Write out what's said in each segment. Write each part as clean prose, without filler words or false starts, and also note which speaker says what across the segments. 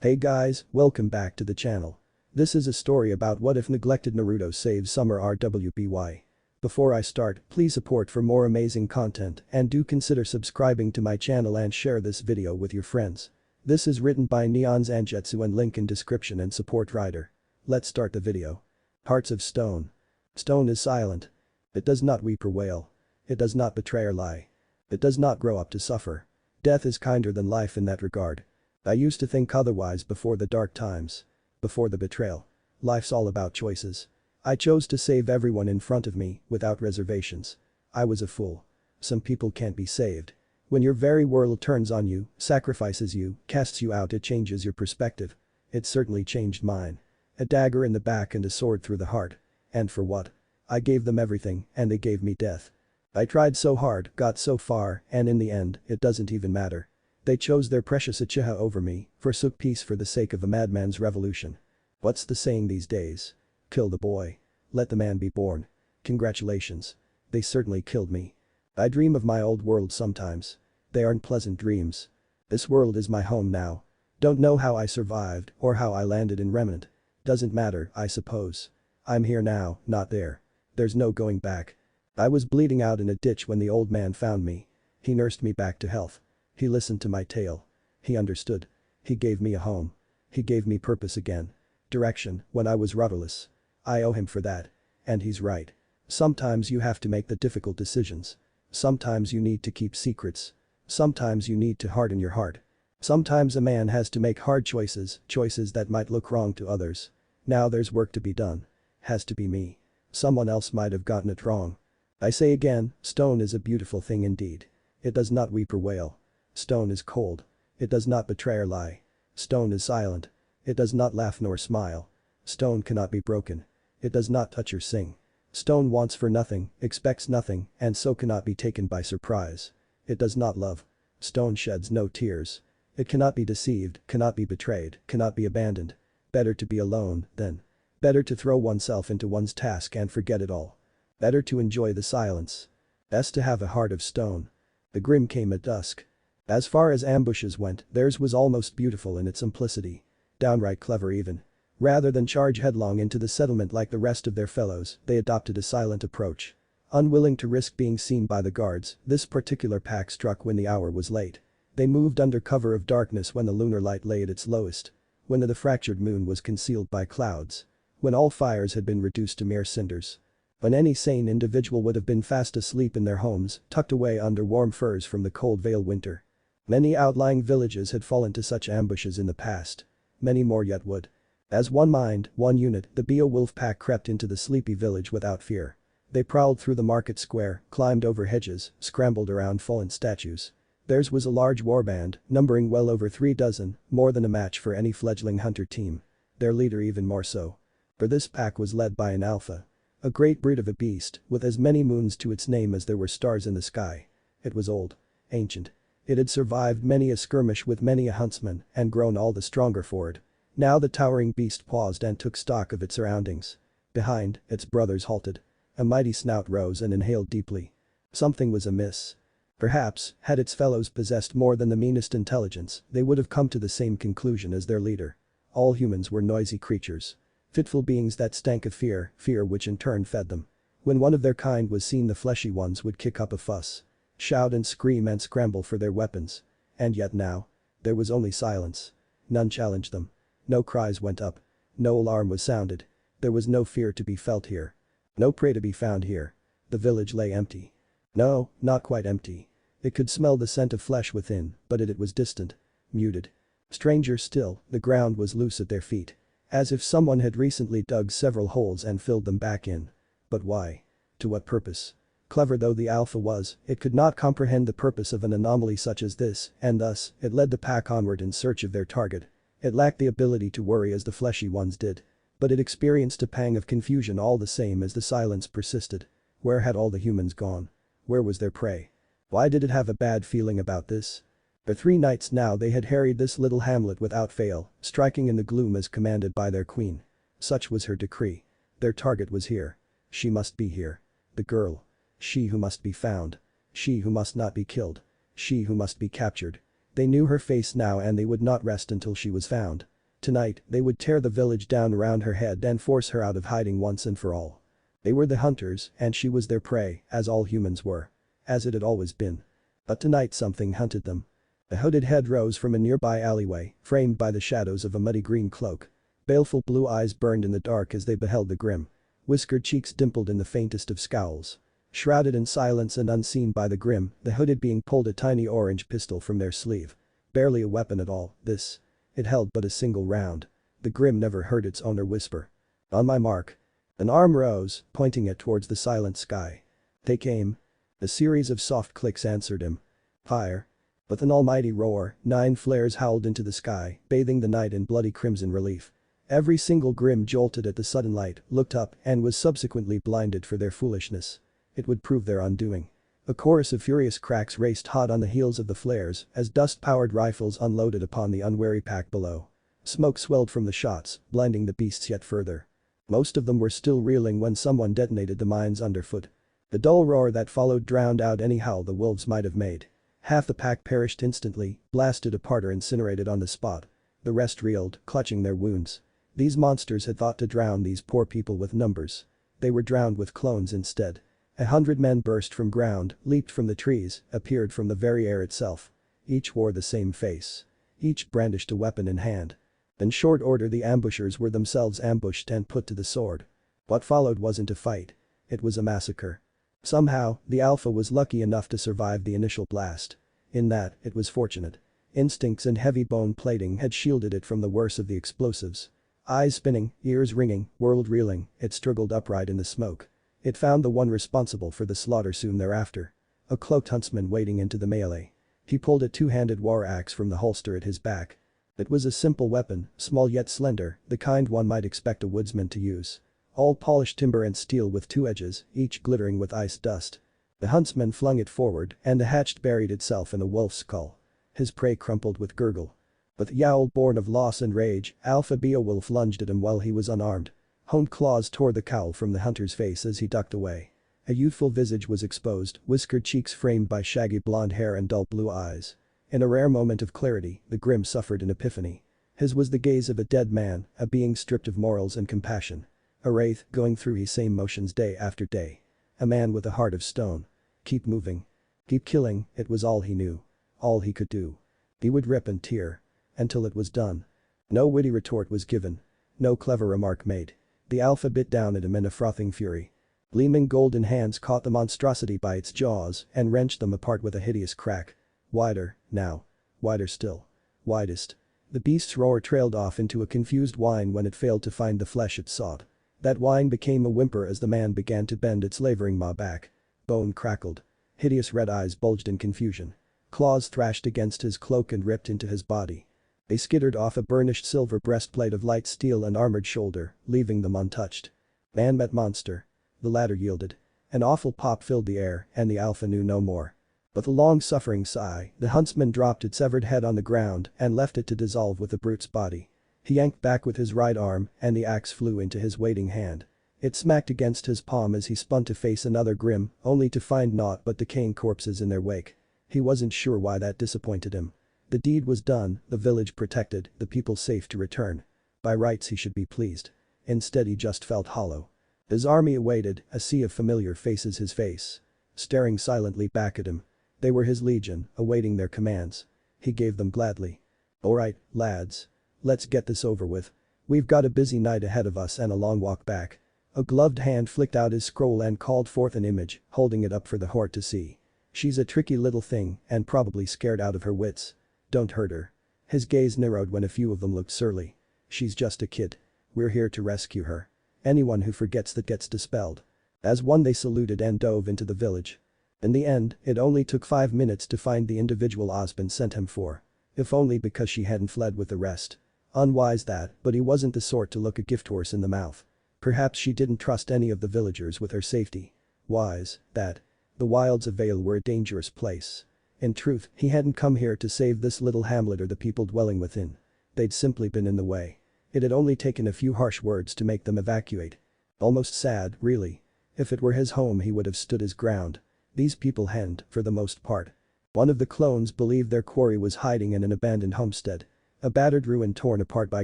Speaker 1: Hey guys, welcome back to the channel. This is a story about what if neglected Naruto saves Summer RWBY. Before I start, please support for more amazing content and do consider subscribing to my channel and share this video with your friends. This is written by NeonZangetsu and link in description and support writer. Let's start the video. Hearts of Stone. Stone is silent. It does not weep or wail. It does not betray or lie. It does not grow up to suffer. Death is kinder than life in that regard. I used to think otherwise before the dark times. Before the betrayal. Life's all about choices. I chose to save everyone in front of me, without reservations. I was a fool. Some people can't be saved. When your very world turns on you, sacrifices you, casts you out, it changes your perspective. It certainly changed mine. A dagger in the back and a sword through the heart. And for what? I gave them everything, and they gave me death. I tried so hard, got so far, and in the end, it doesn't even matter. They chose their precious Uchiha over me, forsook peace for the sake of a madman's revolution. What's the saying these days? Kill the boy. Let the man be born. Congratulations. They certainly killed me. I dream of my old world sometimes. They aren't pleasant dreams. This world is my home now. Don't know how I survived or how I landed in Remnant. Doesn't matter, I suppose. I'm here now, not there. There's no going back. I was bleeding out in a ditch when the old man found me. He nursed me back to health. He listened to my tale. He understood. He gave me a home. He gave me purpose again. Direction, when I was rudderless. I owe him for that. And he's right. Sometimes you have to make the difficult decisions. Sometimes you need to keep secrets. Sometimes you need to harden your heart. Sometimes a man has to make hard choices, choices that might look wrong to others. Now there's work to be done. Has to be me. Someone else might have gotten it wrong. I say again, stone is a beautiful thing indeed. It does not weep or wail. Stone is cold. It does not betray or lie. Stone is silent. It does not laugh nor smile. Stone cannot be broken. It does not touch or sing. Stone wants for nothing, expects nothing, and so cannot be taken by surprise. It does not love. Stone sheds no tears. It cannot be deceived, cannot be betrayed, cannot be abandoned. Better to be alone than. Better to throw oneself into one's task and forget it all. Better to enjoy the silence. Best to have a heart of stone. The grim came at dusk. As far as ambushes went, theirs was almost beautiful in its simplicity. Downright clever even. Rather than charge headlong into the settlement like the rest of their fellows, they adopted a silent approach. Unwilling to risk being seen by the guards, this particular pack struck when the hour was late. They moved under cover of darkness when the lunar light lay at its lowest. When the fractured moon was concealed by clouds. When all fires had been reduced to mere cinders. When any sane individual would have been fast asleep in their homes, tucked away under warm furs from the cold veil winter. Many outlying villages had fallen to such ambushes in the past. Many more yet would. As one mind, one unit, the Beowulf pack crept into the sleepy village without fear. They prowled through the market square, climbed over hedges, scrambled around fallen statues. Theirs was a large warband, numbering well over 3 dozen, more than a match for any fledgling hunter team. Their leader even more so. For this pack was led by an alpha. A great breed of a beast, with as many moons to its name as there were stars in the sky. It was old. Ancient. It had survived many a skirmish with many a huntsman and grown all the stronger for it. Now the towering beast paused and took stock of its surroundings. Behind, its brothers halted. A mighty snout rose and inhaled deeply. Something was amiss. Perhaps, had its fellows possessed more than the meanest intelligence, they would have come to the same conclusion as their leader. All humans were noisy creatures. Fitful beings that stank of fear, fear which in turn fed them. When one of their kind was seen, the fleshy ones would kick up a fuss. Shout and scream and scramble for their weapons. And yet now. There was only silence. None challenged them. No cries went up. No alarm was sounded. There was no fear to be felt here. No prey to be found here. The village lay empty. No, not quite empty. It could smell the scent of flesh within, but it was distant. Muted. Stranger still, the ground was loose at their feet. As if someone had recently dug several holes and filled them back in. But why? To what purpose? Clever though the alpha was, it could not comprehend the purpose of an anomaly such as this, and thus, it led the pack onward in search of their target. It lacked the ability to worry as the fleshy ones did. But it experienced a pang of confusion all the same as the silence persisted. Where had all the humans gone? Where was their prey? Why did it have a bad feeling about this? For 3 nights now they had harried this little hamlet without fail, striking in the gloom as commanded by their queen. Such was her decree. Their target was here. She must be here. The girl. She who must be found. She who must not be killed. She who must be captured. They knew her face now and they would not rest until she was found. Tonight, they would tear the village down around her head and force her out of hiding once and for all. They were the hunters and she was their prey, as all humans were. As it had always been. But tonight something hunted them. A hooded head rose from a nearby alleyway, framed by the shadows of a muddy green cloak. Baleful blue eyes burned in the dark as they beheld the grim. Whiskered cheeks dimpled in the faintest of scowls. Shrouded in silence and unseen by the grim, the hooded being pulled a tiny orange pistol from their sleeve. Barely a weapon at all, this. It held but a single round. The grim never heard its owner whisper. On my mark. An arm rose, pointing it towards the silent sky. Take aim. A series of soft clicks answered him. Fire. With an almighty roar, 9 flares howled into the sky, bathing the night in bloody crimson relief. Every single grim jolted at the sudden light, looked up, and was subsequently blinded for their foolishness. It would prove their undoing. A chorus of furious cracks raced hot on the heels of the flares as dust-powered rifles unloaded upon the unwary pack below. Smoke swelled from the shots, blinding the beasts yet further. Most of them were still reeling when someone detonated the mines underfoot. The dull roar that followed drowned out any howl the wolves might have made. Half the pack perished instantly, blasted apart or incinerated on the spot. The rest reeled, clutching their wounds. These monsters had thought to drown these poor people with numbers. They were drowned with clones instead. 100 men burst from ground, leaped from the trees, appeared from the very air itself. Each wore the same face. Each brandished a weapon in hand. In short order the ambushers were themselves ambushed and put to the sword. What followed wasn't a fight. It was a massacre. Somehow, the Alpha was lucky enough to survive the initial blast. In that, it was fortunate. Instincts and heavy bone plating had shielded it from the worst of the explosives. Eyes spinning, ears ringing, world reeling, it struggled upright in the smoke. It found the one responsible for the slaughter soon thereafter. A cloaked huntsman wading into the melee. He pulled a two-handed war axe from the holster at his back. It was a simple weapon, small yet slender, the kind one might expect a woodsman to use. All polished timber and steel with 2 edges, each glittering with ice dust. The huntsman flung it forward and the hatchet buried itself in a wolf's skull. His prey crumpled with gurgle. With a yowl born of loss and rage, Alpha Beowulf lunged at him while he was unarmed. Honed claws tore the cowl from the hunter's face as he ducked away. A youthful visage was exposed, whiskered cheeks framed by shaggy blonde hair and dull blue eyes. In a rare moment of clarity, the grim suffered an epiphany. His was the gaze of a dead man, a being stripped of morals and compassion. A wraith going through his same motions day after day. A man with a heart of stone. Keep moving. Keep killing, it was all he knew. All he could do. He would rip and tear. Until it was done. No witty retort was given. No clever remark made. The Alpha bit down at him in a frothing fury. Gleaming golden hands caught the monstrosity by its jaws and wrenched them apart with a hideous crack. Wider, now. Wider still. Widest. The beast's roar trailed off into a confused whine when it failed to find the flesh it sought. That whine became a whimper as the man began to bend its laboring maw back. Bone crackled. Hideous red eyes bulged in confusion. Claws thrashed against his cloak and ripped into his body. They skittered off a burnished silver breastplate of light steel and armored shoulder, leaving them untouched. Man met monster. The latter yielded. An awful pop filled the air and the Alpha knew no more. With a long-suffering sigh, the huntsman dropped its severed head on the ground and left it to dissolve with the brute's body. He yanked back with his right arm and the axe flew into his waiting hand. It smacked against his palm as he spun to face another grim, only to find naught but decaying corpses in their wake. He wasn't sure why that disappointed him. The deed was done, the village protected, the people safe to return. By rights he should be pleased. Instead he just felt hollow. His army awaited, a sea of familiar faces his face. Staring silently back at him. They were his legion, awaiting their commands. He gave them gladly. Alright, lads. Let's get this over with. We've got a busy night ahead of us and a long walk back. A gloved hand flicked out his scroll and called forth an image, holding it up for the horde to see. She's a tricky little thing and probably scared out of her wits. Don't hurt her. His gaze narrowed when a few of them looked surly. She's just a kid. We're here to rescue her. Anyone who forgets that gets dispelled. As one they saluted and dove into the village. In the end, it only took 5 minutes to find the individual Osmond sent him for. If only because she hadn't fled with the rest. Unwise that, but he wasn't the sort to look a gift horse in the mouth. Perhaps she didn't trust any of the villagers with her safety. Wise, that. The wilds of Vale were a dangerous place. In truth, he hadn't come here to save this little hamlet or the people dwelling within. They'd simply been in the way. It had only taken a few harsh words to make them evacuate. Almost sad, really. If it were his home he would have stood his ground. These people hadn't, for the most part. One of the clones believed their quarry was hiding in an abandoned homestead. A battered ruin torn apart by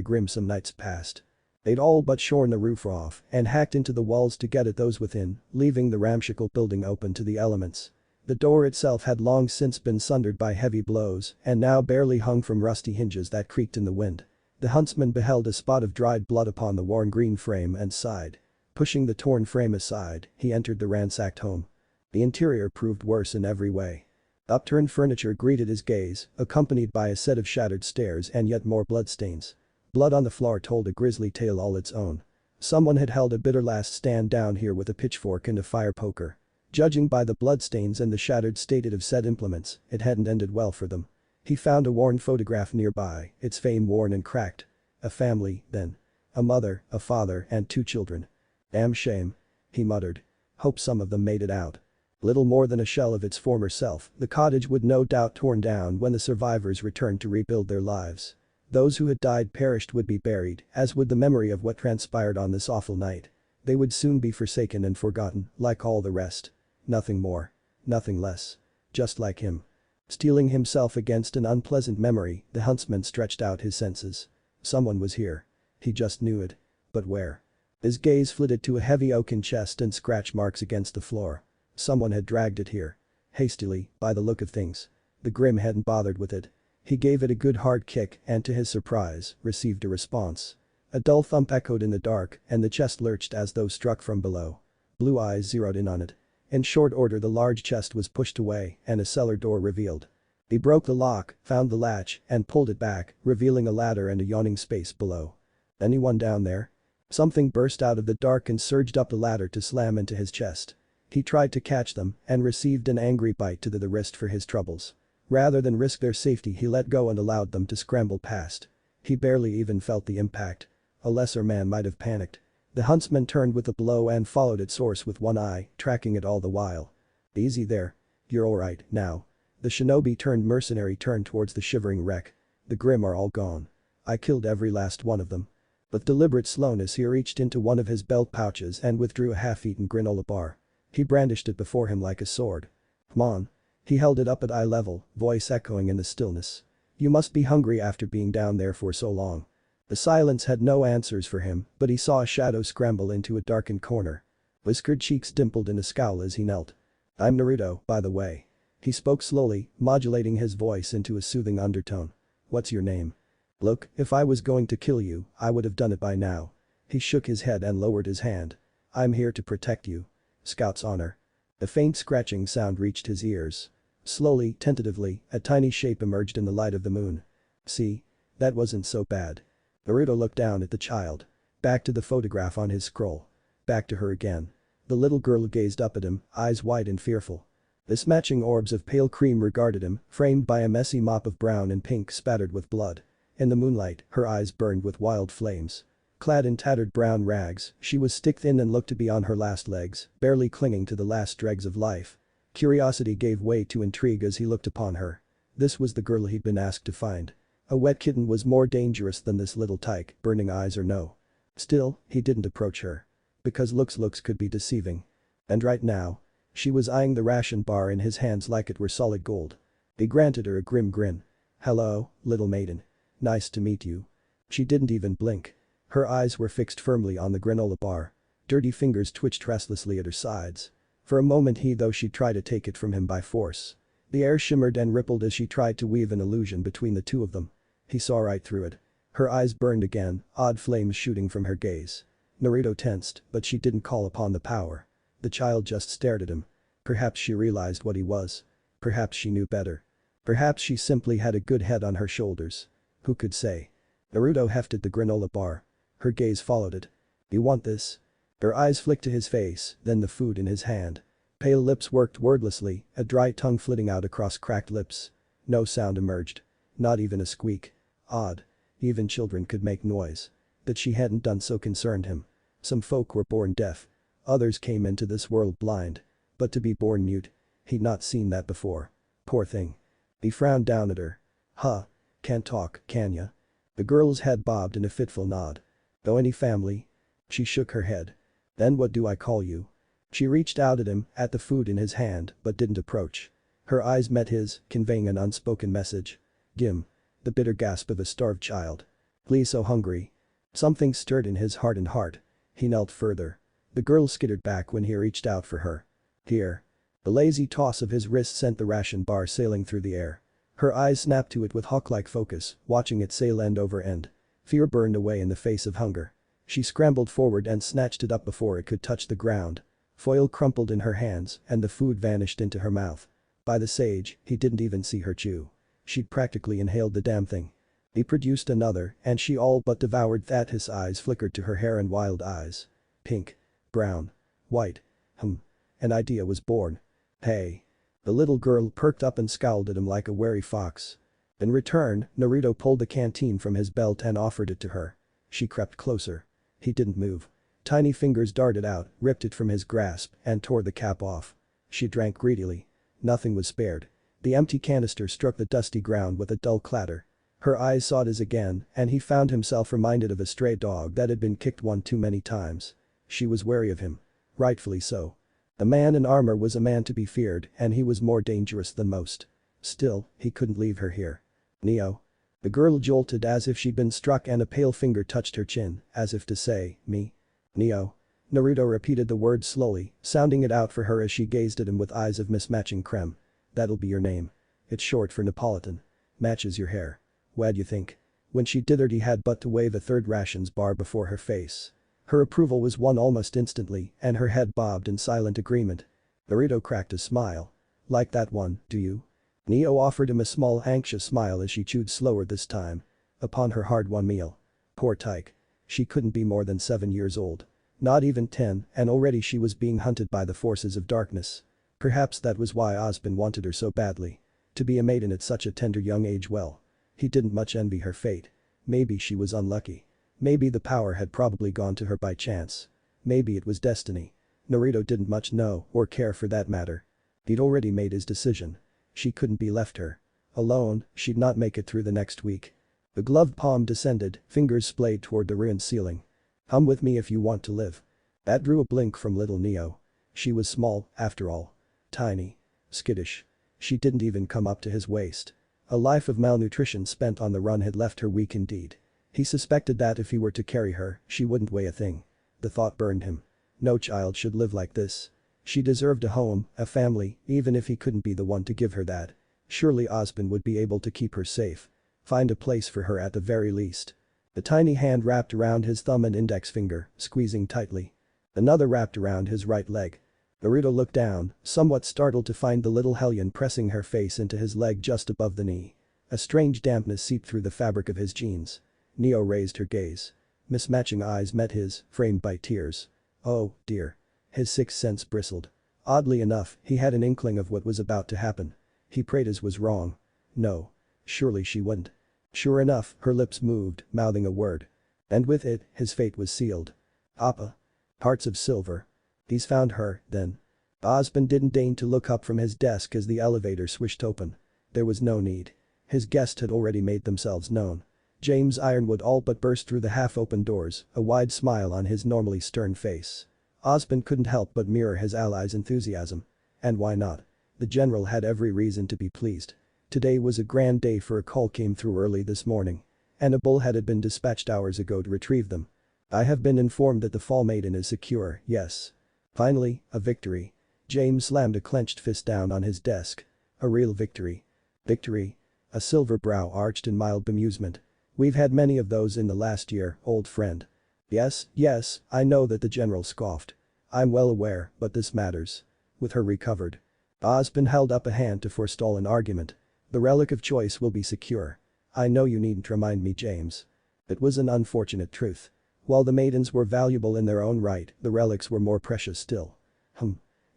Speaker 1: grim nights past. They'd all but shorn the roof off and hacked into the walls to get at those within, leaving the ramshackle building open to the elements. The door itself had long since been sundered by heavy blows and now barely hung from rusty hinges that creaked in the wind. The huntsman beheld a spot of dried blood upon the worn green frame and sighed. Pushing the torn frame aside, he entered the ransacked home. The interior proved worse in every way. Upturned furniture greeted his gaze, accompanied by a set of shattered stairs and yet more bloodstains. Blood on the floor told a grisly tale all its own. Someone had held a bitter last stand down here with a pitchfork and a fire poker. Judging by the bloodstains and the shattered state of said implements, it hadn't ended well for them. He found a worn photograph nearby, its frame worn and cracked. A family, then. A mother, a father and 2 children. Damn shame. He muttered. Hope some of them made it out. Little more than a shell of its former self, the cottage would no doubt torn down when the survivors returned to rebuild their lives. Those who had died perished would be buried, as would the memory of what transpired on this awful night. They would soon be forsaken and forgotten, like all the rest. Nothing more. Nothing less. Just like him. Steeling himself against an unpleasant memory, the huntsman stretched out his senses. Someone was here. He just knew it. But where? His gaze flitted to a heavy oaken chest and scratch marks against the floor. Someone had dragged it here. Hastily, by the look of things. The Grim hadn't bothered with it. He gave it a good hard kick and to his surprise, received a response. A dull thump echoed in the dark and the chest lurched as though struck from below. Blue eyes zeroed in on it. In short order the large chest was pushed away and a cellar door revealed. He broke the lock, found the latch and pulled it back, revealing a ladder and a yawning space below. Anyone down there? Something burst out of the dark and surged up the ladder to slam into his chest. He tried to catch them and received an angry bite to the wrist for his troubles. Rather than risk their safety he let go and allowed them to scramble past. He barely even felt the impact. A lesser man might have panicked. The huntsman turned with a blow and followed its source with one eye, tracking it all the while. Easy there. You're alright, now. The shinobi turned mercenary turned towards the shivering wreck. The Grim are all gone. I killed every last one of them. With deliberate slowness he reached into one of his belt pouches and withdrew a half-eaten granola bar. He brandished it before him like a sword. Come on. He held it up at eye level, voice echoing in the stillness. You must be hungry after being down there for so long. The silence had no answers for him, but he saw a shadow scramble into a darkened corner. Whiskered cheeks dimpled in a scowl as he knelt. I'm Naruto, by the way. He spoke slowly, modulating his voice into a soothing undertone. What's your name? Look, if I was going to kill you, I would have done it by now. He shook his head and lowered his hand. I'm here to protect you. Scout's honor. A faint scratching sound reached his ears. Slowly, tentatively, a tiny shape emerged in the light of the moon. See? That wasn't so bad. Naruto looked down at the child. Back to the photograph on his scroll. Back to her again. The little girl gazed up at him, eyes wide and fearful. The smatching orbs of pale cream regarded him, framed by a messy mop of brown and pink spattered with blood. In the moonlight, her eyes burned with wild flames. Clad in tattered brown rags, she was stick-thin and looked to be on her last legs, barely clinging to the last dregs of life. Curiosity gave way to intrigue as he looked upon her. This was the girl he'd been asked to find. A wet kitten was more dangerous than this little tyke, burning eyes or no. Still, he didn't approach her. Because looks could be deceiving. And right now, she was eyeing the ration bar in his hands like it were solid gold. He granted her a grim grin. Hello, little maiden. Nice to meet you. She didn't even blink. Her eyes were fixed firmly on the granola bar. Dirty fingers twitched restlessly at her sides. For a moment she tried to take it from him by force. The air shimmered and rippled as she tried to weave an illusion between the two of them. He saw right through it. Her eyes burned again, odd flames shooting from her gaze. Naruto tensed, but she didn't call upon the power. The child just stared at him. Perhaps she realized what he was. Perhaps she knew better. Perhaps she simply had a good head on her shoulders. Who could say? Naruto hefted the granola bar. Her gaze followed it. You want this? Her eyes flicked to his face, then the food in his hand. Pale lips worked wordlessly, a dry tongue flitting out across cracked lips. No sound emerged. Not even a squeak. Odd. Even children could make noise. That she hadn't done so concerned him. Some folk were born deaf. Others came into this world blind. But to be born mute. He'd not seen that before. Poor thing. He frowned down at her. Huh. Can't talk, can ya? The girl's head bobbed in a fitful nod. Know any family? She shook her head. Then what do I call you? She reached out at him, at the food in his hand, but didn't approach. Her eyes met his, conveying an unspoken message. Gim. The bitter gasp of a starved child. Please, so hungry. Something stirred in his heart and heart. He knelt further. The girl skittered back when he reached out for her. Here. The lazy toss of his wrist sent the ration bar sailing through the air. Her eyes snapped to it with hawk-like focus, watching it sail end over end. Fear burned away in the face of hunger. She scrambled forward and snatched it up before it could touch the ground. Foil crumpled in her hands and the food vanished into her mouth. By the sage, he didn't even see her chew. She'd practically inhaled the damn thing. He produced another and she all but devoured that. His eyes flickered to her hair and wild eyes. Pink. Brown. White. An idea was born. Hey. The little girl perked up and scowled at him like a wary fox. In return, Naruto pulled the canteen from his belt and offered it to her. She crept closer. He didn't move. Tiny fingers darted out, ripped it from his grasp, and tore the cap off. She drank greedily. Nothing was spared. The empty canister struck the dusty ground with a dull clatter. Her eyes sought his again, and he found himself reminded of a stray dog that had been kicked one too many times. She was wary of him. Rightfully so. The man in armor was a man to be feared, and he was more dangerous than most. Still, he couldn't leave her here. Neo. The girl jolted as if she'd been struck and a pale finger touched her chin, as if to say, me. Neo. Naruto repeated the word slowly, sounding it out for her as she gazed at him with eyes of mismatching creme. That'll be your name. It's short for Neapolitan. Matches your hair. Wha'd you think? When she dithered he had but to wave a third rations bar before her face. Her approval was won almost instantly and her head bobbed in silent agreement. Naruto cracked a smile. Like that one, do you? Neo offered him a small anxious smile as she chewed slower this time. Upon her hard-won meal. Poor tyke. She couldn't be more than 7 years old. Not even 10 and already she was being hunted by the forces of darkness. Perhaps that was why Osbin wanted her so badly. To be a maiden at such a tender young age. Well. He didn't much envy her fate. Maybe she was unlucky. Maybe the power had probably gone to her by chance. Maybe it was destiny. Naruto didn't much know or care for that matter. He'd already made his decision. She couldn't be left her. Alone, she'd not make it through the next week. The gloved palm descended, fingers splayed toward the ruined ceiling. Hum with me if you want to live. That drew a blink from little Neo. She was small, after all. Tiny. Skittish. She didn't even come up to his waist. A life of malnutrition spent on the run had left her weak indeed. He suspected that if he were to carry her, she wouldn't weigh a thing. The thought burned him. No child should live like this. She deserved a home, a family, even if he couldn't be the one to give her that. Surely Osbin would be able to keep her safe. Find a place for her at the very least. The tiny hand wrapped around his thumb and index finger, squeezing tightly. Another wrapped around his right leg. Naruto looked down, somewhat startled to find the little hellion pressing her face into his leg just above the knee. A strange dampness seeped through the fabric of his jeans. Neo raised her gaze. Mismatching eyes met his, framed by tears. Oh, dear. His sixth sense bristled. Oddly enough, he had an inkling of what was about to happen. He prayed his was wrong. No. Surely she wouldn't. Sure enough, her lips moved, mouthing a word. And with it, his fate was sealed. Appa. Hearts of silver. He's found her, then. Osbin didn't deign to look up from his desk as the elevator swished open. There was no need. His guests had already made themselves known. James Ironwood all but burst through the half-open doors, a wide smile on his normally stern face. Osbin couldn't help but mirror his ally's enthusiasm. And why not? The general had every reason to be pleased. Today was a grand day for a call came through early this morning. And a bullhead had been dispatched hours ago to retrieve them. I have been informed that the Fall Maiden is secure, yes. Finally, a victory. James slammed a clenched fist down on his desk. A real victory. Victory? A silver brow arched in mild bemusement. We've had many of those in the last year, old friend. Yes, I know that the general scoffed. I'm well aware, but this matters. With her recovered. Osbin held up a hand to forestall an argument. The relic of choice will be secure. I know you needn't remind me, James. It was an unfortunate truth. While the maidens were valuable in their own right, the relics were more precious still.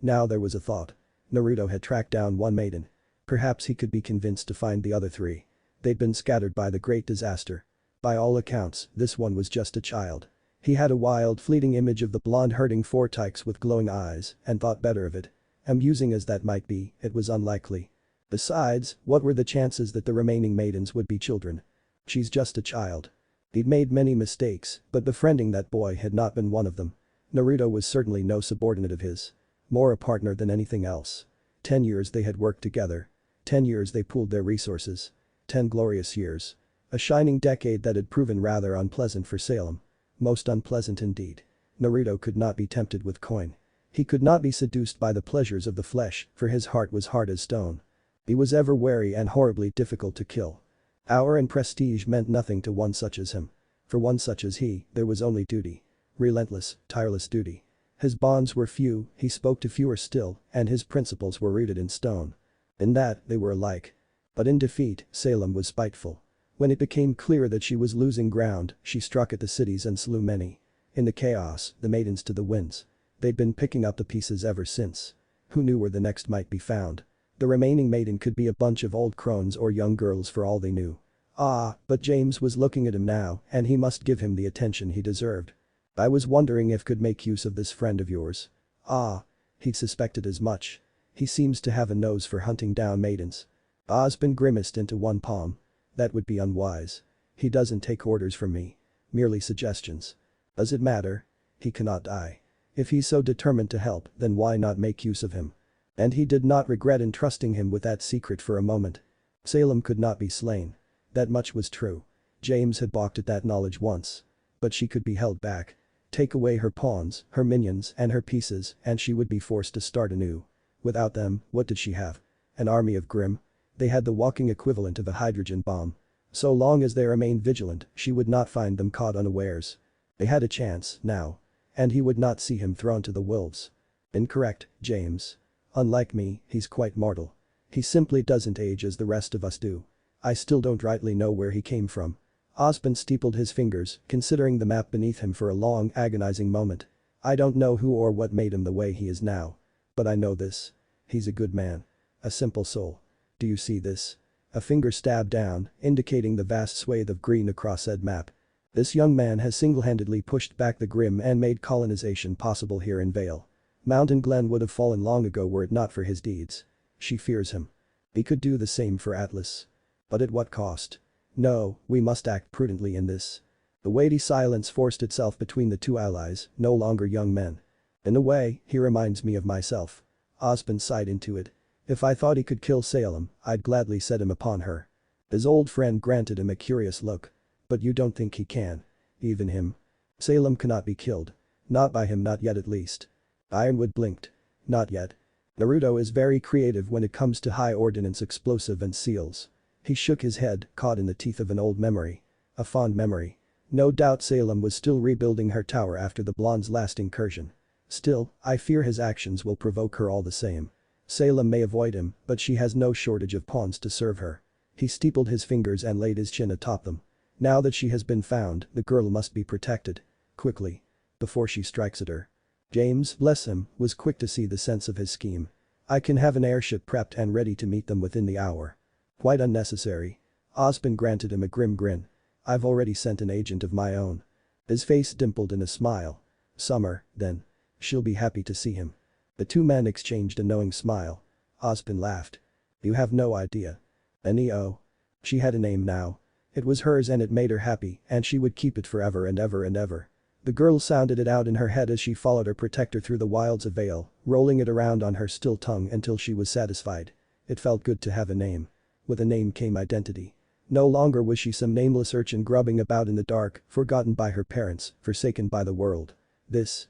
Speaker 1: Now there was a thought. Naruto had tracked down one maiden. Perhaps he could be convinced to find the other three. They'd been scattered by the great disaster. By all accounts, this one was just a child. He had a wild, fleeting image of the blonde herding four tykes with glowing eyes and thought better of it. Amusing as that might be, it was unlikely. Besides, what were the chances that the remaining maidens would be children? She's just a child. He'd made many mistakes, but befriending that boy had not been one of them. Naruto was certainly no subordinate of his. More a partner than anything else. 10 years they had worked together. 10 years they pooled their resources. 10 glorious years. A shining decade that had proven rather unpleasant for Salem. Most unpleasant indeed. Naruto could not be tempted with coin. He could not be seduced by the pleasures of the flesh, for his heart was hard as stone. He was ever wary and horribly difficult to kill. Power and prestige meant nothing to one such as him. For one such as he, there was only duty. Relentless, tireless duty. His bonds were few, he spoke to fewer still, and his principles were rooted in stone. In that, they were alike. But in defeat, Salem was spiteful. When it became clear that she was losing ground, she struck at the cities and slew many. In the chaos, the maidens to the winds. They'd been picking up the pieces ever since. Who knew where the next might be found? The remaining maiden could be a bunch of old crones or young girls for all they knew. Ah, but James was looking at him now, and he must give him the attention he deserved. I was wondering if could make use of this friend of yours. Ah. He'd suspected as much. He seems to have a nose for hunting down maidens. Osmond grimaced into one palm. That would be unwise. He doesn't take orders from me. Merely suggestions. Does it matter? He cannot die. If he's so determined to help, then why not make use of him? And he did not regret entrusting him with that secret for a moment. Salem could not be slain. That much was true. James had balked at that knowledge once. But she could be held back. Take away her pawns, her minions, and her pieces, and she would be forced to start anew. Without them, what did she have? An army of Grimm? They had the walking equivalent of a hydrogen bomb. So long as they remained vigilant, she would not find them caught unawares. They had a chance, now. And he would not see him thrown to the wolves. Incorrect, James. Unlike me, he's quite mortal. He simply doesn't age as the rest of us do. I still don't rightly know where he came from. Osmond steepled his fingers, considering the map beneath him for a long, agonizing moment. I don't know who or what made him the way he is now. But I know this. He's a good man. A simple soul. Do you see this? A finger stabbed down, indicating the vast swathe of green across said map. This young man has single-handedly pushed back the Grimm and made colonization possible here in Vale. Mountain Glen would have fallen long ago were it not for his deeds. She fears him. He could do the same for Atlas. But at what cost? No, we must act prudently in this. The weighty silence forced itself between the two allies, no longer young men. In a way, he reminds me of myself. Osmond sighed into it. If I thought he could kill Salem, I'd gladly set him upon her. His old friend granted him a curious look. But you don't think he can? Even him? Salem cannot be killed. Not by him, not yet at least. Ironwood blinked. Not yet. Naruto is very creative when it comes to high ordnance explosive and seals. He shook his head, caught in the teeth of an old memory. A fond memory. No doubt Salem was still rebuilding her tower after the blonde's last incursion. Still, I fear his actions will provoke her all the same. Salem may avoid him, but she has no shortage of pawns to serve her. He steepled his fingers and laid his chin atop them. Now that she has been found, the girl must be protected. Quickly. Before she strikes at her. James, bless him, was quick to see the sense of his scheme. I can have an airship prepped and ready to meet them within the hour. Quite unnecessary. Osmond granted him a grim grin. I've already sent an agent of my own. His face dimpled in a smile. Summer, then. She'll be happy to see him. The two men exchanged a knowing smile. Osmond laughed. You have no idea. Neo. She had a name now. It was hers and it made her happy, and she would keep it forever and ever and ever. The girl sounded it out in her head as she followed her protector through the wilds of Vale, rolling it around on her still tongue until she was satisfied. It felt good to have a name. With a name came identity. No longer was she some nameless urchin grubbing about in the dark, forgotten by her parents, forsaken by the world. This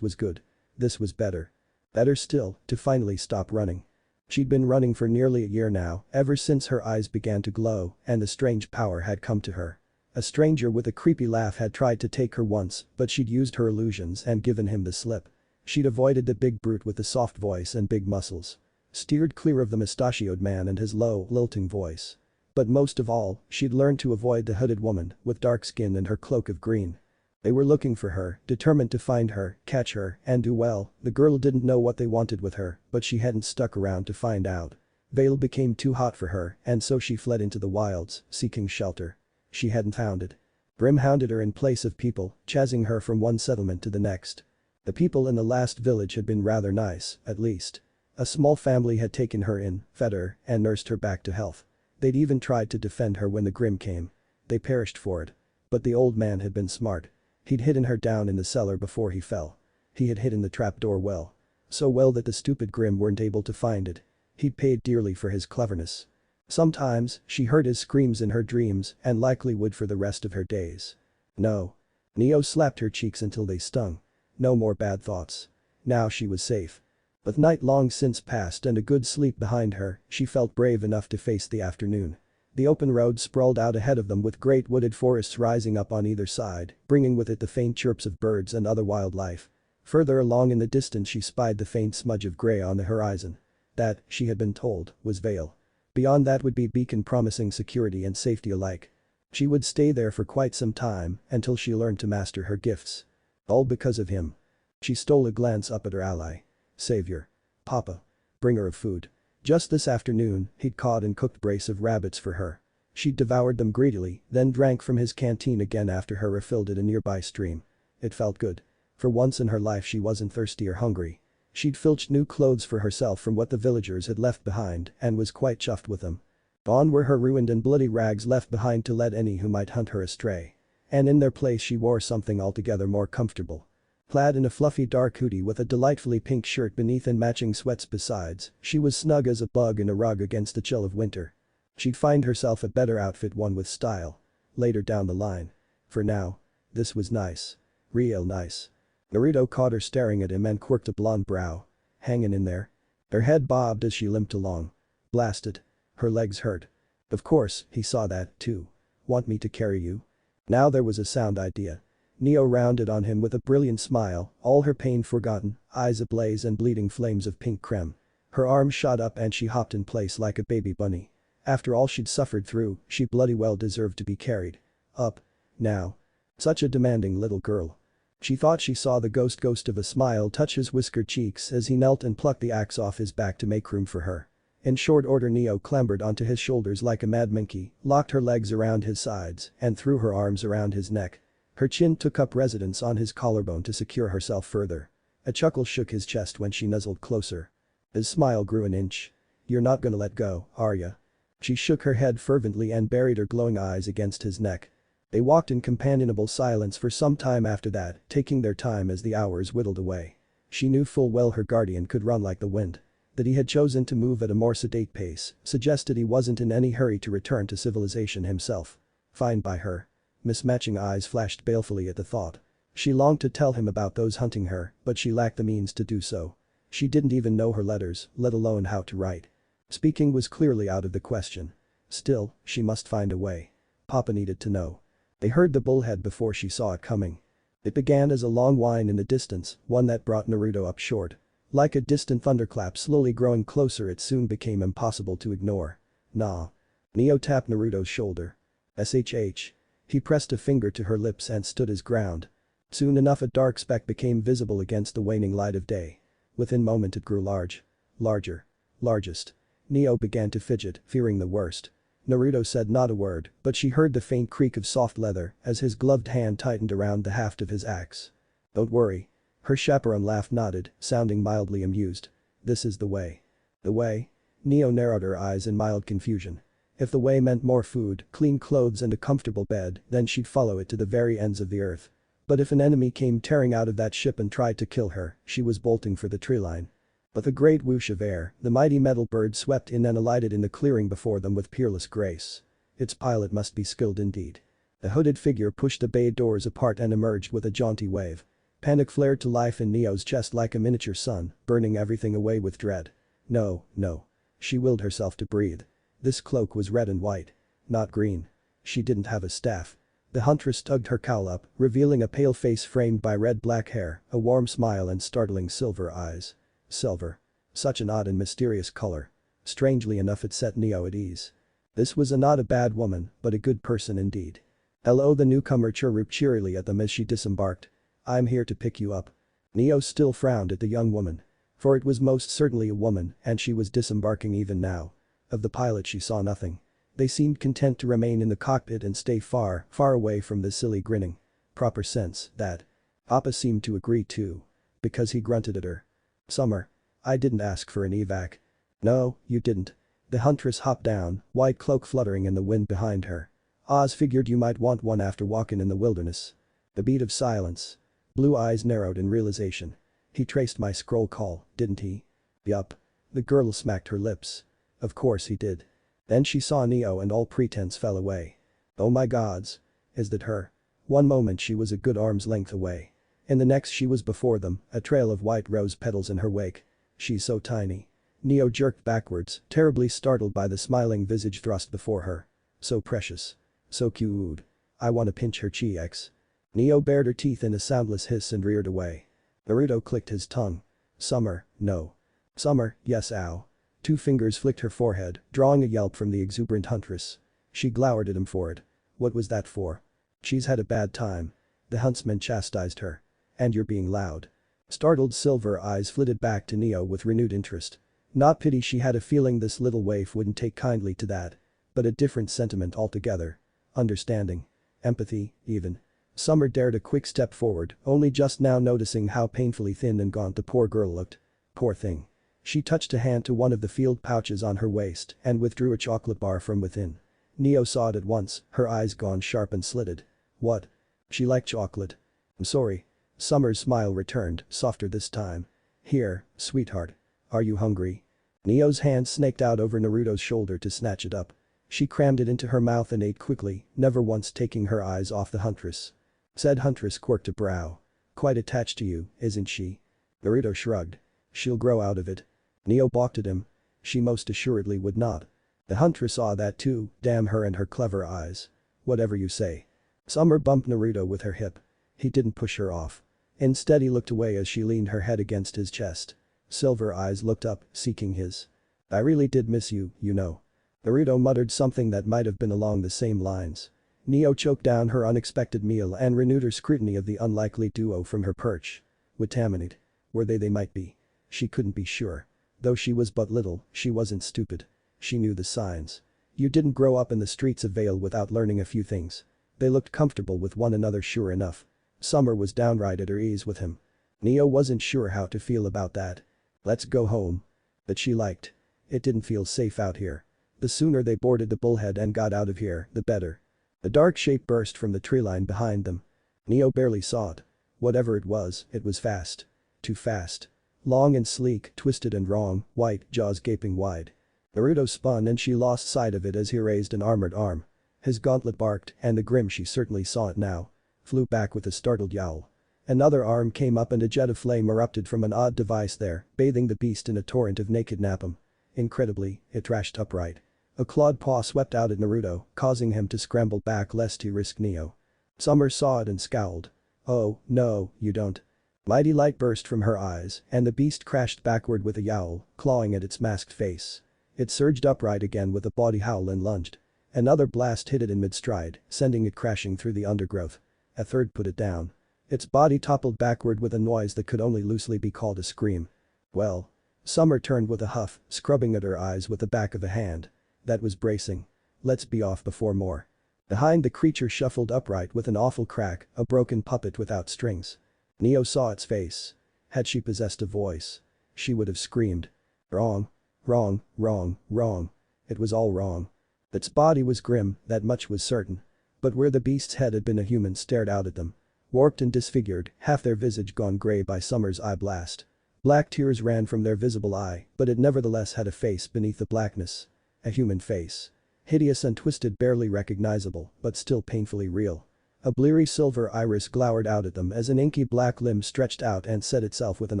Speaker 1: was good. This was better. Better still, to finally stop running. She'd been running for nearly a year now, ever since her eyes began to glow and the strange power had come to her. A stranger with a creepy laugh had tried to take her once, but she'd used her illusions and given him the slip. She'd avoided the big brute with the soft voice and big muscles. Steered clear of the mustachioed man and his low, lilting voice. But most of all, she'd learned to avoid the hooded woman with dark skin and her cloak of green. They were looking for her, determined to find her, catch her, and do well. The girl didn't know what they wanted with her, but she hadn't stuck around to find out. Vale became too hot for her, and so she fled into the wilds, seeking shelter. She hadn't found it. Grimm hounded her in place of people, chasing her from one settlement to the next. The people in the last village had been rather nice, at least. A small family had taken her in, fed her, and nursed her back to health. They'd even tried to defend her when the Grimm came. They perished for it. But the old man had been smart. He'd hidden her down in the cellar before he fell. He had hidden the trapdoor well. So well that the stupid Grimm weren't able to find it. He'd paid dearly for his cleverness. Sometimes, she heard his screams in her dreams and likely would for the rest of her days. No. Neo slapped her cheeks until they stung. No more bad thoughts. Now she was safe. With night long since passed and a good sleep behind her, she felt brave enough to face the afternoon. The open road sprawled out ahead of them with great wooded forests rising up on either side, bringing with it the faint chirps of birds and other wildlife. Further along in the distance she spied the faint smudge of grey on the horizon. That, she had been told, was Vale. Beyond that would be beacon promising security and safety alike. She would stay there for quite some time until she learned to master her gifts. All because of him. She stole a glance up at her ally. Savior. Papa. Bringer of food. Just this afternoon, he'd caught and cooked brace of rabbits for her. She'd devoured them greedily, then drank from his canteen again after her refilled at a nearby stream. It felt good. For once in her life she wasn't thirsty or hungry. She'd filched new clothes for herself from what the villagers had left behind and was quite chuffed with them. Gone were her ruined and bloody rags left behind to let any who might hunt her astray. And in their place she wore something altogether more comfortable. Clad in a fluffy dark hoodie with a delightfully pink shirt beneath and matching sweats besides, she was snug as a bug in a rug against the chill of winter. She'd find herself a better outfit, one with style. Later down the line. For now. This was nice. Real nice. Naruto caught her staring at him and quirked a blonde brow. Hanging in there? Her head bobbed as she limped along. Blasted. Her legs hurt. Of course, he saw that, too. Want me to carry you? Now there was a sound idea. Neo rounded on him with a brilliant smile, all her pain forgotten, eyes ablaze and bleeding flames of pink creme. Her arms shot up and she hopped in place like a baby bunny. After all she'd suffered through, she bloody well deserved to be carried. Up. Now. Such a demanding little girl. She thought she saw the ghost of a smile touch his whiskered cheeks as he knelt and plucked the axe off his back to make room for her. In short order Neo clambered onto his shoulders like a mad monkey, locked her legs around his sides, and threw her arms around his neck. Her chin took up residence on his collarbone to secure herself further. A chuckle shook his chest when she nuzzled closer. His smile grew an inch. You're not gonna let go, are ya? She shook her head fervently and buried her glowing eyes against his neck. They walked in companionable silence for some time after that, taking their time as the hours whittled away. She knew full well her guardian could run like the wind. That he had chosen to move at a more sedate pace suggested he wasn't in any hurry to return to civilization himself. Fine by her. Mismatching eyes flashed balefully at the thought. She longed to tell him about those hunting her, but she lacked the means to do so. She didn't even know her letters, let alone how to write. Speaking was clearly out of the question. Still, she must find a way. Papa needed to know. They heard the bullhead before she saw it coming. It began as a long whine in the distance, one that brought Naruto up short. Like a distant thunderclap slowly growing closer, it soon became impossible to ignore. Nah. Neo tapped Naruto's shoulder. SHH. He pressed a finger to her lips and stood his ground. Soon enough a dark speck became visible against the waning light of day. Within moment it grew large. Larger. Largest. Neo began to fidget, fearing the worst. Naruto said not a word, but she heard the faint creak of soft leather as his gloved hand tightened around the haft of his axe. Don't worry. Her chaperone laughed, nodded, sounding mildly amused. This is the way. The way? Neo narrowed her eyes in mild confusion. If the way meant more food, clean clothes and a comfortable bed, then she'd follow it to the very ends of the earth. But if an enemy came tearing out of that ship and tried to kill her, she was bolting for the treeline. With a great whoosh of air, the mighty metal bird swept in and alighted in the clearing before them with peerless grace. Its pilot must be skilled indeed. The hooded figure pushed the bay doors apart and emerged with a jaunty wave. Panic flared to life in Neo's chest like a miniature sun, burning everything away with dread. No, no. She willed herself to breathe. This cloak was red and white. Not green. She didn't have a staff. The huntress tugged her cowl up, revealing a pale face framed by red-black hair, a warm smile and startling silver eyes. Silver. Such an odd and mysterious color. Strangely enough it set Neo at ease. This was not a bad woman, but a good person indeed. Hello, the newcomer chirruped cheerily at them as she disembarked. I'm here to pick you up. Neo still frowned at the young woman. For it was most certainly a woman and she was disembarking even now. Of the pilot she saw nothing. They seemed content to remain in the cockpit and stay far, far away from the silly grinning. Proper sense, that. Appa seemed to agree too. Because he grunted at her. Summer. I didn't ask for an evac. No, you didn't. The huntress hopped down, white cloak fluttering in the wind behind her. Oz figured you might want one after walking in the wilderness. A beat of silence. Blue eyes narrowed in realization. He traced my scroll call, didn't he? Yup. The girl smacked her lips. Of course he did. Then she saw Neo and all pretense fell away. Oh my gods. Is that her? One moment she was a good arm's length away. In the next she was before them, a trail of white rose petals in her wake. She's so tiny. Neo jerked backwards, terribly startled by the smiling visage thrust before her. So precious. So cute. I wanna pinch her cheeks. Neo bared her teeth in a soundless hiss and reared away. Naruto clicked his tongue. Summer, no. Summer, yes ow. Two fingers flicked her forehead, drawing a yelp from the exuberant huntress. She glowered at him for it. What was that for? She's had a bad time. The huntsman chastised her. And you're being loud. Startled silver eyes flitted back to Neo with renewed interest. Not pity, she had a feeling this little waif wouldn't take kindly to that. But a different sentiment altogether. Understanding. Empathy, even. Summer dared a quick step forward, only just now noticing how painfully thin and gaunt the poor girl looked. Poor thing. She touched a hand to one of the field pouches on her waist and withdrew a chocolate bar from within. Neo saw it at once, her eyes gone sharp and slitted. What? She liked chocolate. I'm sorry. Summer's smile returned, softer this time. Here, sweetheart. Are you hungry? Neo's hand snaked out over Naruto's shoulder to snatch it up. She crammed it into her mouth and ate quickly, never once taking her eyes off the huntress. Said huntress quirked a brow. Quite attached to you, isn't she? Naruto shrugged. She'll grow out of it. Neo balked at him. She most assuredly would not. The huntress saw that too, damn her and her clever eyes. Whatever you say. Summer bumped Naruto with her hip. He didn't push her off. Instead he looked away as she leaned her head against his chest. Silver eyes looked up, seeking his. I really did miss you, you know. Naruto muttered something that might have been along the same lines. Neo choked down her unexpected meal and renewed her scrutiny of the unlikely duo from her perch. Witaminate. Were they might be. She couldn't be sure. Though she was but little, she wasn't stupid. She knew the signs. You didn't grow up in the streets of Vale without learning a few things. They looked comfortable with one another sure enough. Summer was downright at her ease with him. Neo wasn't sure how to feel about that. Let's go home. But she liked. It didn't feel safe out here. The sooner they boarded the bullhead and got out of here, the better. A dark shape burst from the treeline behind them. Neo barely saw it. Whatever it was fast. Too fast. Long and sleek, twisted and wrong, white, jaws gaping wide. Naruto spun and she lost sight of it as he raised an armored arm. His gauntlet barked and the grim, she certainly saw it now, flew back with a startled yowl. Another arm came up and a jet of flame erupted from an odd device there, bathing the beast in a torrent of naked napalm. Incredibly, it thrashed upright. A clawed paw swept out at Naruto, causing him to scramble back lest he risk Neo. Summer saw it and scowled. Oh, no, you don't. Mighty light burst from her eyes and the beast crashed backward with a yowl, clawing at its masked face. It surged upright again with a body howl and lunged. Another blast hit it in mid-stride, sending it crashing through the undergrowth. A third put it down. Its body toppled backward with a noise that could only loosely be called a scream. Well. Summer turned with a huff, scrubbing at her eyes with the back of a hand. That was bracing. Let's be off before more. Behind the creature shuffled upright with an awful crack, a broken puppet without strings. Neo saw its face. Had she possessed a voice, she would have screamed. Wrong. Wrong, wrong, wrong. It was all wrong. Its body was grim, that much was certain. But where the beast's head had been, a human stared out at them. Warped and disfigured, half their visage gone grey by Summer's eye blast. Black tears ran from their visible eye, but it nevertheless had a face beneath the blackness. A human face. Hideous and twisted, barely recognizable, but still painfully real. A bleary silver iris glowered out at them as an inky black limb stretched out and set itself with an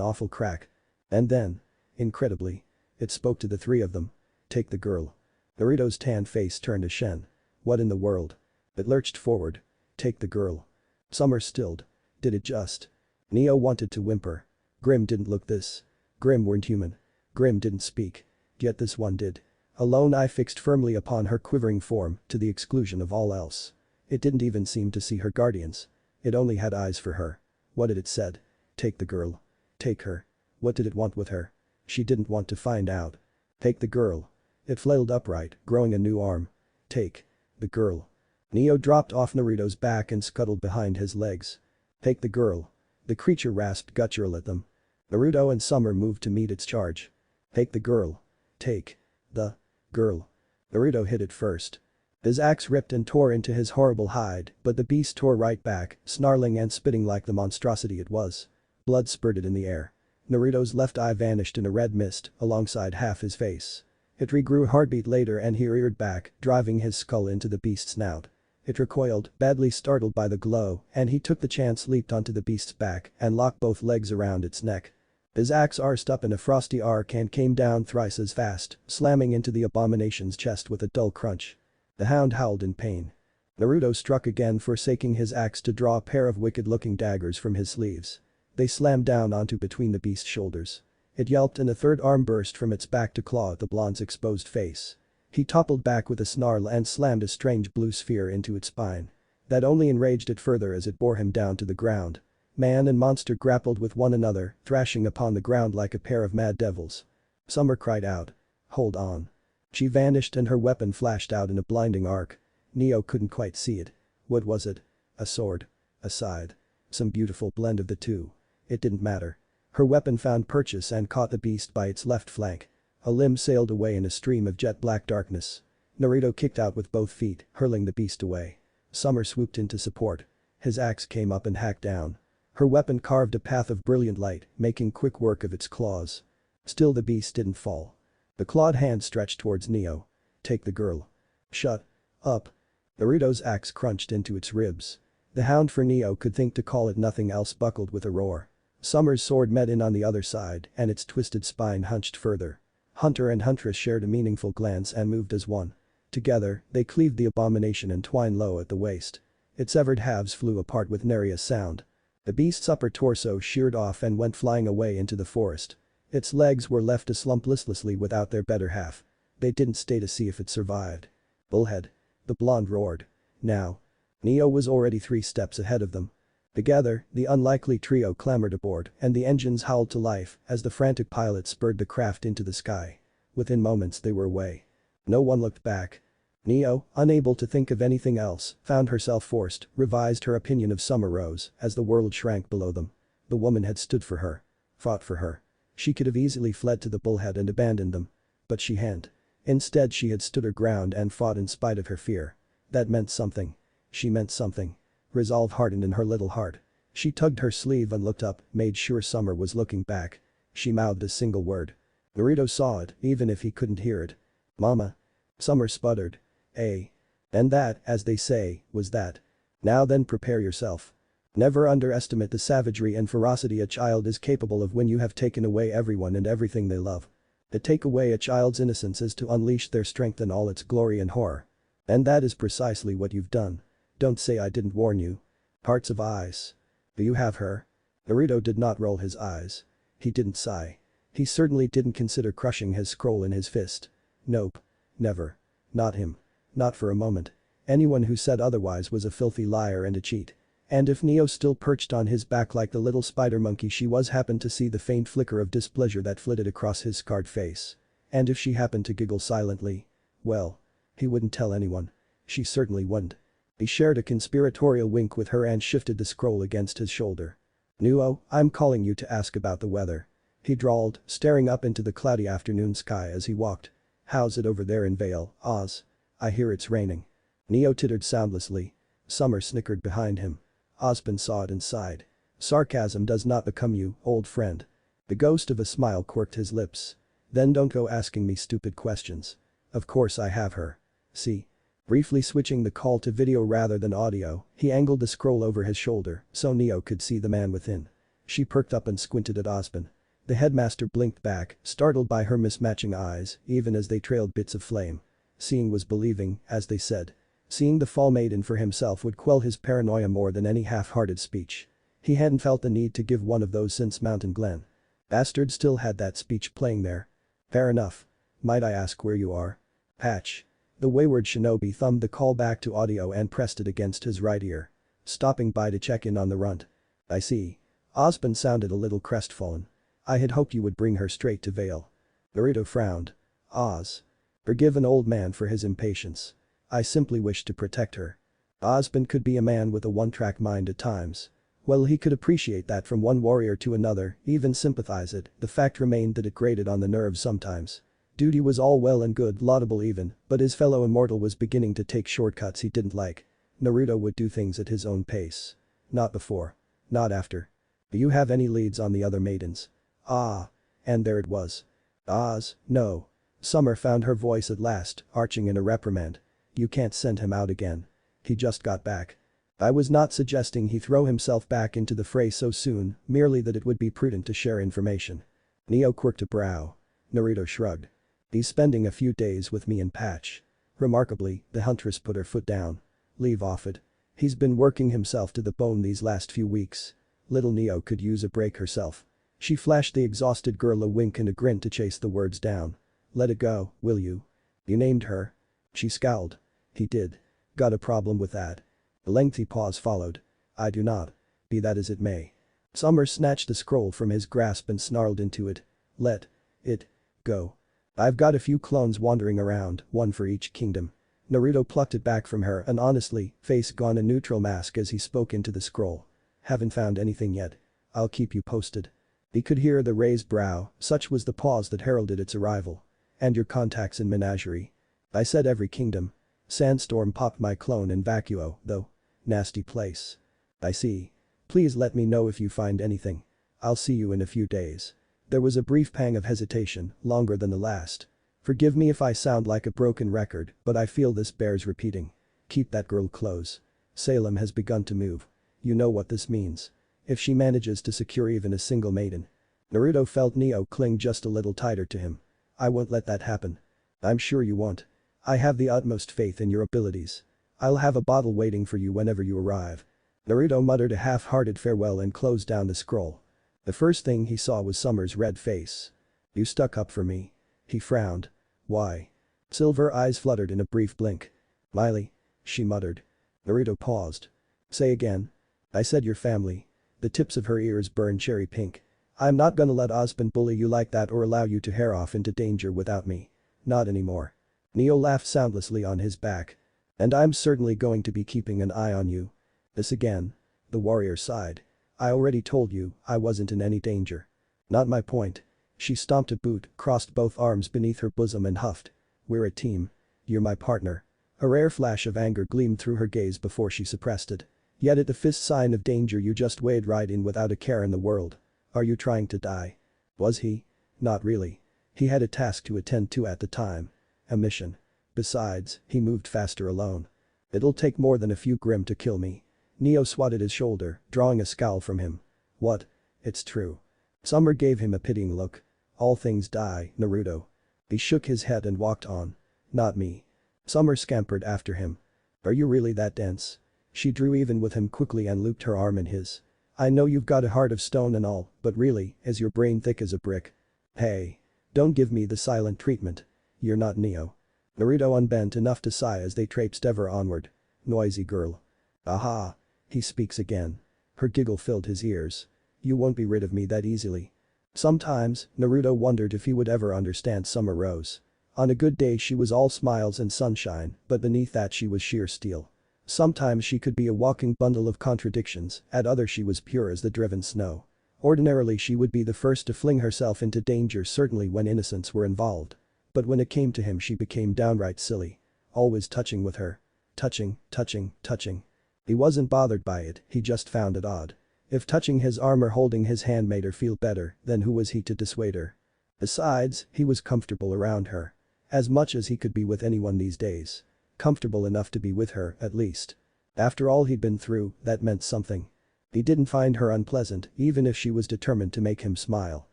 Speaker 1: awful crack. And then. Incredibly. It spoke to the three of them. Take the girl. Naruto's tanned face turned to Shen. What in the world? It lurched forward. Take the girl. Summer stilled. Did it just? Neo wanted to whimper. Grim didn't look this. Grim weren't human. Grim didn't speak. Yet this one did. A lone eye fixed firmly upon her quivering form, to the exclusion of all else. It didn't even seem to see her guardians. It only had eyes for her. What had it said? Take the girl. Take her. What did it want with her? She didn't want to find out. Take the girl. It flailed upright, growing a new arm. Take. The girl. Neo dropped off Naruto's back and scuttled behind his legs. Take the girl. The creature rasped guttural at them. Naruto and Summer moved to meet its charge. Take the girl. Take. The. Girl. Naruto hit it first. His axe ripped and tore into his horrible hide, but the beast tore right back, snarling and spitting like the monstrosity it was. Blood spurted in the air. Naruto's left eye vanished in a red mist, alongside half his face. It regrew a heartbeat later and he reared back, driving his skull into the beast's snout. It recoiled, badly startled by the glow, and he took the chance, leaped onto the beast's back and locked both legs around its neck. His axe arsed up in a frosty arc and came down thrice as fast, slamming into the abomination's chest with a dull crunch. The hound howled in pain. Naruto struck again, forsaking his axe to draw a pair of wicked-looking daggers from his sleeves. They slammed down onto between the beast's shoulders. It yelped and a third arm burst from its back to claw at the blonde's exposed face. He toppled back with a snarl and slammed a strange blue sphere into its spine. That only enraged it further as it bore him down to the ground. Man and monster grappled with one another, thrashing upon the ground like a pair of mad devils. Summer cried out. "Hold on." She vanished and her weapon flashed out in a blinding arc. Neo couldn't quite see it. What was it? A sword? A scythe? Some beautiful blend of the two. It didn't matter. Her weapon found purchase and caught the beast by its left flank. A limb sailed away in a stream of jet-black darkness. Naruto kicked out with both feet, hurling the beast away. Summer swooped in to support. His axe came up and hacked down. Her weapon carved a path of brilliant light, making quick work of its claws. Still the beast didn't fall. The clawed hand stretched towards Neo. "Take the girl." "Shut up." Naruto's axe crunched into its ribs. The hound, for Neo could think to call it nothing else, buckled with a roar. Summer's sword met in on the other side and its twisted spine hunched further. Hunter and Huntress shared a meaningful glance and moved as one. Together, they cleaved the abomination and twined low at the waist. Its severed halves flew apart with nary a sound. The beast's upper torso sheared off and went flying away into the forest. Its legs were left to slump listlessly without their better half. They didn't stay to see if it survived. "Bullhead." The blonde roared. Now. Neo was already 3 steps ahead of them. Together, the unlikely trio clambered aboard and the engines howled to life as the frantic pilot spurred the craft into the sky. Within moments they were away. No one looked back. Neo, unable to think of anything else, found herself forced, revised her opinion of Summer Rose as the world shrank below them. The woman had stood for her. Fought for her. She could have easily fled to the bullhead and abandoned them. But she hadn't. Instead she had stood her ground and fought in spite of her fear. That meant something. She meant something. Resolve hardened in her little heart. She tugged her sleeve and looked up, made sure Summer was looking back. She mouthed a single word. Naruto saw it, even if he couldn't hear it. "Mama." Summer sputtered. And that, as they say, was that. "Now then, prepare yourself. Never underestimate the savagery and ferocity a child is capable of when you have taken away everyone and everything they love. To take away a child's innocence is to unleash their strength in all its glory and horror. And that is precisely what you've done. Don't say I didn't warn you." Hearts of ice. "Do you have her?" Naruto did not roll his eyes. He didn't sigh. He certainly didn't consider crushing his scroll in his fist. Nope. Never. Not him. Not for a moment. Anyone who said otherwise was a filthy liar and a cheat. And if Neo still perched on his back like the little spider monkey she was, happened to see the faint flicker of displeasure that flitted across his scarred face. And if she happened to giggle silently, well, he wouldn't tell anyone. She certainly wouldn't. He shared a conspiratorial wink with her and shifted the scroll against his shoulder. "Nuo, I'm calling you to ask about the weather," he drawled, staring up into the cloudy afternoon sky as he walked. "How's it over there in Vale, Oz? I hear it's raining." Neo tittered soundlessly. Summer snickered behind him. Ozpin saw it and sighed. "Sarcasm does not become you, old friend." The ghost of a smile quirked his lips. "Then don't go asking me stupid questions. Of course I have her. See?" Briefly switching the call to video rather than audio, he angled the scroll over his shoulder so Neo could see the man within. She perked up and squinted at Ozpin. The headmaster blinked back, startled by her mismatching eyes, even as they trailed bits of flame. Seeing was believing, as they said. Seeing the fall maiden for himself would quell his paranoia more than any half-hearted speech. He hadn't felt the need to give one of those since Mountain Glen. Bastard still had that speech playing there. "Fair enough. Might I ask where you are?" "Patch." The wayward shinobi thumbed the call back to audio and pressed it against his right ear. "Stopping by to check in on the runt." "I see." Ozpin sounded a little crestfallen. "I had hoped you would bring her straight to Vale." Naruto frowned. "Oz. Forgive an old man for his impatience. I simply wish to protect her." Ozpin could be a man with a one-track mind at times. Well, he could appreciate that from one warrior to another, even sympathize it, the fact remained that it grated on the nerves sometimes. Duty was all well and good, laudable even, but his fellow immortal was beginning to take shortcuts he didn't like. Naruto would do things at his own pace. Not before. Not after. "Do you have any leads on the other maidens?" Ah. And there it was. Oz, no. Summer found her voice at last, arching in a reprimand. You can't send him out again. He just got back. I was not suggesting he throw himself back into the fray so soon, merely that it would be prudent to share information. Neo quirked a brow. Naruto shrugged. He's spending a few days with me and Patch. Remarkably, the huntress put her foot down. Leave off it. He's been working himself to the bone these last few weeks. Little Neo could use a break herself. She flashed the exhausted girl a wink and a grin to chase the words down. Let it go, will you? You named her. She scowled. He did. Got a problem with that? A lengthy pause followed. I do not. Be that as it may. Summer snatched the scroll from his grasp and snarled into it. Let it go. I've got a few clones wandering around, one for each kingdom. Naruto plucked it back from her and honestly, face gone a neutral mask as he spoke into the scroll. Haven't found anything yet. I'll keep you posted. He could hear the raised brow, such was the pause that heralded its arrival. And your contacts in Menagerie. I said every kingdom. Sandstorm popped my clone in Vacuo, though. Nasty place. I see. Please let me know if you find anything. I'll see you in a few days. There was a brief pang of hesitation, longer than the last. Forgive me if I sound like a broken record, but I feel this bears repeating. Keep that girl close. Salem has begun to move. You know what this means. If she manages to secure even a single maiden. Naruto felt Neo cling just a little tighter to him. I won't let that happen. I'm sure you won't. I have the utmost faith in your abilities. I'll have a bottle waiting for you whenever you arrive. Naruto muttered a half-hearted farewell and closed down the scroll. The first thing he saw was Summer's red face. You stuck up for me. He frowned. Why? Silver eyes fluttered in a brief blink. Miley. She muttered. Naruto paused. Say again. I said your family. The tips of her ears burned cherry pink. I'm not gonna let Ozpin bully you like that or allow you to hair off into danger without me. Not anymore. Neo laughed soundlessly on his back. And I'm certainly going to be keeping an eye on you. This again. The warrior sighed. I already told you I wasn't in any danger. Not my point. She stomped a boot, crossed both arms beneath her bosom and huffed. We're a team. You're my partner. A rare flash of anger gleamed through her gaze before she suppressed it. Yet at the fist sign of danger you just wade right in without a care in the world. Are you trying to die? Was he? Not really. He had a task to attend to at the time. A mission. Besides, he moved faster alone. It'll take more than a few grim to kill me. Neo swatted his shoulder, drawing a scowl from him. What? It's true. Summer gave him a pitying look. All things die, Naruto. He shook his head and walked on. Not me. Summer scampered after him. Are you really that dense? She drew even with him quickly and looped her arm in his. I know you've got a heart of stone and all, but really, is your brain thick as a brick? Hey. Don't give me the silent treatment. You're not Neo. Naruto unbent enough to sigh as they traipsed ever onward. Noisy girl. Aha. He speaks again. Her giggle filled his ears. You won't be rid of me that easily. Sometimes, Naruto wondered if he would ever understand Summer Rose. On a good day she was all smiles and sunshine, but beneath that she was sheer steel. Sometimes she could be a walking bundle of contradictions, at others she was pure as the driven snow. Ordinarily she would be the first to fling herself into danger certainly when innocents were involved. But when it came to him she became downright silly. Always touching with her. Touching, touching, touching. He wasn't bothered by it, he just found it odd. If touching his arm or holding his hand made her feel better, then who was he to dissuade her? Besides, he was comfortable around her. As much as he could be with anyone these days. Comfortable enough to be with her, at least. After all he'd been through, that meant something. He didn't find her unpleasant, even if she was determined to make him smile.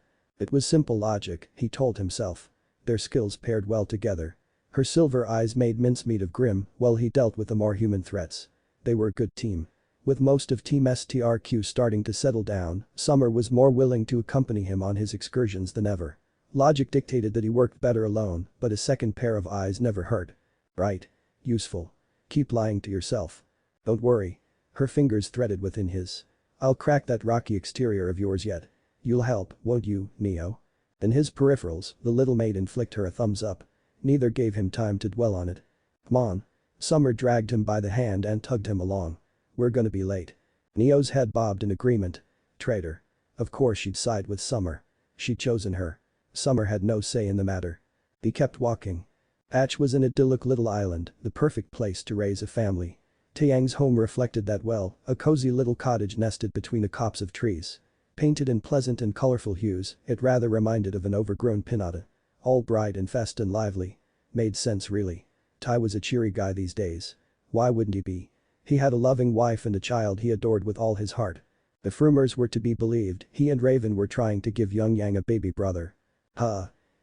Speaker 1: It was simple logic, he told himself. Their skills paired well together. Her silver eyes made mincemeat of Grim while he dealt with the more human threats. They were a good team. With most of Team STRQ starting to settle down, Summer was more willing to accompany him on his excursions than ever. Logic dictated that he worked better alone, but a second pair of eyes never hurt. Right. Useful. Keep lying to yourself. Don't worry. Her fingers threaded within his. I'll crack that rocky exterior of yours yet. You'll help, won't you, Neo? In his peripherals, the little maiden flicked her a thumbs up. Neither gave him time to dwell on it. Come on. Summer dragged him by the hand and tugged him along. We're gonna be late. Neo's head bobbed in agreement. Traitor. Of course she'd side with Summer. She'd chosen her. Summer had no say in the matter. He kept walking. Patch was an idyllic little island, the perfect place to raise a family. Taeyang's home reflected that well, a cozy little cottage nested between a copse of trees. Painted in pleasant and colorful hues, it rather reminded of an overgrown pinata. All bright and fast and lively. Made sense really. Tai was a cheery guy these days. Why wouldn't he be? He had a loving wife and a child he adored with all his heart. If rumors were to be believed, he and Raven were trying to give young Yang a baby brother.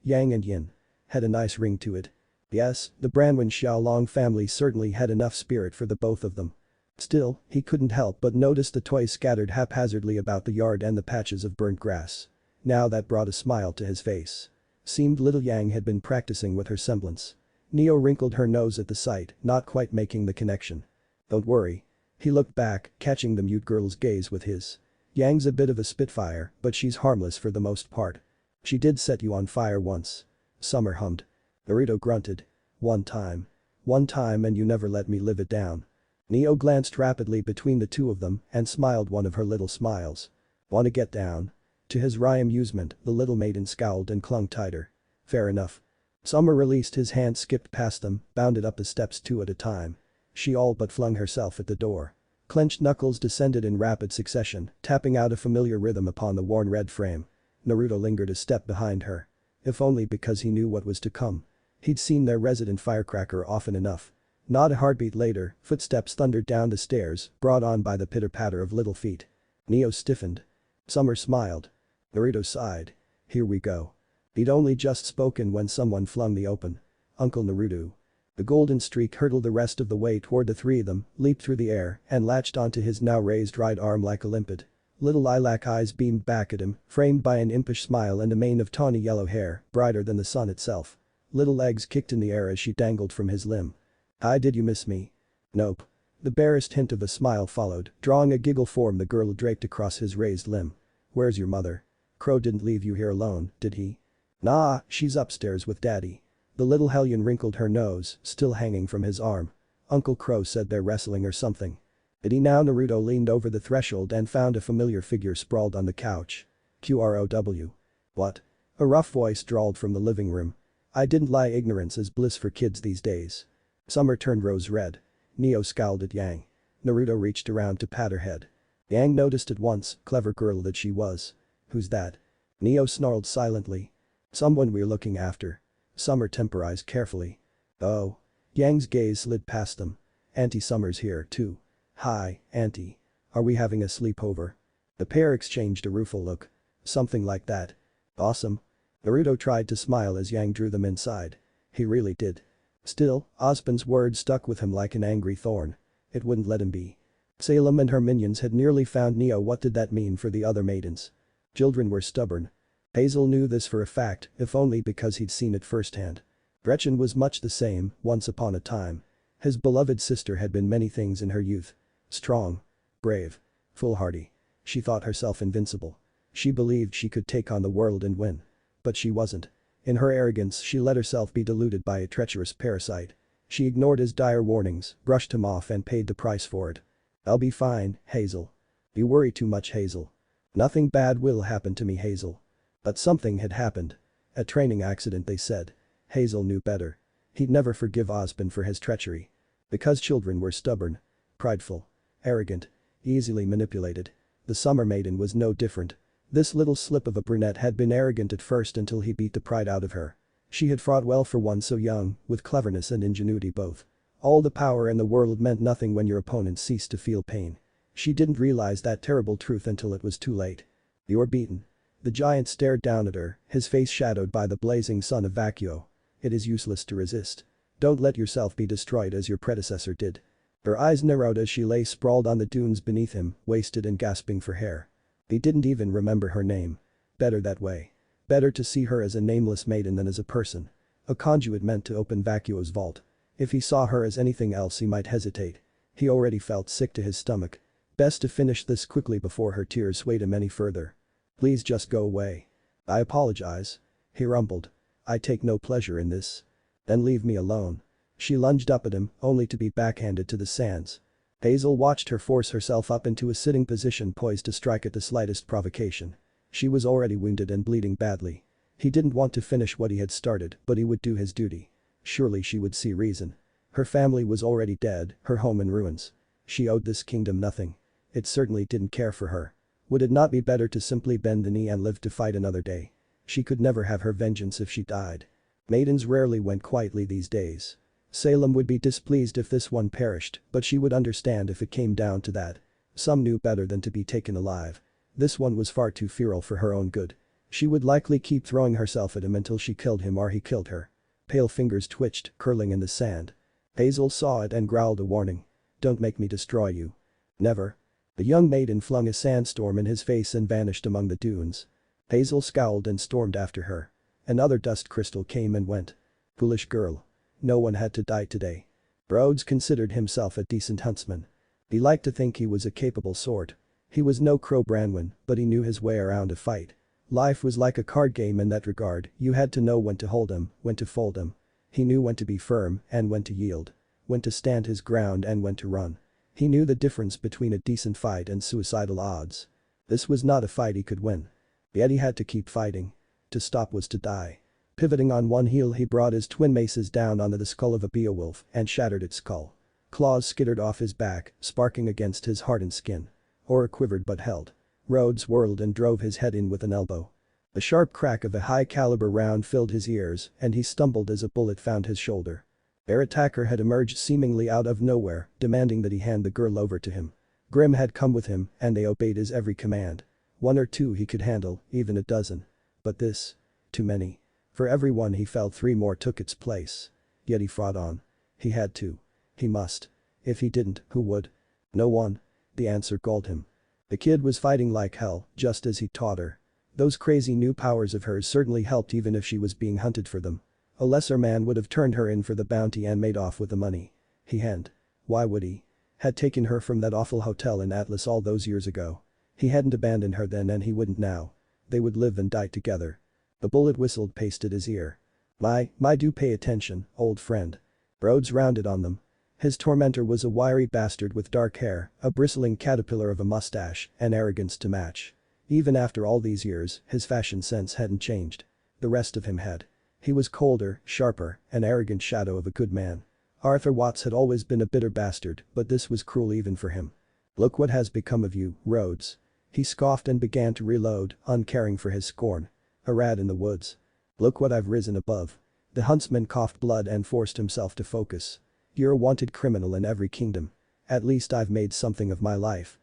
Speaker 1: Yang and Yin. Had a nice ring to it. Yes, the Branwen Xiaolong family certainly had enough spirit for the both of them. Still, he couldn't help but notice the toys scattered haphazardly about the yard and the patches of burnt grass. Now that brought a smile to his face. Seemed little Yang had been practicing with her semblance. Neo wrinkled her nose at the sight, not quite making the connection. Don't worry. He looked back, catching the mute girl's gaze with his. Yang's a bit of a spitfire, but she's harmless for the most part. She did set you on fire once. Summer hummed. Naruto grunted. One time. One time and you never let me live it down. Neo glanced rapidly between the two of them and smiled one of her little smiles. Wanna get down? To his wry amusement, the little maiden scowled and clung tighter. Fair enough. Summer released his hand, skipped past them, bounded up the steps two at a time. She all but flung herself at the door. Clenched knuckles descended in rapid succession, tapping out a familiar rhythm upon the worn red frame. Naruto lingered a step behind her. If only because he knew what was to come. He'd seen their resident firecracker often enough. Not a heartbeat later, footsteps thundered down the stairs, brought on by the pitter-patter of little feet. Neo stiffened. Summer smiled. Naruto sighed. Here we go. He'd only just spoken when someone flung the open. Uncle Naruto. The golden streak hurtled the rest of the way toward the three of them, leaped through the air, and latched onto his now raised right arm like a limpet. Little lilac eyes beamed back at him, framed by an impish smile and a mane of tawny yellow hair, brighter than the sun itself. Little legs kicked in the air as she dangled from his limb. Hi, did you miss me? Nope. The barest hint of a smile followed, drawing a giggle form the girl draped across his raised limb. Where's your mother? Crow didn't leave you here alone, did he? Nah, she's upstairs with daddy. The little hellion wrinkled her nose, still hanging from his arm. Uncle Crow said they're wrestling or something. Did he now? Naruto leaned over the threshold and found a familiar figure sprawled on the couch. QROW. What? A rough voice drawled from the living room. I didn't lie, ignorance is bliss for kids these days. Summer turned rose red. Neo scowled at Yang. Naruto reached around to pat her head. Yang noticed at once, clever girl that she was. Who's that? Neo snarled silently. Someone we're looking after. Summer temporized carefully. Oh. Yang's gaze slid past them. Auntie Summer's here too. Hi, Auntie. Are we having a sleepover? The pair exchanged a rueful look. Something like that. Awesome. Naruto tried to smile as Yang drew them inside. He really did. Still, Ozpin's words stuck with him like an angry thorn. It wouldn't let him be. Salem and her minions had nearly found Neo. What did that mean for the other maidens? Children were stubborn. Hazel knew this for a fact, if only because he'd seen it firsthand. Gretchen was much the same, once upon a time. His beloved sister had been many things in her youth. Strong. Brave. Foolhardy. She thought herself invincible. She believed she could take on the world and win. But she wasn't. In her arrogance, she let herself be deluded by a treacherous parasite. She ignored his dire warnings, brushed him off and paid the price for it. I'll be fine, Hazel. You worry too much, Hazel. Nothing bad will happen to me, Hazel. But something had happened. A training accident, they said. Hazel knew better. He'd never forgive Ozpin for his treachery. Because children were stubborn. Prideful. Arrogant. Easily manipulated. The Summer Maiden was no different. This little slip of a brunette had been arrogant at first until he beat the pride out of her. She had fought well for one so young, with cleverness and ingenuity both. All the power in the world meant nothing when your opponent ceased to feel pain. She didn't realize that terrible truth until it was too late. You're beaten. The giant stared down at her, his face shadowed by the blazing sun of Vacuo. It is useless to resist. Don't let yourself be destroyed as your predecessor did. Her eyes narrowed as she lay sprawled on the dunes beneath him, wasted and gasping for hair. He didn't even remember her name. Better that way. Better to see her as a nameless maiden than as a person. A conduit meant to open Vacuo's vault. If he saw her as anything else he might hesitate. He already felt sick to his stomach. Best to finish this quickly before her tears swayed him any further. Please just go away. I apologize. He rumbled. I take no pleasure in this. Then leave me alone. She lunged up at him, only to be backhanded to the sands. Hazel watched her force herself up into a sitting position poised to strike at the slightest provocation. She was already wounded and bleeding badly. He didn't want to finish what he had started, but he would do his duty. Surely she would see reason. Her family was already dead, her home in ruins. She owed this kingdom nothing. It certainly didn't care for her. Would it not be better to simply bend the knee and live to fight another day? She could never have her vengeance if she died. Maidens rarely went quietly these days. Salem would be displeased if this one perished, but she would understand if it came down to that. Some knew better than to be taken alive. This one was far too feral for her own good. She would likely keep throwing herself at him until she killed him or he killed her. Pale fingers twitched, curling in the sand. Hazel saw it and growled a warning. "Don't make me destroy you." "Never." The young maiden flung a sandstorm in his face and vanished among the dunes. Hazel scowled and stormed after her. Another dust crystal came and went. Foolish girl. No one had to die today. Rhodes considered himself a decent huntsman. He liked to think he was a capable sort. He was no Crow Branwen, but he knew his way around a fight. Life was like a card game in that regard, you had to know when to hold 'em, when to fold 'em. He knew when to be firm and when to yield. When to stand his ground and when to run. He knew the difference between a decent fight and suicidal odds. This was not a fight he could win. Yet he had to keep fighting. To stop was to die. Pivoting on one heel he brought his twin maces down onto the skull of a beowulf and shattered its skull. Claws skittered off his back, sparking against his hardened skin. Aura quivered but held. Rhodes whirled and drove his head in with an elbow. The sharp crack of a high-caliber round filled his ears and he stumbled as a bullet found his shoulder. Their attacker had emerged seemingly out of nowhere, demanding that he hand the girl over to him. Grimm had come with him and they obeyed his every command. One or two he could handle, even a dozen. But this? Too many. For every one he felt 3 more took its place. Yet he fought on. He had to. He must. If he didn't, who would? No one. The answer galled him. The kid was fighting like hell, just as he taught her. Those crazy new powers of hers certainly helped even if she was being hunted for them. A lesser man would have turned her in for the bounty and made off with the money. He hadn't. Why would he? Had taken her from that awful hotel in Atlas all those years ago. He hadn't abandoned her then and he wouldn't now. They would live and die together. The bullet whistled past his ear. My, do pay attention, old friend. Rhodes rounded on them. His tormentor was a wiry bastard with dark hair, a bristling caterpillar of a mustache, and arrogance to match. Even after all these years, his fashion sense hadn't changed. The rest of him had. He was colder, sharper, an arrogant shadow of a good man. Arthur Watts had always been a bitter bastard, but this was cruel even for him. "Look what has become of you, Rhodes." He scoffed and began to reload, uncaring for his scorn. "A rat in the woods. Look what I've risen above." The huntsman coughed blood and forced himself to focus. "You're a wanted criminal in every kingdom. At least I've made something of my life."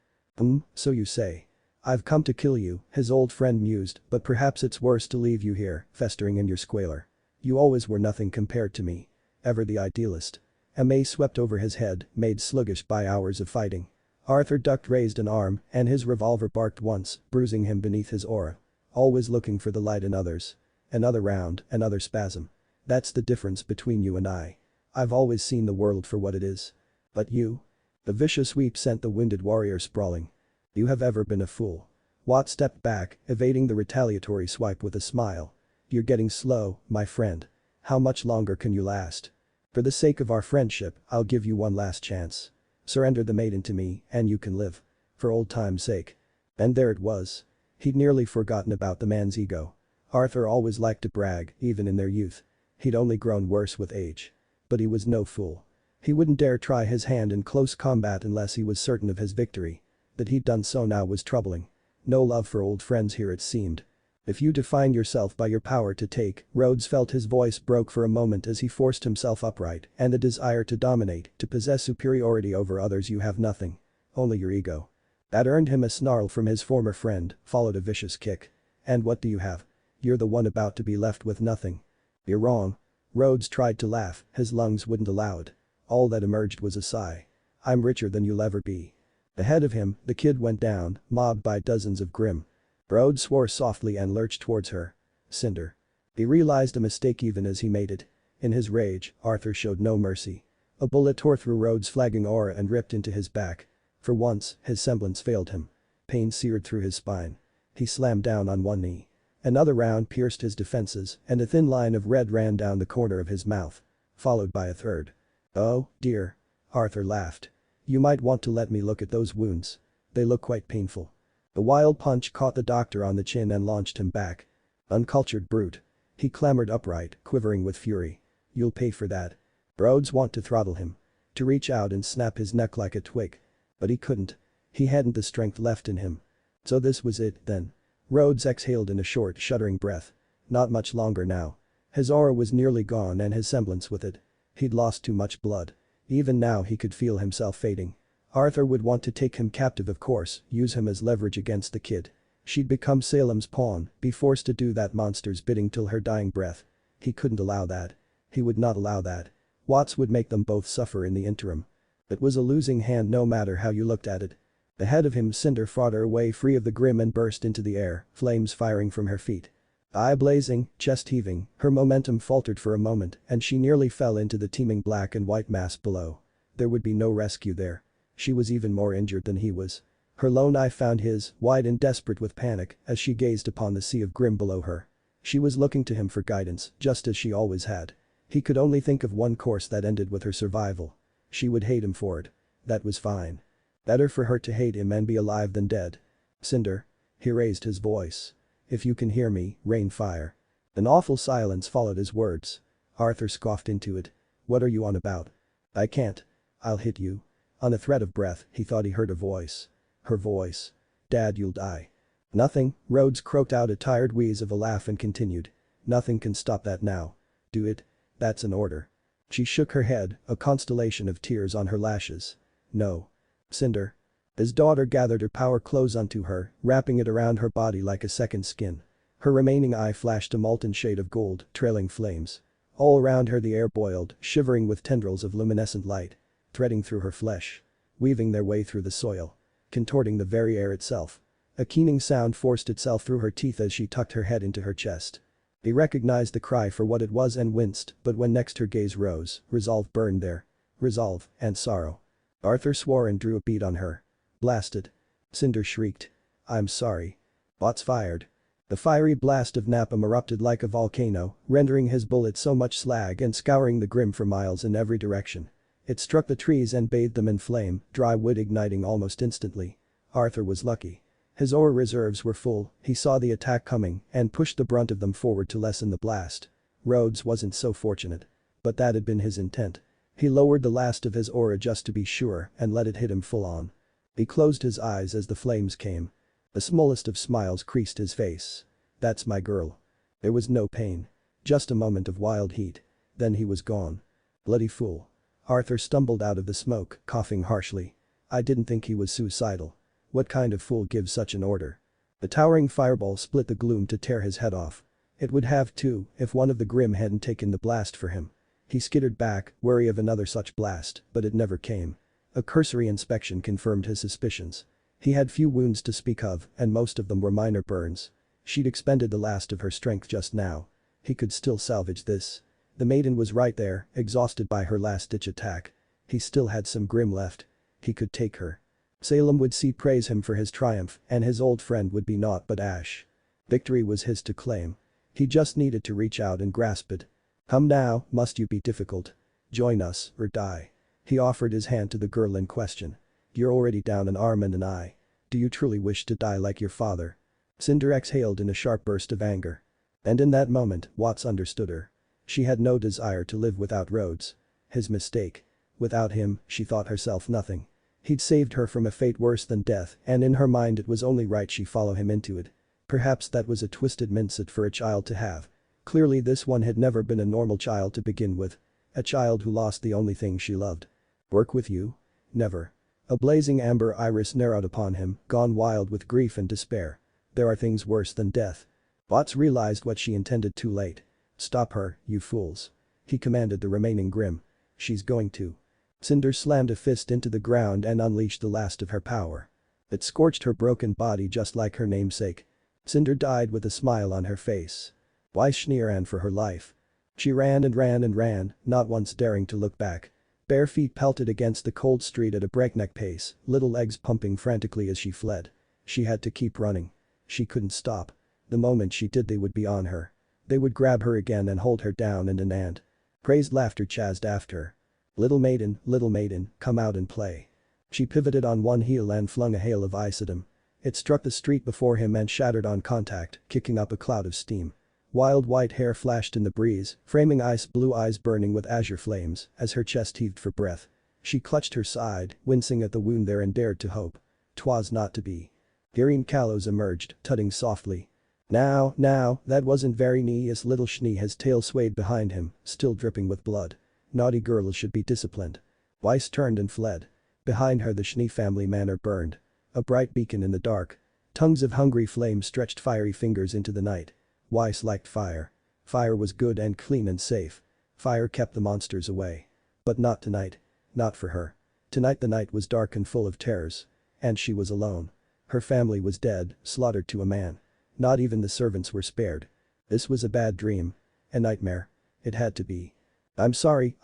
Speaker 1: So you say. "I've come to kill you," his old friend mused, "but perhaps it's worse to leave you here, festering in your squalor. You always were nothing compared to me. Ever the idealist." A maze swept over his head, made sluggish by hours of fighting. Arthur ducked, raised an arm, and his revolver barked once, bruising him beneath his aura. Always looking for the light in others. Another round, another spasm. "That's the difference between you and I. I've always seen the world for what it is. But you?" The vicious sweep sent the wounded warrior sprawling. "You have ever been a fool." Watt stepped back, evading the retaliatory swipe with a smile. "You're getting slow, my friend. How much longer can you last? For the sake of our friendship, I'll give you one last chance. Surrender the maiden to me, and you can live. For old time's sake." And there it was. He'd nearly forgotten about the man's ego. Arthur always liked to brag, even in their youth. He'd only grown worse with age. But he was no fool. He wouldn't dare try his hand in close combat unless he was certain of his victory. That he'd done so now was troubling. No love for old friends here, it seemed. "If you define yourself by your power to take," Rhodes felt his voice broke for a moment as he forced himself upright, "and the desire to dominate, to possess superiority over others, you have nothing. Only your ego." That earned him a snarl from his former friend, followed a vicious kick. "And what do you have? You're the one about to be left with nothing." "You're wrong." Rhodes tried to laugh, his lungs wouldn't allow it. All that emerged was a sigh. "I'm richer than you'll ever be." Ahead of him, the kid went down, mobbed by dozens of Grimm. Rhodes swore softly and lurched towards her. Cinder. He realized a mistake even as he made it. In his rage, Arthur showed no mercy. A bullet tore through Rhodes' flagging aura and ripped into his back. For once, his semblance failed him. Pain seared through his spine. He slammed down on one knee. Another round pierced his defenses and a thin line of red ran down the corner of his mouth. Followed by a third. "Oh, dear." Arthur laughed. "You might want to let me look at those wounds. They look quite painful." The wild punch caught the doctor on the chin and launched him back. "Uncultured brute." He clambered upright, quivering with fury. "You'll pay for that." Rhodes wanted to throttle him. To reach out and snap his neck like a twig. But he couldn't. He hadn't the strength left in him. So this was it, then. Rhodes exhaled in a short, shuddering breath. Not much longer now. His aura was nearly gone and his semblance with it. He'd lost too much blood. Even now he could feel himself fading. Arthur would want to take him captive, of course, use him as leverage against the kid. She'd become Salem's pawn, be forced to do that monster's bidding till her dying breath. He couldn't allow that. He would not allow that. Watts would make them both suffer in the interim. It was a losing hand no matter how you looked at it. Ahead of him, Cinder fought her way free of the Grim and burst into the air, flames firing from her feet. Eye blazing, chest heaving, her momentum faltered for a moment and she nearly fell into the teeming black and white mass below. There would be no rescue there. She was even more injured than he was. Her lone eye found his, wide and desperate with panic, as she gazed upon the sea of Grim below her. She was looking to him for guidance, just as she always had. He could only think of one course that ended with her survival. She would hate him for it. That was fine. Better for her to hate him and be alive than dead. Cinder. He raised his voice. If you can hear me, rain fire. An awful silence followed his words. Arthur scoffed into it. What are you on about? I can't. I'll hit you. On a threat of breath, he thought he heard a voice. Her voice. Dad, you'll die. Nothing, Rhodes croaked out a tired wheeze of a laugh and continued. Nothing can stop that now. Do it. That's an order. She shook her head, a constellation of tears on her lashes. No. Cinder. His daughter gathered her power close onto her, wrapping it around her body like a second skin. Her remaining eye flashed a molten shade of gold, trailing flames. All around her the air boiled, shivering with tendrils of luminescent light. Threading through her flesh. Weaving their way through the soil. Contorting the very air itself. A keening sound forced itself through her teeth as she tucked her head into her chest. He recognized the cry for what it was and winced, but when next her gaze rose, resolve burned there. Resolve, and sorrow. Arthur swore and drew a bead on her. Blasted. Cinder shrieked. I'm sorry. Bots fired. The fiery blast of napalm erupted like a volcano, rendering his bullet so much slag and scouring the Grim for miles in every direction. It struck the trees and bathed them in flame, dry wood igniting almost instantly. Arthur was lucky. His aura reserves were full, he saw the attack coming and pushed the brunt of them forward to lessen the blast. Rhodes wasn't so fortunate. But that had been his intent. He lowered the last of his aura just to be sure and let it hit him full on. He closed his eyes as the flames came. The smallest of smiles creased his face. That's my girl. There was no pain. Just a moment of wild heat. Then he was gone. Bloody fool. Arthur stumbled out of the smoke, coughing harshly. I didn't think he was suicidal. What kind of fool gives such an order? The towering fireball split the gloom to tear his head off. It would have too, if one of the Grim hadn't taken the blast for him. He skittered back, wary of another such blast, but it never came. A cursory inspection confirmed his suspicions. He had few wounds to speak of, and most of them were minor burns. She'd expended the last of her strength just now. He could still salvage this. The maiden was right there, exhausted by her last-ditch attack. He still had some Grim left. He could take her. Salem would praise him for his triumph, and his old friend would be naught but ash. Victory was his to claim. He just needed to reach out and grasp it. Come now, must you be difficult? Join us, or die. He offered his hand to the girl in question. You're already down an arm and an eye. Do you truly wish to die like your father? Cinder exhaled in a sharp burst of anger. And in that moment, Watts understood her. She had no desire to live without Rhodes. His mistake. Without him, she thought herself nothing. He'd saved her from a fate worse than death and in her mind it was only right she follow him into it. Perhaps that was a twisted mindset for a child to have. Clearly this one had never been a normal child to begin with. A child who lost the only thing she loved. Work with you? Never. A blazing amber iris narrowed upon him, gone wild with grief and despair. There are things worse than death. Watts realized what she intended too late. Stop her, you fools. He commanded the remaining Grim. She's going to. Cinder slammed a fist into the ground and unleashed the last of her power. It scorched her broken body just like her namesake. Cinder died with a smile on her face. Why ran for her life? She ran and ran and ran, not once daring to look back. Bare feet pelted against the cold street at a breakneck pace, little legs pumping frantically as she fled. She had to keep running. She couldn't stop. The moment she did they would be on her. They would grab her again and hold her down in an ant. Crazed laughter chased after her. Little maiden, come out and play. She pivoted on one heel and flung a hail of ice at him. It struck the street before him and shattered on contact, kicking up a cloud of steam. Wild white hair flashed in the breeze, framing ice blue eyes burning with azure flames as her chest heaved for breath. She clutched her side, wincing at the wound there and dared to hope. 'Twas not to be. Irene Callows emerged, tutting softly. Now, that wasn't very nice. Little Schnee, his tail swayed behind him, still dripping with blood. Naughty girls should be disciplined. Weiss turned and fled. Behind her the Schnee family manor burned. A bright beacon in the dark. Tongues of hungry flame stretched fiery fingers into the night. Weiss liked fire. Fire was good and clean and safe. Fire kept the monsters away. But not tonight. Not for her. Tonight the night was dark and full of terrors. And she was alone. Her family was dead, slaughtered to a man. Not even the servants were spared. This was a bad dream. A nightmare. It had to be. I'm sorry.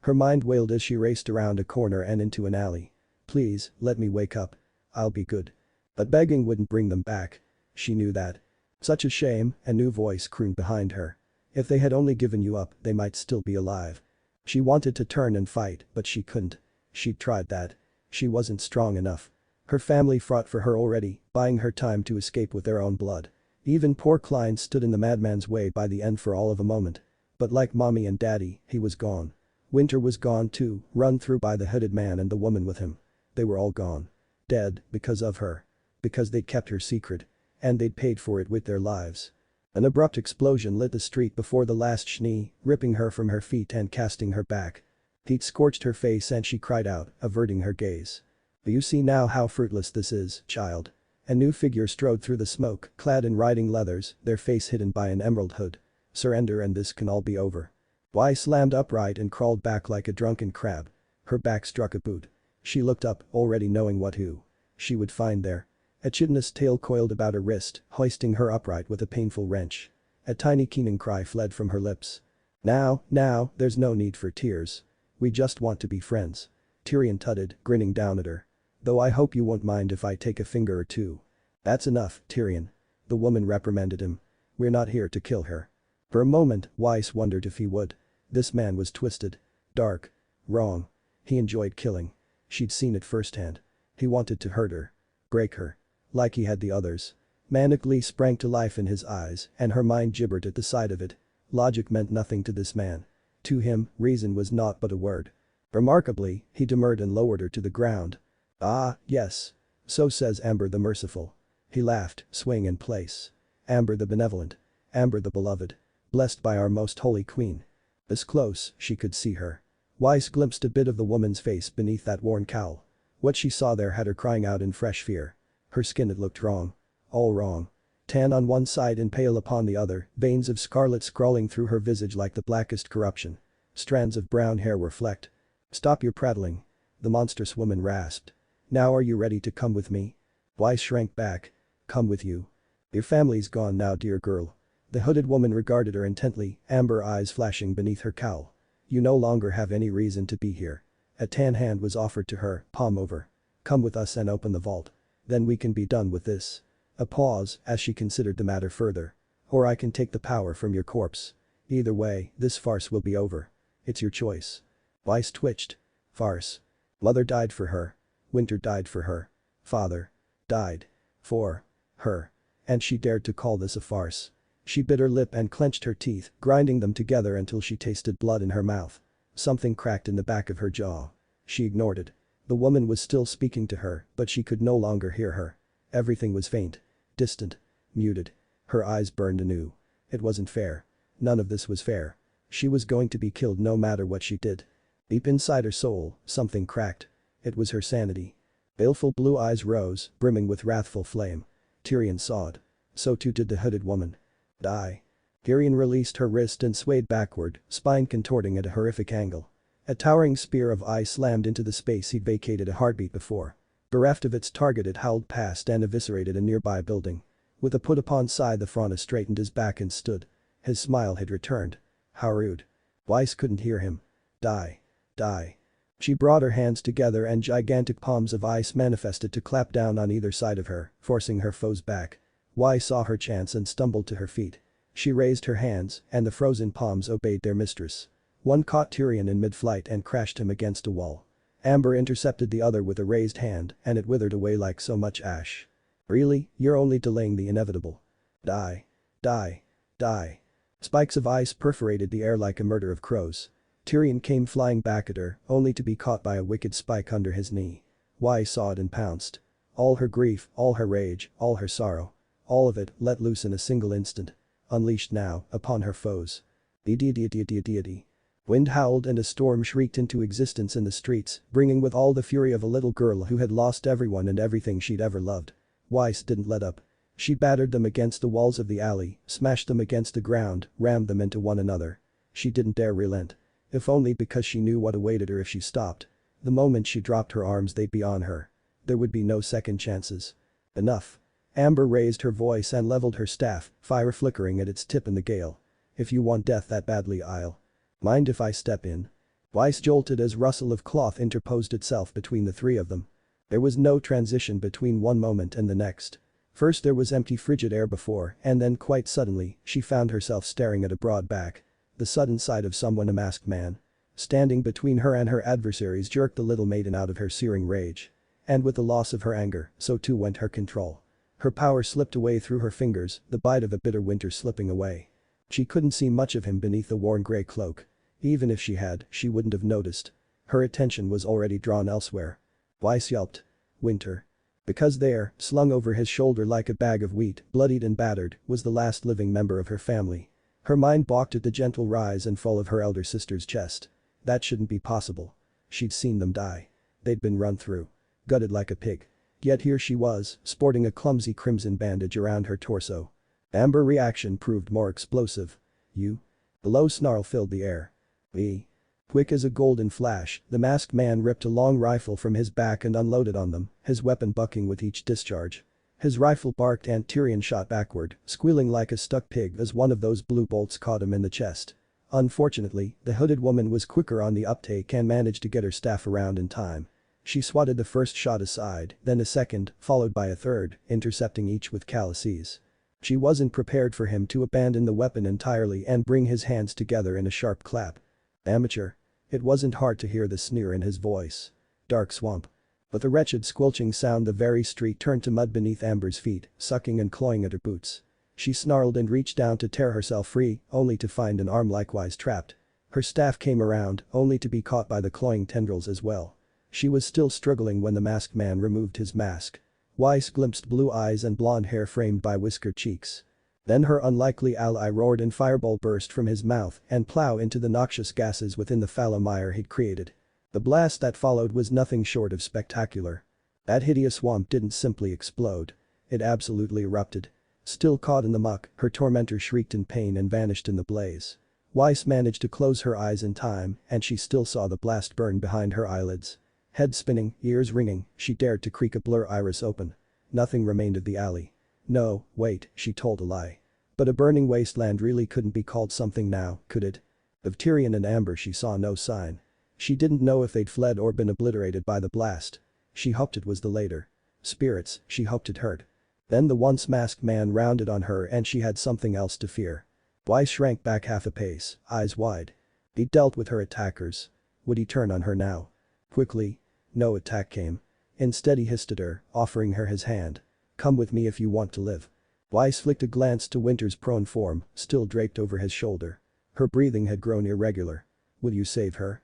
Speaker 1: Her mind wailed as she raced around a corner and into an alley. Please, let me wake up. I'll be good. But begging wouldn't bring them back. She knew that. Such a shame, a new voice crooned behind her. If they had only given you up, they might still be alive. She wanted to turn and fight, but she couldn't. She'd tried that. She wasn't strong enough. Her family fought for her already, buying her time to escape with their own blood. Even poor Klein stood in the madman's way by the end for all of a moment. But like mommy and daddy, he was gone. Winter was gone too, run through by the hooded man and the woman with him. They were all gone. Dead, because of her. Because they'd kept her secret. And they'd paid for it with their lives. An abrupt explosion lit the street before the last Schnee, ripping her from her feet and casting her back. Heat scorched her face and she cried out, averting her gaze. You see now how fruitless this is, child. A new figure strode through the smoke, clad in riding leathers, their face hidden by an emerald hood. Surrender and this can all be over. Wai slammed upright and crawled back like a drunken crab. Her back struck a boot. She looked up, already knowing who she would find there. A chitinous tail coiled about her wrist, hoisting her upright with a painful wrench. A tiny keening cry fled from her lips. Now, there's no need for tears. We just want to be friends. Tyrion tutted, grinning down at her. Though I hope you won't mind if I take a finger or two. That's enough, Tyrion. The woman reprimanded him. We're not here to kill her. For a moment, Weiss wondered if he would. This man was twisted. Dark. Wrong. He enjoyed killing. She'd seen it firsthand. He wanted to hurt her. Break her. Like he had the others. Manic glee sprang to life in his eyes and her mind gibbered at the sight of it. Logic meant nothing to this man. To him, reason was naught but a word. Remarkably, he demurred and lowered her to the ground. Ah, yes. So says Amber the Merciful. He laughed, swaying in place. Amber the Benevolent. Amber the Beloved. Blessed by our most holy queen. This close, she could see her. Weiss glimpsed a bit of the woman's face beneath that worn cowl. What she saw there had her crying out in fresh fear. Her skin had looked wrong. All wrong. Tan on one side and pale upon the other, veins of scarlet scrawling through her visage like the blackest corruption. Strands of brown hair were flecked. Stop your prattling. The monstrous woman rasped. Now are you ready to come with me? Weiss shrank back. Come with you. Your family's gone now, dear girl. The hooded woman regarded her intently, amber eyes flashing beneath her cowl. You no longer have any reason to be here. A tan hand was offered to her, palm over. Come with us and open the vault. Then we can be done with this. A pause as she considered the matter further. Or I can take the power from your corpse. Either way, this farce will be over. It's your choice. Weiss twitched. Farce. Mother died for her. Winter died for her. Father. Died. For. Her. And she dared to call this a farce. She bit her lip and clenched her teeth, grinding them together until she tasted blood in her mouth. Something cracked in the back of her jaw. She ignored it. The woman was still speaking to her, but she could no longer hear her. Everything was faint. Distant. Muted. Her eyes burned anew. It wasn't fair. None of this was fair. She was going to be killed no matter what she did. Deep inside her soul, something cracked. It was her sanity. Baleful blue eyes rose, brimming with wrathful flame. Tyrion saw it. So too did the hooded woman. Die. Tyrion released her wrist and swayed backward, spine contorting at a horrific angle. A towering spear of ice slammed into the space he'd vacated a heartbeat before. Bereft of its target, it howled past and eviscerated a nearby building. With a put-upon sigh, the Frana straightened his back and stood. His smile had returned. How rude. Weiss couldn't hear him. Die. Die. She brought her hands together and gigantic palms of ice manifested to clap down on either side of her, forcing her foes back. Weiss saw her chance and stumbled to her feet. She raised her hands, and the frozen palms obeyed their mistress. One caught Tyrion in mid-flight and crashed him against a wall. Amber intercepted the other with a raised hand, and it withered away like so much ash. Really, you're only delaying the inevitable. Die. Die. Die. Spikes of ice perforated the air like a murder of crows. Tyrion came flying back at her, only to be caught by a wicked spike under his knee. Weiss saw it and pounced. All her grief, all her rage, all her sorrow. All of it let loose in a single instant. Unleashed now upon her foes. Deity. Wind howled and a storm shrieked into existence in the streets, bringing with all the fury of a little girl who had lost everyone and everything she'd ever loved. Weiss didn't let up. She battered them against the walls of the alley, smashed them against the ground, rammed them into one another. She didn't dare relent. If only because she knew what awaited her if she stopped. The moment she dropped her arms they'd be on her. There would be no second chances. Enough. Amber raised her voice and leveled her staff, fire flickering at its tip in the gale. If you want death that badly I'll. Mind if I step in? Weiss jolted as rustle of cloth interposed itself between the three of them. There was no transition between one moment and the next. First there was empty frigid air before and then quite suddenly she found herself staring at a broad back. The sudden sight of someone, a masked man. Standing between her and her adversaries jerked the little maiden out of her searing rage. And with the loss of her anger, so too went her control. Her power slipped away through her fingers, the bite of a bitter winter slipping away. She couldn't see much of him beneath the worn grey cloak. Even if she had, she wouldn't have noticed. Her attention was already drawn elsewhere. Weiss yelped. Winter. Because there, slung over his shoulder like a bag of wheat, bloodied and battered, was the last living member of her family. Her mind balked at the gentle rise and fall of her elder sister's chest. That shouldn't be possible. She'd seen them die. They'd been run through. Gutted like a pig. Yet here she was, sporting a clumsy crimson bandage around her torso. Amber's reaction proved more explosive. You? The low snarl filled the air. Me. Quick as a golden flash, the masked man ripped a long rifle from his back and unloaded on them, his weapon bucking with each discharge. His rifle barked and Tyrion shot backward, squealing like a stuck pig as one of those blue bolts caught him in the chest. Unfortunately, the hooded woman was quicker on the uptake and managed to get her staff around in time. She swatted the first shot aside, then a second, followed by a third, intercepting each with callous ease. She wasn't prepared for him to abandon the weapon entirely and bring his hands together in a sharp clap. Amateur. It wasn't hard to hear the sneer in his voice. Dark swamp. With a wretched squelching sound the very street turned to mud beneath Amber's feet, sucking and clawing at her boots. She snarled and reached down to tear herself free, only to find an arm likewise trapped. Her staff came around, only to be caught by the clawing tendrils as well. She was still struggling when the masked man removed his mask. Weiss glimpsed blue eyes and blonde hair framed by whiskered cheeks. Then her unlikely ally roared and fireball burst from his mouth and plow into the noxious gases within the fallow mire he'd created. The blast that followed was nothing short of spectacular. That hideous swamp didn't simply explode. It absolutely erupted. Still caught in the muck, her tormentor shrieked in pain and vanished in the blaze. Weiss managed to close her eyes in time and she still saw the blast burn behind her eyelids. Head spinning, ears ringing, she dared to creak a blur iris open. Nothing remained of the alley. No, wait, she told a lie. But a burning wasteland really couldn't be called something now, could it? Of Tyrion and Amber she saw no sign. She didn't know if they'd fled or been obliterated by the blast. She hoped it was the latter. Spirits, she hoped it hurt. Then the once masked man rounded on her and she had something else to fear. Weiss shrank back half a pace, eyes wide. He'd dealt with her attackers. Would he turn on her now? Quickly. No attack came. Instead he hissed at her, offering her his hand. Come with me if you want to live. Weiss flicked a glance to Winter's prone form, still draped over his shoulder. Her breathing had grown irregular. Will you save her?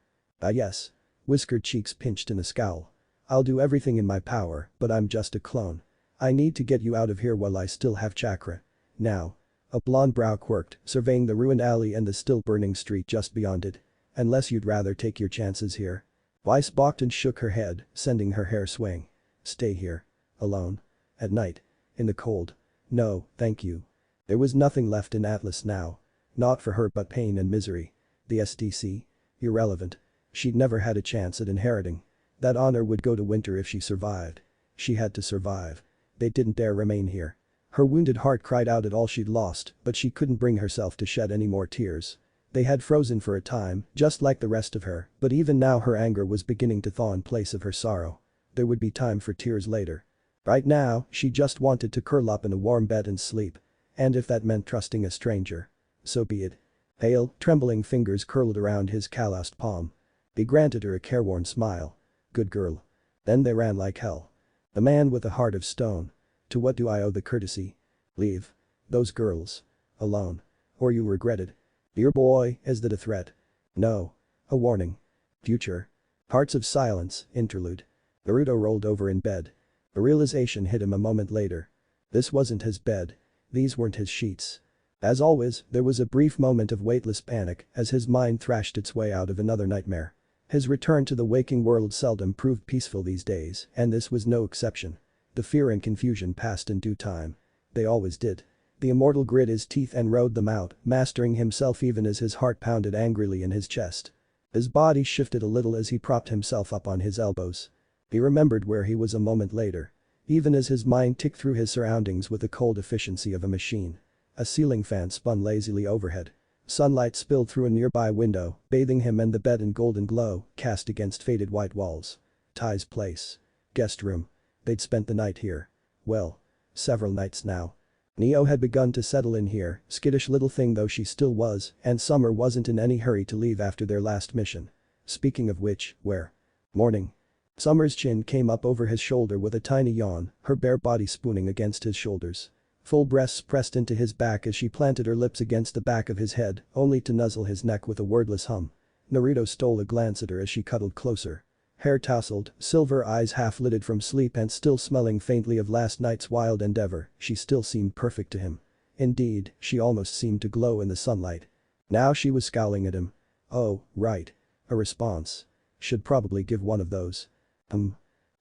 Speaker 1: Yes. Whiskered cheeks pinched in a scowl. I'll do everything in my power, but I'm just a clone. I need to get you out of here while I still have chakra. Now. A blonde brow quirked, surveying the ruined alley and the still burning street just beyond it. Unless you'd rather take your chances here. Weiss balked and shook her head, sending her hair swaying. Stay here. Alone. At night. In the cold. No, thank you. There was nothing left in Atlas now. Not for her but pain and misery. The SDC? Irrelevant. She'd never had a chance at inheriting. That honor would go to Winter if she survived. She had to survive. They didn't dare remain here. Her wounded heart cried out at all she'd lost, but she couldn't bring herself to shed any more tears. They had frozen for a time, just like the rest of her, but even now her anger was beginning to thaw in place of her sorrow. There would be time for tears later. Right now, she just wanted to curl up in a warm bed and sleep. And if that meant trusting a stranger. So be it. Pale, trembling fingers curled around his calloused palm. He granted her a careworn smile. Good girl. Then they ran like hell. The man with a heart of stone. To what do I owe the courtesy? Leave. Those girls. Alone. Or you regret it. Dear boy, is that a threat? No. A warning. Future. Hearts of silence, interlude. Naruto rolled over in bed. The realization hit him a moment later. This wasn't his bed. These weren't his sheets. As always, there was a brief moment of weightless panic as his mind thrashed its way out of another nightmare. His return to the waking world seldom proved peaceful these days, and this was no exception. The fear and confusion passed in due time. They always did. The immortal grit his teeth and rode them out, mastering himself even as his heart pounded angrily in his chest. His body shifted a little as he propped himself up on his elbows. He remembered where he was a moment later. Even as his mind ticked through his surroundings with the cold efficiency of a machine. A ceiling fan spun lazily overhead. Sunlight spilled through a nearby window, bathing him and the bed in golden glow, cast against faded white walls. Ty's place. Guest room. They'd spent the night here. Well. Several nights now. Neo had begun to settle in here, skittish little thing though she still was, and Summer wasn't in any hurry to leave after their last mission. Speaking of which, where? Morning. Summer's chin came up over his shoulder with a tiny yawn, her bare body spooning against his shoulders. Full breasts pressed into his back as she planted her lips against the back of his head, only to nuzzle his neck with a wordless hum. Naruto stole a glance at her as she cuddled closer. Hair tousled, silver eyes half-lidded from sleep and still smelling faintly of last night's wild endeavor, she still seemed perfect to him. Indeed, she almost seemed to glow in the sunlight. Now she was scowling at him. Oh, right. A response. Should probably give one of those.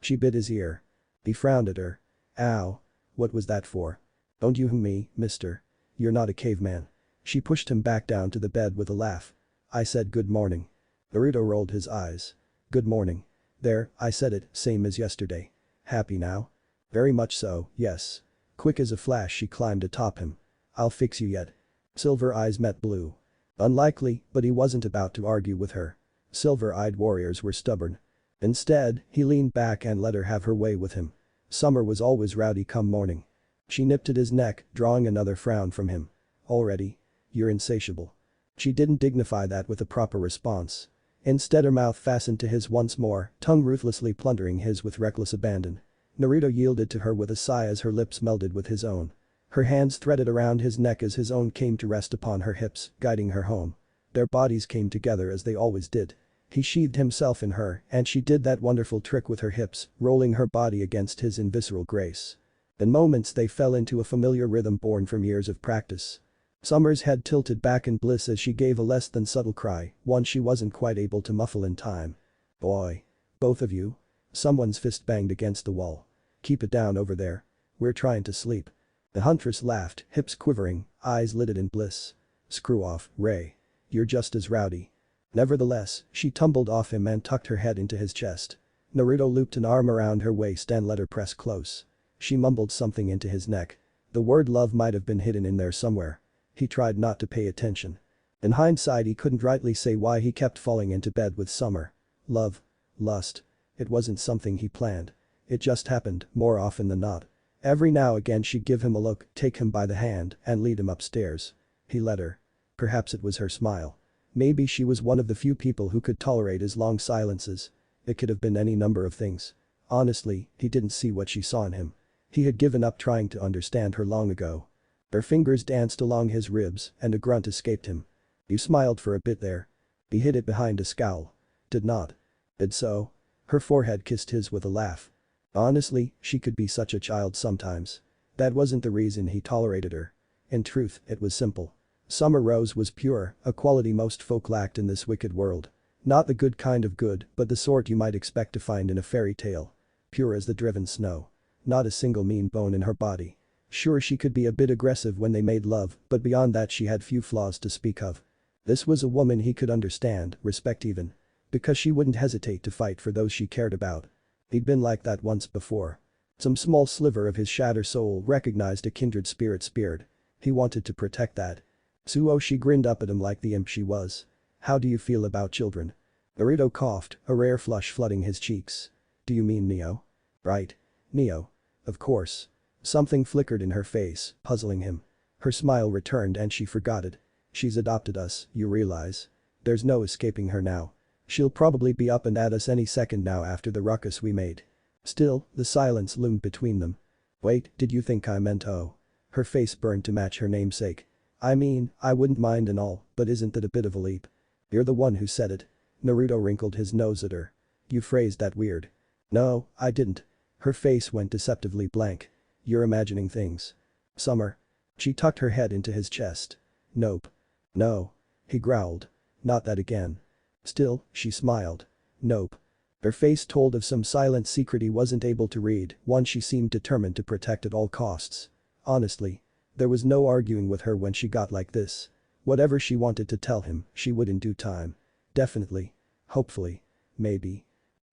Speaker 1: She bit his ear. He frowned at her. Ow. What was that for? Don't you me, mister. You're not a caveman. She pushed him back down to the bed with a laugh. I said good morning. Naruto rolled his eyes. Good morning. There, I said it, same as yesterday. Happy now? Very much so, yes. Quick as a flash she climbed atop him. I'll fix you yet. Silver eyes met blue. Unlikely, but he wasn't about to argue with her. Silver-eyed warriors were stubborn. Instead, he leaned back and let her have her way with him. Summer was always rowdy come morning. She nipped at his neck, drawing another frown from him. Already? You're insatiable. She didn't dignify that with a proper response. Instead her mouth fastened to his once more, tongue ruthlessly plundering his with reckless abandon. Naruto yielded to her with a sigh as her lips melded with his own. Her hands threaded around his neck as his own came to rest upon her hips, guiding her home. Their bodies came together as they always did. He sheathed himself in her, and she did that wonderful trick with her hips, rolling her body against his in visceral grace. In moments they fell into a familiar rhythm born from years of practice. Summer's head tilted back in bliss as she gave a less than subtle cry, one she wasn't quite able to muffle in time. Boy. Both of you? Someone's fist banged against the wall. Keep it down over there. We're trying to sleep. The huntress laughed, hips quivering, eyes lidded in bliss. Screw off, Ray. You're just as rowdy. Nevertheless, she tumbled off him and tucked her head into his chest. Naruto looped an arm around her waist and let her press close. She mumbled something into his neck. The word love might have been hidden in there somewhere. He tried not to pay attention. In hindsight he couldn't rightly say why he kept falling into bed with Summer. Love. Lust. It wasn't something he planned. It just happened, more often than not. Every now and again she'd give him a look, take him by the hand, and lead him upstairs. He let her. Perhaps it was her smile. Maybe she was one of the few people who could tolerate his long silences. It could have been any number of things. Honestly, he didn't see what she saw in him. He had given up trying to understand her long ago. Her fingers danced along his ribs and a grunt escaped him. You smiled for a bit there. He hid it behind a scowl. Did not. Did so? Her forehead kissed his with a laugh. Honestly, she could be such a child sometimes. That wasn't the reason he tolerated her. In truth, it was simple. Summer Rose was pure, a quality most folk lacked in this wicked world. Not the good kind of good, but the sort you might expect to find in a fairy tale. Pure as the driven snow. Not a single mean bone in her body. Sure she could be a bit aggressive when they made love, but beyond that she had few flaws to speak of. This was a woman he could understand, respect even. Because she wouldn't hesitate to fight for those she cared about. He'd been like that once before. Some small sliver of his shattered soul recognized a kindred spirit speared. He wanted to protect that. Suo she grinned up at him like the imp she was. How do you feel about children? Naruto coughed, a rare flush flooding his cheeks. Do you mean Neo? Right. Neo. Of course. Something flickered in her face, puzzling him. Her smile returned and she forgot it. She's adopted us, you realize. There's no escaping her now. She'll probably be up and at us any second now after the ruckus we made. Still, the silence loomed between them. Wait, did you think I meant oh? Her face burned to match her namesake. I mean, I wouldn't mind and all, but isn't that a bit of a leap? You're the one who said it. Naruto wrinkled his nose at her. You phrased that weird. No, I didn't. Her face went deceptively blank. You're imagining things. Summer. She tucked her head into his chest. Nope. No. He growled. Not that again. Still, she smiled. Nope. Her face told of some silent secret he wasn't able to read, one she seemed determined to protect at all costs. Honestly. There was no arguing with her when she got like this. Whatever she wanted to tell him, she would in due time. Definitely. Hopefully. Maybe.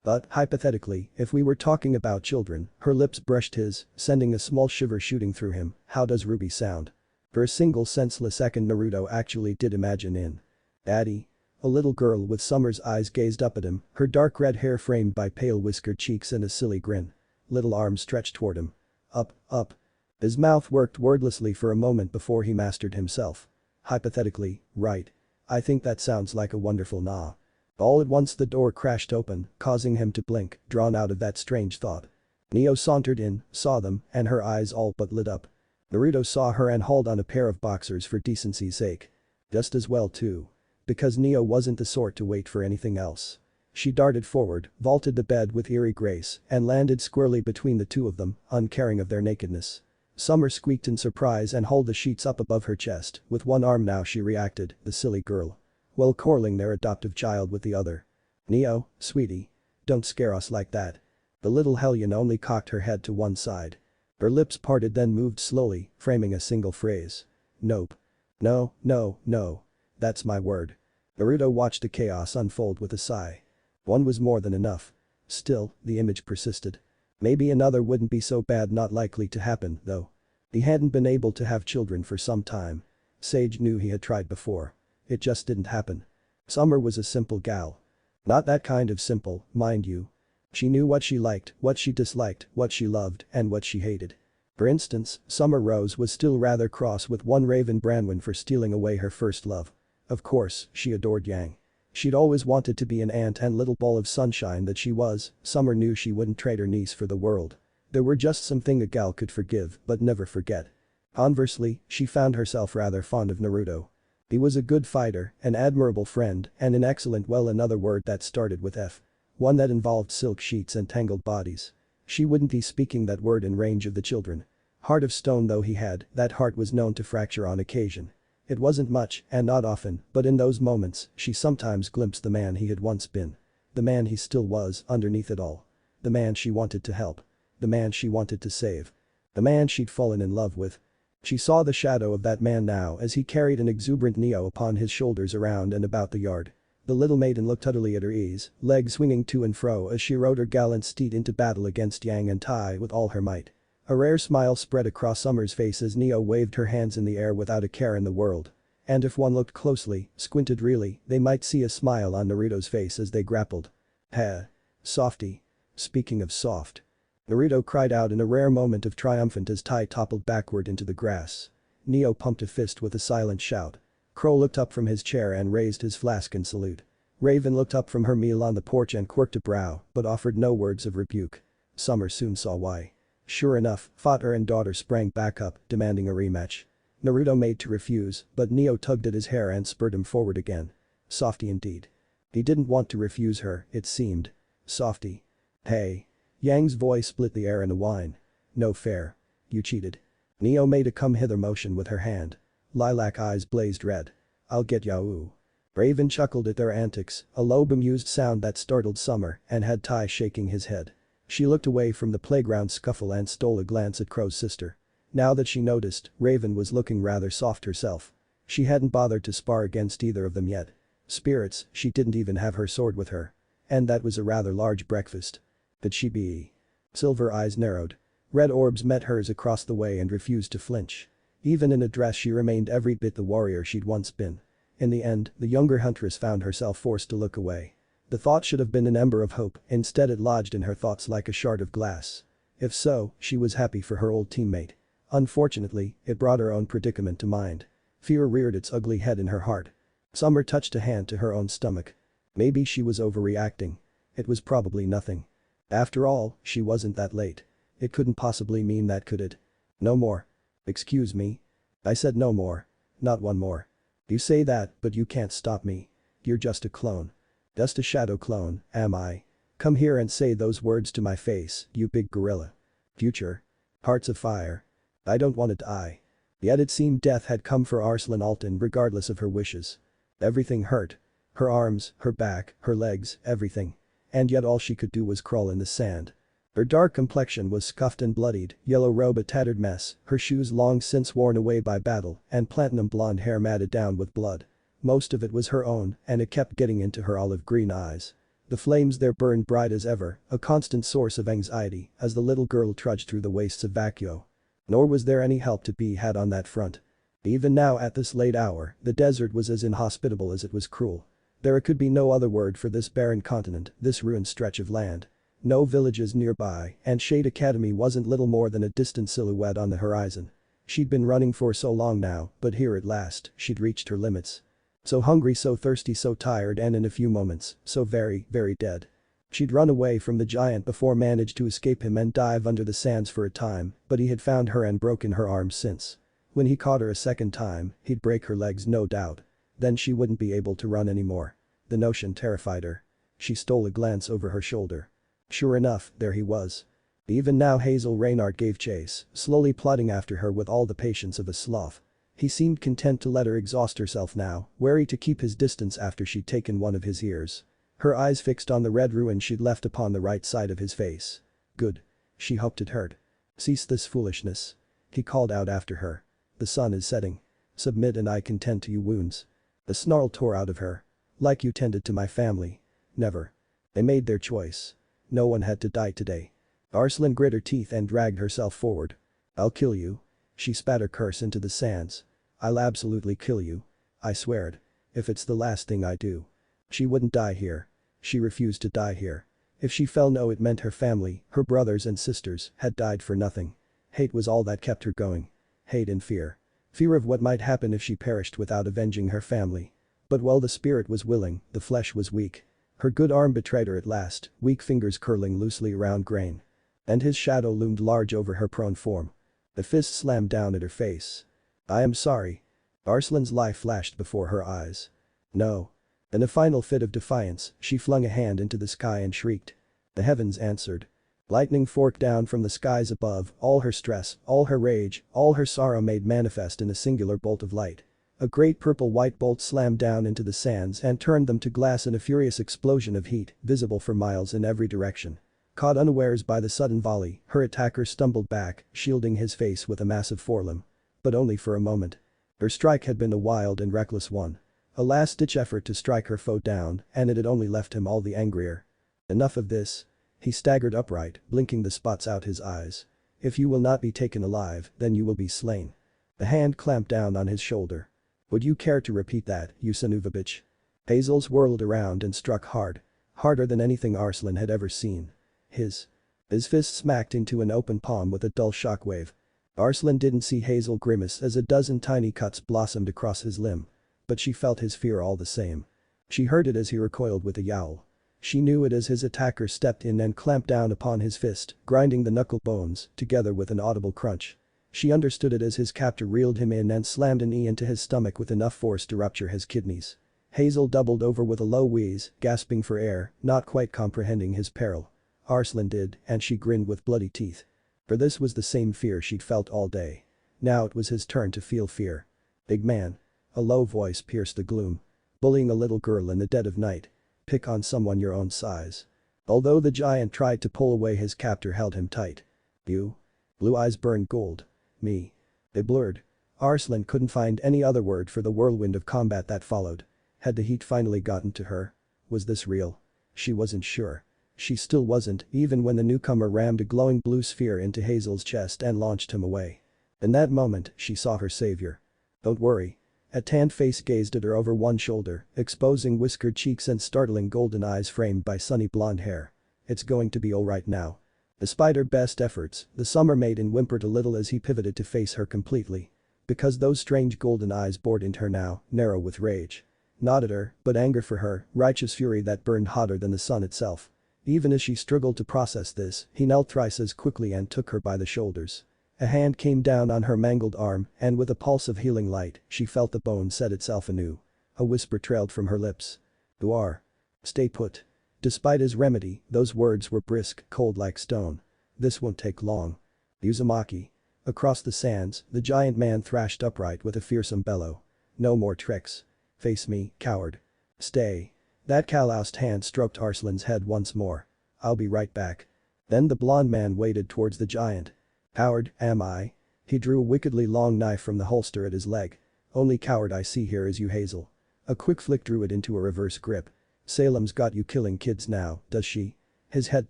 Speaker 1: But, hypothetically, if we were talking about children, her lips brushed his, sending a small shiver shooting through him. How does Ruby sound? For a single senseless second Naruto actually did imagine in. Daddy. A little girl with Summer's eyes gazed up at him, her dark red hair framed by pale whiskered cheeks and a silly grin. Little arms stretched toward him. Up, up. His mouth worked wordlessly for a moment before he mastered himself. Hypothetically, right. I think that sounds like a wonderful nah. All at once the door crashed open, causing him to blink, drawn out of that strange thought. Neo sauntered in, saw them, and her eyes all but lit up. Naruto saw her and hauled on a pair of boxers for decency's sake. Just as well too. Because Neo wasn't the sort to wait for anything else. She darted forward, vaulted the bed with eerie grace, and landed squarely between the two of them, uncaring of their nakedness. Summer squeaked in surprise and hauled the sheets up above her chest, with one arm now she reacted, the silly girl. While corralling their adoptive child with the other. Neo, sweetie. Don't scare us like that. The little hellion only cocked her head to one side. Her lips parted then moved slowly, framing a single phrase. Nope. No, no, no. That's my word. Naruto watched the chaos unfold with a sigh. One was more than enough. Still, the image persisted. Maybe another wouldn't be so bad, not likely to happen, though. He hadn't been able to have children for some time. Sage knew he had tried before. It just didn't happen. Summer was a simple gal. Not that kind of simple, mind you. She knew what she liked, what she disliked, what she loved, and what she hated. For instance, Summer Rose was still rather cross with one Raven Branwen for stealing away her first love. Of course, she adored Yang. She'd always wanted to be an aunt and little ball of sunshine that she was. Summer knew she wouldn't trade her niece for the world. There were just some things a gal could forgive but never forget. Conversely, she found herself rather fond of Naruto. He was a good fighter, an admirable friend, and an excellent another word that started with F. One that involved silk sheets and tangled bodies. She wouldn't be speaking that word in range of the children. Heart of stone though he had, that heart was known to fracture on occasion. It wasn't much, and not often, but in those moments, she sometimes glimpsed the man he had once been. The man he still was, underneath it all. The man she wanted to help. The man she wanted to save. The man she'd fallen in love with. She saw the shadow of that man now as he carried an exuberant Neo upon his shoulders around and about the yard. The little maiden looked utterly at her ease, legs swinging to and fro as she rode her gallant steed into battle against Yang and Tai with all her might. A rare smile spread across Summer's face as Neo waved her hands in the air without a care in the world. And if one looked closely, squinted really, they might see a smile on Naruto's face as they grappled. Heh. Softy. Speaking of soft. Naruto cried out in a rare moment of triumphant as Tai toppled backward into the grass. Neo pumped a fist with a silent shout. Crow looked up from his chair and raised his flask in salute. Raven looked up from her meal on the porch and quirked a brow, but offered no words of rebuke. Summer soon saw why. Sure enough, father and daughter sprang back up, demanding a rematch. Naruto made to refuse, but Neo tugged at his hair and spurred him forward again. Softy indeed. He didn't want to refuse her, it seemed. Softy. Hey. Yang's voice split the air in a whine. No fair. You cheated. Neo made a come hither motion with her hand. Lilac eyes blazed red. I'll get Yahoo. Raven chuckled at their antics, a low bemused sound that startled Summer and had Tai shaking his head. She looked away from the playground scuffle and stole a glance at Crow's sister. Now that she noticed, Raven was looking rather soft herself. She hadn't bothered to spar against either of them yet. Spirits, she didn't even have her sword with her. And that was a rather large breakfast. Could she be? Silver eyes narrowed. Red orbs met hers across the way and refused to flinch. Even in a dress she remained every bit the warrior she'd once been. In the end, the younger huntress found herself forced to look away. The thought should have been an ember of hope, instead it lodged in her thoughts like a shard of glass. If so, she was happy for her old teammate. Unfortunately, it brought her own predicament to mind. Fear reared its ugly head in her heart. Summer touched a hand to her own stomach. Maybe she was overreacting. It was probably nothing. After all, she wasn't that late. It couldn't possibly mean that, could it? No more. Excuse me. I said no more. Not one more. You say that, but you can't stop me. You're just a clone. Just a shadow clone, am I? Come here and say those words to my face, you big gorilla. Future. Hearts of fire. I don't want to die. Yet it seemed death had come for Arslan Altan regardless of her wishes. Everything hurt. Her arms, her back, her legs, everything. And yet all she could do was crawl in the sand. Her dark complexion was scuffed and bloodied, yellow robe a tattered mess, her shoes long since worn away by battle, and platinum blonde hair matted down with blood. Most of it was her own, and it kept getting into her olive green eyes. The flames there burned bright as ever, a constant source of anxiety as the little girl trudged through the wastes of vacuo. Nor was there any help to be had on that front. Even now at this late hour, the desert was as inhospitable as it was cruel. There could be no other word for this barren continent, this ruined stretch of land. No villages nearby, and Shade Academy wasn't little more than a distant silhouette on the horizon. She'd been running for so long now, but here at last, she'd reached her limits. So hungry, so thirsty, so tired, and in a few moments, so very, very dead. She'd run away from the giant before managed to escape him and dive under the sands for a time, but he had found her and broken her arms since. When he caught her a second time, he'd break her legs no doubt. Then she wouldn't be able to run anymore. The notion terrified her. She stole a glance over her shoulder. Sure enough, there he was. Even now Hazel Reynard gave chase, slowly plodding after her with all the patience of a sloth. He seemed content to let her exhaust herself now, wary to keep his distance after she'd taken one of his ears. Her eyes fixed on the red ruin she'd left upon the right side of his face. Good. She hoped it hurt. Cease this foolishness. He called out after her. The sun is setting. Submit and I can tend to your wounds. The snarl tore out of her. Like you tended to my family. Never. They made their choice. No one had to die today. Arslan grit her teeth and dragged herself forward. I'll kill you. She spat her curse into the sands. I'll absolutely kill you. I swear it. If it's the last thing I do. She wouldn't die here. She refused to die here. If she fell no, it meant her family, her brothers and sisters, had died for nothing. Hate was all that kept her going. Hate and fear. Fear of what might happen if she perished without avenging her family. But while the spirit was willing, the flesh was weak. Her good arm betrayed her at last, weak fingers curling loosely around Grain. And his shadow loomed large over her prone form. The fist slammed down at her face. I am sorry. Arslan's life flashed before her eyes. No. In a final fit of defiance, she flung a hand into the sky and shrieked. The heavens answered. Lightning forked down from the skies above, all her stress, all her rage, all her sorrow made manifest in a singular bolt of light. A great purple-white bolt slammed down into the sands and turned them to glass in a furious explosion of heat, visible for miles in every direction. Caught unawares by the sudden volley, her attacker stumbled back, shielding his face with a massive forelimb. But only for a moment. Her strike had been a wild and reckless one. A last-ditch effort to strike her foe down, and it had only left him all the angrier. Enough of this. He staggered upright, blinking the spots out his eyes. If you will not be taken alive, then you will be slain. The hand clamped down on his shoulder. Would you care to repeat that, you son of a bitch? Hazel's whirled around and struck hard. Harder than anything Arslan had ever seen. His fist smacked into an open palm with a dull shockwave. Arslan didn't see Hazel grimace as a dozen tiny cuts blossomed across his limb. But she felt his fear all the same. She heard it as he recoiled with a yowl. She knew it as his attacker stepped in and clamped down upon his fist, grinding the knuckle bones together with an audible crunch. She understood it as his captor reeled him in and slammed a knee into his stomach with enough force to rupture his kidneys. Hazel doubled over with a low wheeze, gasping for air, not quite comprehending his peril. Arslan did, and she grinned with bloody teeth. For this was the same fear she'd felt all day. Now it was his turn to feel fear. Big man. A low voice pierced the gloom. Bullying a little girl in the dead of night. Pick on someone your own size. Although the giant tried to pull away, his captor held him tight. You? Blue eyes burned gold. Me. They blurred. Arslan couldn't find any other word for the whirlwind of combat that followed. Had the heat finally gotten to her? Was this real? She wasn't sure. She still wasn't, even when the newcomer rammed a glowing blue sphere into Hazel's chest and launched him away. In that moment, she saw her savior. Don't worry. A tanned face gazed at her over one shoulder, exposing whiskered cheeks and startling golden eyes framed by sunny blonde hair. It's going to be alright now. Despite her best efforts, the summer maiden whimpered a little as he pivoted to face her completely. Because those strange golden eyes bored into her now, narrow with rage. Not at her, but anger for her, righteous fury that burned hotter than the sun itself. Even as she struggled to process this, he knelt thrice as quickly and took her by the shoulders. A hand came down on her mangled arm, and with a pulse of healing light, she felt the bone set itself anew. A whisper trailed from her lips. Duar. Stay put. Despite his remedy, those words were brisk, cold like stone. This won't take long. Uzumaki. Across the sands, the giant man thrashed upright with a fearsome bellow. No more tricks. Face me, coward. Stay. That calloused hand stroked Arslan's head once more. I'll be right back. Then the blond man waded towards the giant. Coward, am I? He drew a wickedly long knife from the holster at his leg. Only coward I see here is you, Hazel. A quick flick drew it into a reverse grip. Salem's got you killing kids now, does she? His head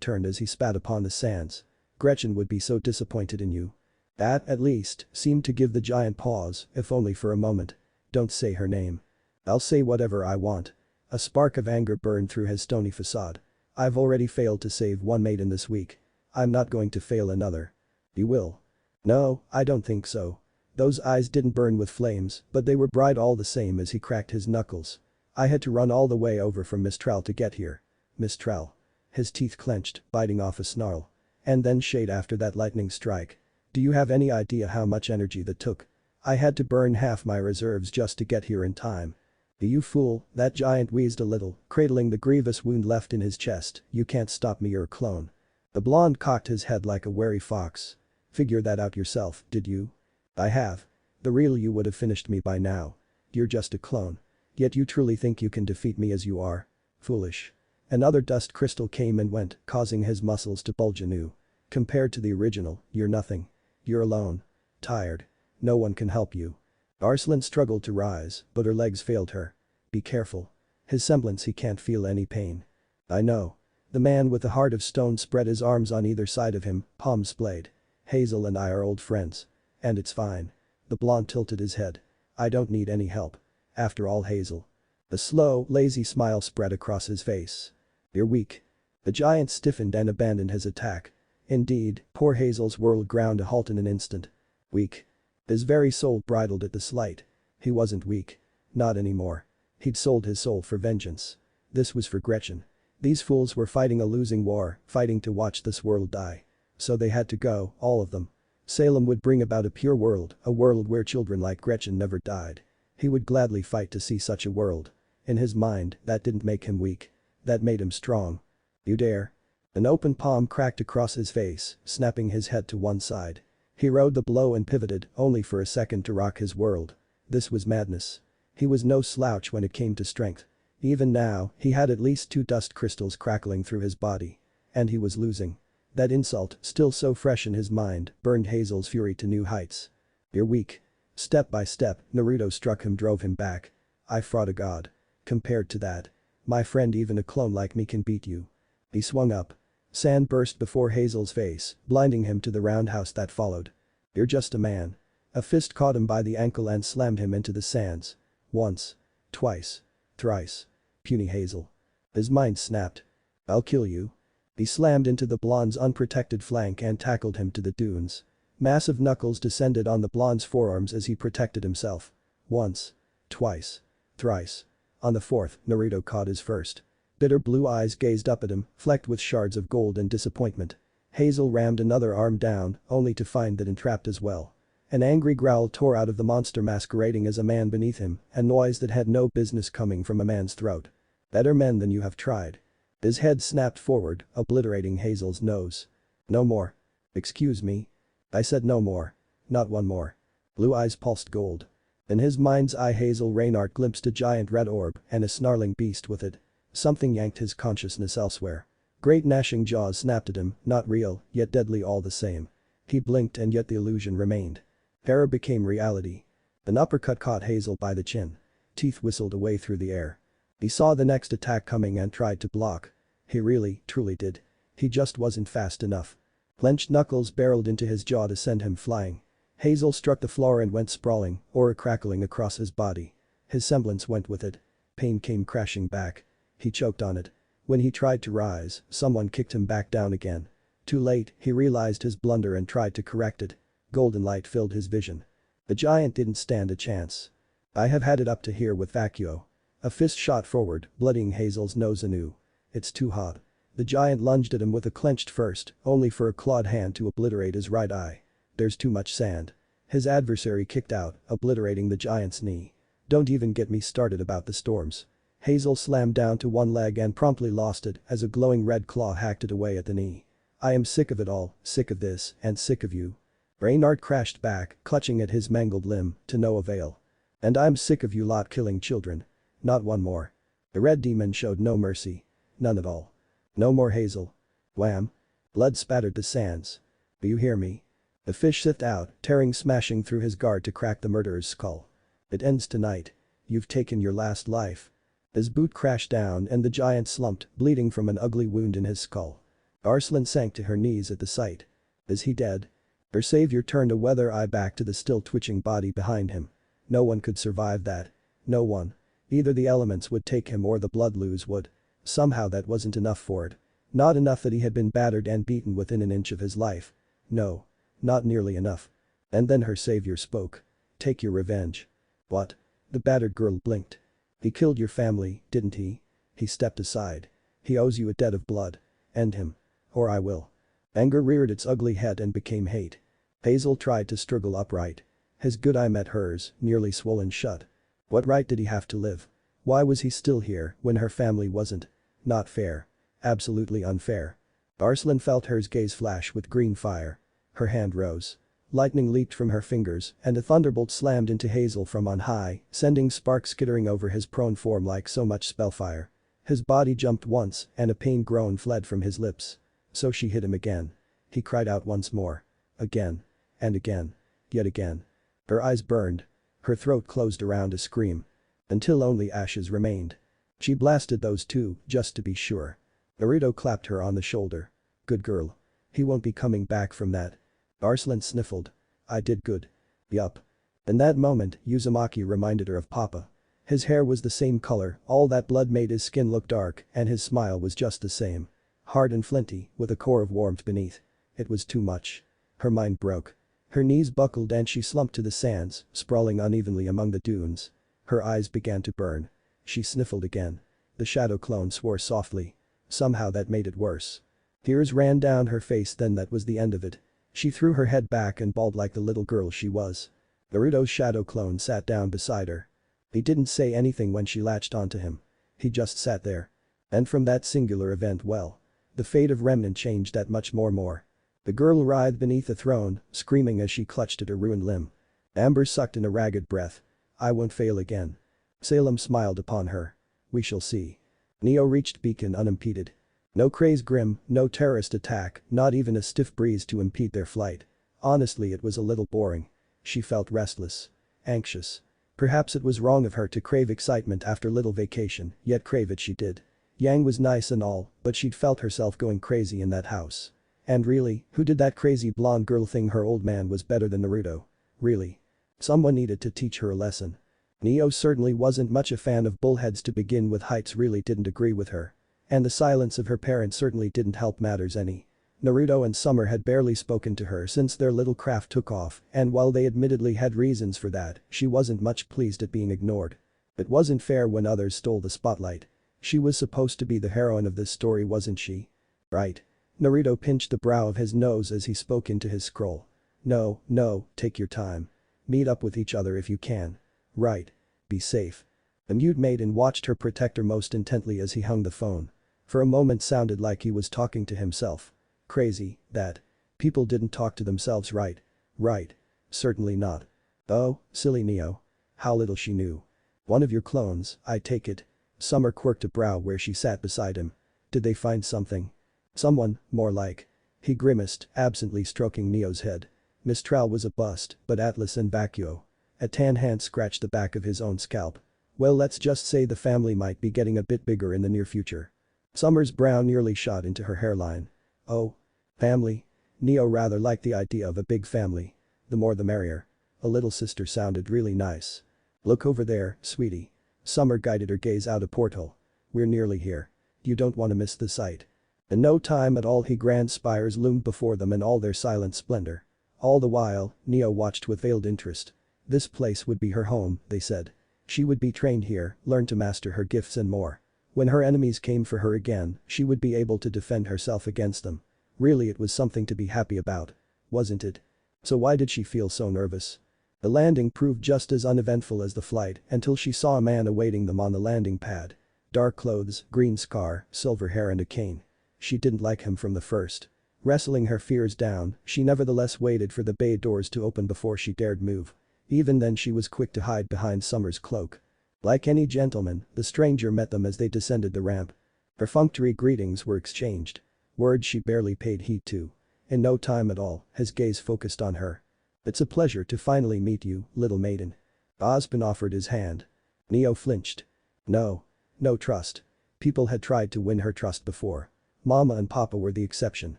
Speaker 1: turned as he spat upon the sands. Gretchen would be so disappointed in you. That, at least, seemed to give the giant pause, if only for a moment. Don't say her name. I'll say whatever I want. A spark of anger burned through his stony facade. I've already failed to save one maiden this week. I'm not going to fail another. You will. No, I don't think so. Those eyes didn't burn with flames, but they were bright all the same as he cracked his knuckles. I had to run all the way over from Mistral to get here. Mistral. His teeth clenched, biting off a snarl. And then shade after that lightning strike. Do you have any idea how much energy that took? I had to burn half my reserves just to get here in time. You fool, that giant wheezed a little, cradling the grievous wound left in his chest. You can't stop me, you're a clone. The blonde cocked his head like a wary fox. Figure that out yourself, did you? I have. The real you would have finished me by now. You're just a clone. Yet you truly think you can defeat me as you are? Foolish. Another dust crystal came and went, causing his muscles to bulge anew. Compared to the original, you're nothing. You're alone. Tired. No one can help you. Arslan struggled to rise, but her legs failed her. Be careful. His semblance, he can't feel any pain. I know. The man with the heart of stone spread his arms on either side of him, palms splayed. Hazel and I are old friends. And it's fine. The blonde tilted his head. I don't need any help. After all, Hazel. A slow, lazy smile spread across his face. You're weak. The giant stiffened and abandoned his attack. Indeed, poor Hazel's world ground to halt in an instant. Weak. His very soul bridled at the slight. He wasn't weak. Not anymore. He'd sold his soul for vengeance. This was for Gretchen. These fools were fighting a losing war, fighting to watch this world die. So they had to go, all of them. Salem would bring about a pure world, a world where children like Gretchen never died. He would gladly fight to see such a world. In his mind, that didn't make him weak. That made him strong. You dare? An open palm cracked across his face, snapping his head to one side. He rode the blow and pivoted, only for a second to rock his world. This was madness. He was no slouch when it came to strength. Even now, he had at least 2 dust crystals crackling through his body. And he was losing. That insult, still so fresh in his mind, burned Hazel's fury to new heights. You're weak. Step by step, Naruto struck him, drove him back. I fought a god. Compared to that. My friend, even a clone like me can beat you. He swung up. Sand burst before Hazel's face, blinding him to the roundhouse that followed. You're just a man. A fist caught him by the ankle and slammed him into the sands. Once. Twice. Thrice. Puny Hazel. His mind snapped. I'll kill you. He slammed into the blonde's unprotected flank and tackled him to the dunes. Massive knuckles descended on the blonde's forearms as he protected himself. Once. Twice. Thrice. On the 4th, Naruto caught his first. Bitter blue eyes gazed up at him, flecked with shards of gold and disappointment. Hazel rammed another arm down, only to find that entrapped as well. An angry growl tore out of the monster masquerading as a man beneath him, a noise that had no business coming from a man's throat. Better men than you have tried. His head snapped forward, obliterating Hazel's nose. No more. Excuse me. I said no more. Not one more. Blue eyes pulsed gold. In his mind's eye, Hazel Reinhardt glimpsed a giant red orb and a snarling beast with it. Something yanked his consciousness elsewhere. Great gnashing jaws snapped at him, not real, yet deadly all the same. He blinked and yet the illusion remained. Terror became reality. An uppercut caught Hazel by the chin. Teeth whistled away through the air. He saw the next attack coming and tried to block. He really, truly did. He just wasn't fast enough. Clenched knuckles barreled into his jaw to send him flying. Hazel struck the floor and went sprawling, aura crackling across his body. His semblance went with it. Pain came crashing back. He choked on it. When he tried to rise, someone kicked him back down again. Too late, he realized his blunder and tried to correct it. Golden light filled his vision. The giant didn't stand a chance. I have had it up to here with Vacuo. A fist shot forward, bloodying Hazel's nose anew. It's too hot. The giant lunged at him with a clenched fist, only for a clawed hand to obliterate his right eye. There's too much sand. His adversary kicked out, obliterating the giant's knee. Don't even get me started about the storms. Hazel slammed down to one leg and promptly lost it as a glowing red claw hacked it away at the knee. I am sick of it all, sick of this, and sick of you. Reynard crashed back, clutching at his mangled limb, to no avail. "And I'm sick of you lot killing children. Not one more." The red demon showed no mercy. None at all. "No more Hazel." Wham! Blood spattered the sands. "Do you hear me?" The fish slipped out, tearing smashing through his guard to crack the murderer's skull. "It ends tonight. You've taken your last life." His boot crashed down and the giant slumped, bleeding from an ugly wound in his skull. Arslan sank to her knees at the sight. Is he dead? Her savior turned a weather eye back to the still twitching body behind him. No one could survive that. No one. Either the elements would take him or the bloodlooze would. Somehow that wasn't enough for it. Not enough that he had been battered and beaten within an inch of his life. No. Not nearly enough. And then her savior spoke. "Take your revenge." "What?" The battered girl blinked. "He killed your family, didn't he?" He stepped aside. "He owes you a debt of blood. End him. Or I will." Anger reared its ugly head and became hate. Hazel tried to struggle upright. His good eye met hers, nearly swollen shut. What right did he have to live? Why was he still here when her family wasn't? Not fair. Absolutely unfair. Arslan felt hers gaze flash with green fire. Her hand rose. Lightning leaped from her fingers and a thunderbolt slammed into Hazel from on high, sending sparks skittering over his prone form like so much spellfire. His body jumped once and a pain groan fled from his lips. So she hit him again. He cried out once more. Again. And again. Yet again. Her eyes burned. Her throat closed around a scream. Until only ashes remained. She blasted those two, just to be sure. Naruto clapped her on the shoulder. "Good girl. He won't be coming back from that." Arslan sniffled. "I did good." "Yup." In that moment, Uzumaki reminded her of Papa. His hair was the same color, all that blood made his skin look dark, and his smile was just the same. Hard and flinty, with a core of warmth beneath. It was too much. Her mind broke. Her knees buckled and she slumped to the sands, sprawling unevenly among the dunes. Her eyes began to burn. She sniffled again. The shadow clone swore softly. Somehow that made it worse. Tears ran down her face, then that was the end of it. She threw her head back and bawled like the little girl she was. Naruto's shadow clone sat down beside her. He didn't say anything when she latched onto him. He just sat there. And from that singular event, well, the fate of Remnant changed that much more. The girl writhed beneath the throne, screaming as she clutched at her ruined limb. Amber sucked in a ragged breath. "I won't fail again." Salem smiled upon her. "We shall see." Neo reached Beacon unimpeded. No craze grim, no terrorist attack, not even a stiff breeze to impede their flight. Honestly, it was a little boring. She felt restless. Anxious. Perhaps it was wrong of her to crave excitement after little vacation, yet crave it she did. Yang was nice and all, but she'd felt herself going crazy in that house. And really, who did that crazy blonde girl think her old man was better than Naruto? Really? Someone needed to teach her a lesson. Neo certainly wasn't much a fan of bullheads to begin with. Heights really didn't agree with her. And the silence of her parents certainly didn't help matters any. Naruto and Summer had barely spoken to her since their little craft took off, and while they admittedly had reasons for that, she wasn't much pleased at being ignored. It wasn't fair when others stole the spotlight. She was supposed to be the heroine of this story, wasn't she? Right. Naruto pinched the brow of his nose as he spoke into his scroll. No, take your time. Meet up with each other if you can. Right. Be safe. The mute maiden watched her protector most intently as he hung the phone. For a moment sounded like he was talking to himself. Crazy, that. People didn't talk to themselves, right? Right. Certainly not. Oh, silly Neo. How little she knew. One of your clones, I take it. Summer quirked a brow where she sat beside him. Did they find something? Someone, more like. He grimaced, absently stroking Neo's head. Mistral was a bust, but Atlas and Vacuo. A tan hand scratched the back of his own scalp. Well, let's just say the family might be getting a bit bigger in the near future. Summer's brow nearly shot into her hairline. Oh. Family? Neo rather liked the idea of a big family. The more the merrier. A little sister sounded really nice. Look over there, sweetie. Summer guided her gaze out a porthole. We're nearly here. You don't want to miss the sight. In no time at all, grand spires loomed before them in all their silent splendor. All the while, Neo watched with veiled interest. This place would be her home, they said. She would be trained here, learn to master her gifts and more. When her enemies came for her again, she would be able to defend herself against them. Really, it was something to be happy about. Wasn't it? So why did she feel so nervous? The landing proved just as uneventful as the flight until she saw a man awaiting them on the landing pad. Dark clothes, green scar, silver hair and a cane. She didn't like him from the first. Wrestling her fears down, she nevertheless waited for the bay doors to open before she dared move. Even then she was quick to hide behind Summer's cloak. Like any gentleman, the stranger met them as they descended the ramp. Perfunctory greetings were exchanged. Words she barely paid heed to. In no time at all, his gaze focused on her. "It's a pleasure to finally meet you, little maiden." Osborne offered his hand. Neo flinched. No. No trust. People had tried to win her trust before. Mama and Papa were the exception.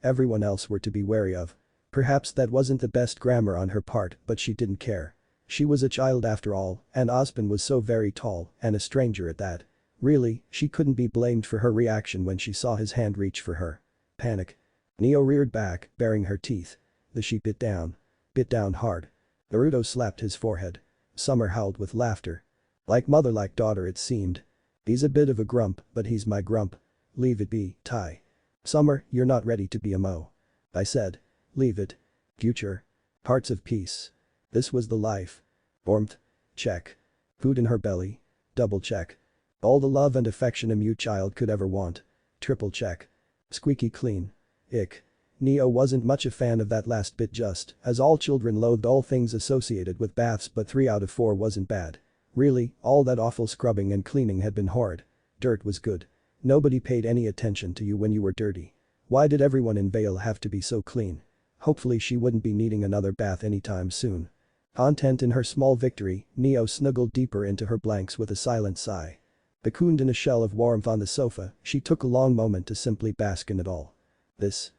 Speaker 1: Everyone else were to be wary of. Perhaps that wasn't the best grammar on her part, but she didn't care. She was a child after all, and Osborne was so very tall, and a stranger at that. Really, she couldn't be blamed for her reaction when she saw his hand reach for her. Panic. Neo reared back, baring her teeth. She bit down. Bit down hard. Naruto slapped his forehead. Summer howled with laughter. Like mother like daughter it seemed. He's a bit of a grump, but he's my grump. Leave it be, Tai. Summer, you're not ready to be a mo. I said. Leave it. Future. Hearts of peace. This was the life. Warmth. Check. Food in her belly. Double check. All the love and affection a mute child could ever want. Triple check. Squeaky clean. Ick. Neo wasn't much a fan of that last bit just, as all children loathed all things associated with baths, but 3 out of 4 wasn't bad. Really, all that awful scrubbing and cleaning had been horrid. Dirt was good. Nobody paid any attention to you when you were dirty. Why did everyone in Vale have to be so clean? Hopefully she wouldn't be needing another bath anytime soon. Content in her small victory, Neo snuggled deeper into her blanks with a silent sigh. Cocooned in a shell of warmth on the sofa, she took a long moment to simply bask in it all. This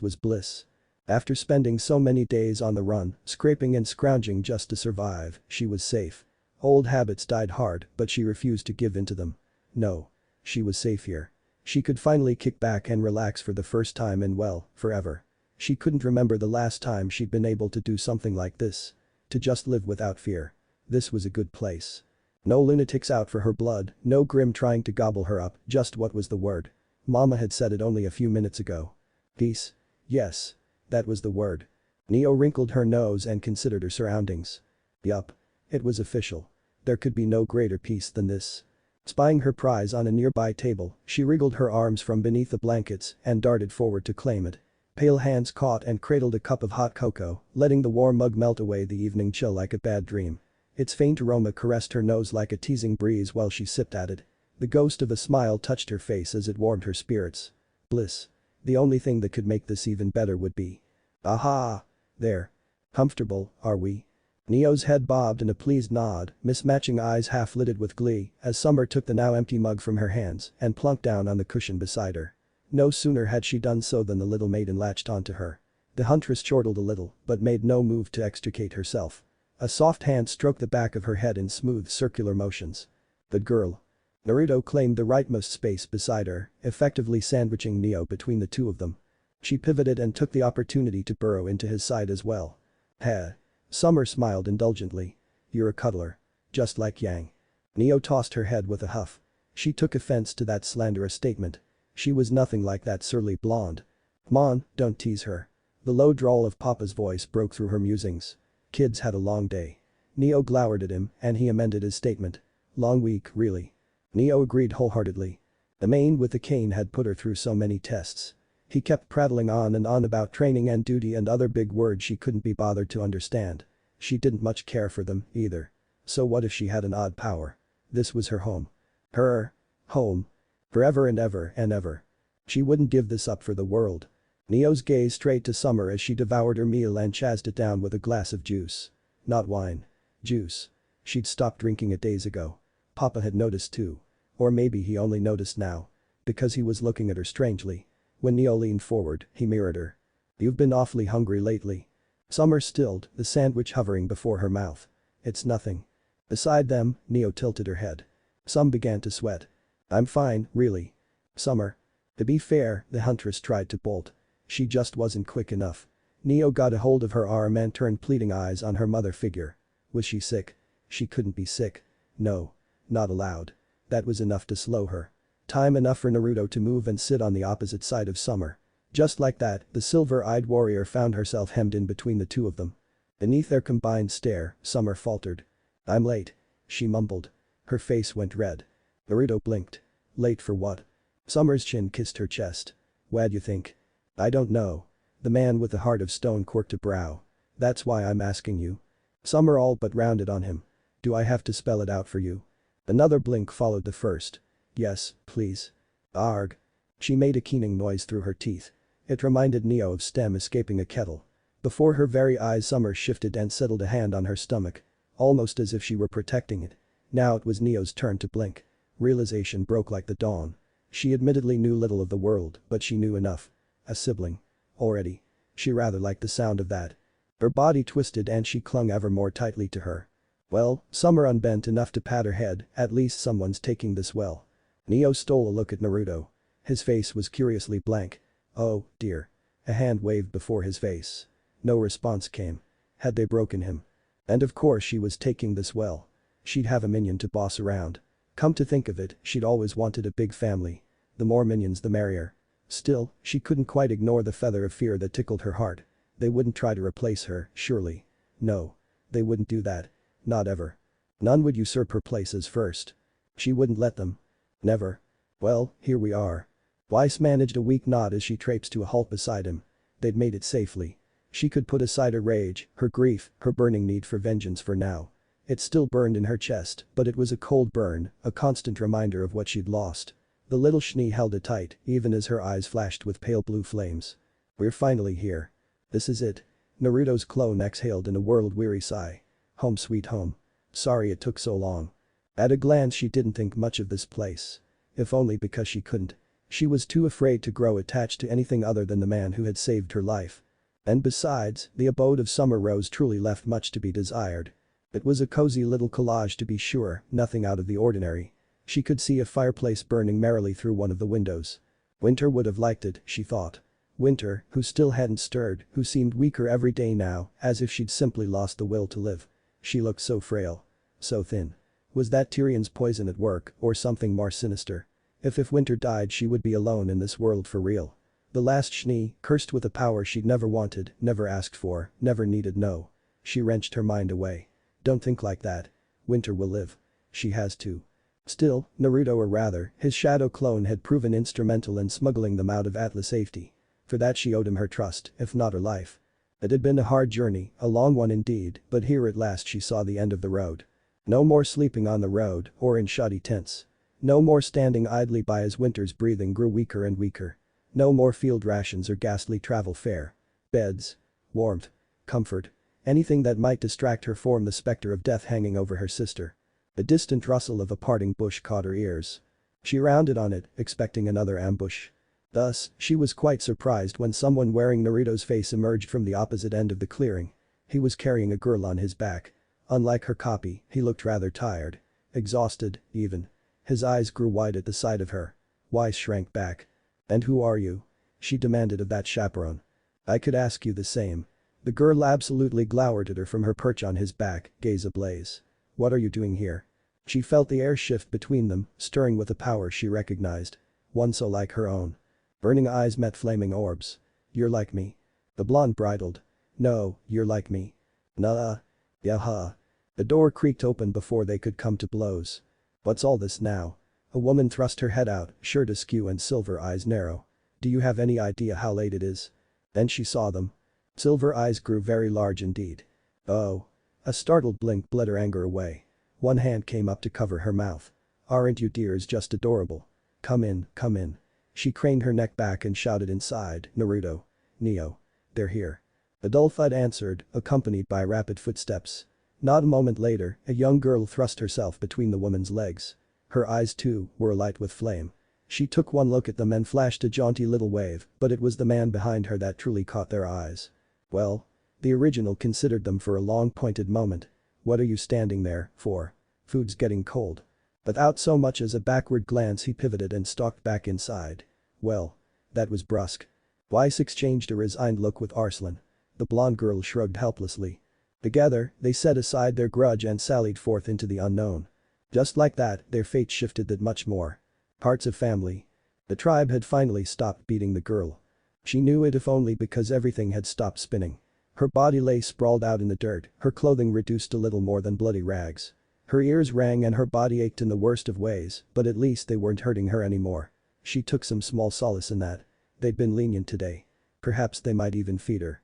Speaker 1: was bliss. After spending so many days on the run, scraping and scrounging just to survive, she was safe. Old habits died hard, but she refused to give in to them. No. She was safe here. She could finally kick back and relax for the first time in forever. She couldn't remember the last time she'd been able to do something like this. To just live without fear. This was a good place. No lunatics out for her blood, no Grim trying to gobble her up, just what was the word? Mama had said it only a few minutes ago. Peace. Yes. That was the word. Neo wrinkled her nose and considered her surroundings. Yup. It was official. There could be no greater peace than this. Spying her prize on a nearby table, she wriggled her arms from beneath the blankets and darted forward to claim it. Pale hands caught and cradled a cup of hot cocoa, letting the warm mug melt away the evening chill like a bad dream. Its faint aroma caressed her nose like a teasing breeze while she sipped at it. The ghost of a smile touched her face as it warmed her spirits. Bliss. The only thing that could make this even better would be. Aha! There. Comfortable, are we? Neo's head bobbed in a pleased nod, mismatching eyes half-lidded with glee, as Summer took the now empty mug from her hands and plunked down on the cushion beside her. No sooner had she done so than the little maiden latched onto her. The huntress chortled a little, but made no move to extricate herself. A soft hand stroked the back of her head in smooth circular motions. Good girl. Naruto claimed the rightmost space beside her, effectively sandwiching Neo between the two of them. She pivoted and took the opportunity to burrow into his side as well. Heh. Summer smiled indulgently. You're a cuddler. Just like Yang. Neo tossed her head with a huff. She took offense to that slanderous statement. She was nothing like that surly blonde. Come on, don't tease her. The low drawl of Papa's voice broke through her musings. Kids had a long day. Neo glowered at him and he amended his statement. Long week, really. Neo agreed wholeheartedly. The man with the cane had put her through so many tests. He kept prattling on and on about training and duty and other big words she couldn't be bothered to understand. She didn't much care for them, either. So what if she had an odd power? This was her home. Her home. Forever and ever and ever. She wouldn't give this up for the world. Neo's gaze strayed to Summer as she devoured her meal and chazzed it down with a glass of juice. Not wine. Juice. She'd stopped drinking it days ago. Papa had noticed too. Or maybe he only noticed now. Because he was looking at her strangely. When Neo leaned forward, he mirrored her. You've been awfully hungry lately. Summer stilled, the sandwich hovering before her mouth. It's nothing. Beside them, Neo tilted her head. Some began to sweat. I'm fine, really. Summer. To be fair, the huntress tried to bolt. She just wasn't quick enough. Neo got a hold of her arm and turned pleading eyes on her mother figure. Was she sick? She couldn't be sick. No. Not allowed. That was enough to slow her. Time enough for Naruto to move and sit on the opposite side of Summer. Just like that, the silver-eyed warrior found herself hemmed in between the two of them. Beneath their combined stare, Summer faltered. I'm late. She mumbled. Her face went red. Naruto blinked. Late for what? Summer's chin kissed her chest. What'd you think? I don't know. The man with the heart of stone quirked a brow. That's why I'm asking you. Summer all but rounded on him. Do I have to spell it out for you? Another blink followed the first. Yes, please. Arg. She made a keening noise through her teeth. It reminded Neo of Stem escaping a kettle. Before her very eyes Summer shifted and settled a hand on her stomach. Almost as if she were protecting it. Now it was Neo's turn to blink. Realization broke like the dawn. She admittedly knew little of the world, but she knew enough. A sibling. Already. She rather liked the sound of that. Her body twisted and she clung ever more tightly to her. Well, Summer unbent enough to pat her head, at least someone's taking this well. Neo stole a look at Naruto. His face was curiously blank. Oh, dear. A hand waved before his face. No response came. Had they broken him? And of course she was taking this well. She'd have a minion to boss around. Come to think of it, she'd always wanted a big family. The more minions the merrier. Still, she couldn't quite ignore the feather of fear that tickled her heart. They wouldn't try to replace her, surely. No. They wouldn't do that. Not ever. None would usurp her place as first. She wouldn't let them. Never. Well, here we are. Weiss managed a weak nod as she traipsed to a halt beside him. They'd made it safely. She could put aside her rage, her grief, her burning need for vengeance for now. It still burned in her chest, but it was a cold burn, a constant reminder of what she'd lost. The little Schnee held it tight, even as her eyes flashed with pale blue flames. We're finally here. This is it. Naruto's clone exhaled in a world-weary sigh. Home sweet home. Sorry it took so long. At a glance she didn't think much of this place. If only because she couldn't. She was too afraid to grow attached to anything other than the man who had saved her life. And besides, the abode of Summer Rose truly left much to be desired. It was a cozy little collage to be sure, nothing out of the ordinary. She could see a fireplace burning merrily through one of the windows. Winter would have liked it, she thought. Winter, who still hadn't stirred, who seemed weaker every day now, as if she'd simply lost the will to live. She looked so frail. So thin. Was that Tyrion's poison at work, or something more sinister? If Winter died she would be alone in this world for real. The last Schnee, cursed with a power she'd never wanted, never asked for, never needed no. She wrenched her mind away. Don't think like that. Winter will live. She has to. Still, Naruto or rather, his shadow clone had proven instrumental in smuggling them out of Atlas safety. For that she owed him her trust, if not her life. It had been a hard journey, a long one indeed, but here at last she saw the end of the road. No more sleeping on the road, or in shoddy tents. No more standing idly by as Winter's breathing grew weaker and weaker. No more field rations or ghastly travel fare. Beds. Warmth. Comfort. Anything that might distract her from the specter of death hanging over her sister. A distant rustle of a parting bush caught her ears. She rounded on it, expecting another ambush. Thus, she was quite surprised when someone wearing Naruto's face emerged from the opposite end of the clearing. He was carrying a girl on his back. Unlike her copy, he looked rather tired. Exhausted, even. His eyes grew wide at the sight of her. Weiss shrank back. "And who are you?" she demanded of that chaperone. "I could ask you the same." The girl absolutely glowered at her from her perch on his back, gaze ablaze. "What are you doing here?" She felt the air shift between them, stirring with a power she recognized. One so like her own. Burning eyes met flaming orbs. "You're like me." The blonde bridled. "No, you're like me." "Nah. Yaha." The door creaked open before they could come to blows. "What's all this now?" A woman thrust her head out, shirt askew and silver eyes narrow. "Do you have any idea how late it is?" Then she saw them. Silver eyes grew very large indeed. "Oh." A startled blink bled her anger away. One hand came up to cover her mouth. "Aren't you dears just adorable? Come in, come in." She craned her neck back and shouted inside, "Naruto. Neo. They're here." A dull thud answered, accompanied by rapid footsteps. Not a moment later, a young girl thrust herself between the woman's legs. Her eyes, too, were alight with flame. She took one look at them and flashed a jaunty little wave, but it was the man behind her that truly caught their eyes. "Well?" The original considered them for a long pointed moment. "What are you standing there for? Food's getting cold." Without so much as a backward glance he pivoted and stalked back inside. "Well." That was brusque. Weiss exchanged a resigned look with Arslan. The blonde girl shrugged helplessly. Together, they set aside their grudge and sallied forth into the unknown. Just like that, their fate shifted that much more. Parts of family. The tribe had finally stopped beating the girl. She knew it if only because everything had stopped spinning. Her body lay sprawled out in the dirt, her clothing reduced to little more than bloody rags. Her ears rang and her body ached in the worst of ways, but at least they weren't hurting her anymore. She took some small solace in that. They'd been lenient today. Perhaps they might even feed her.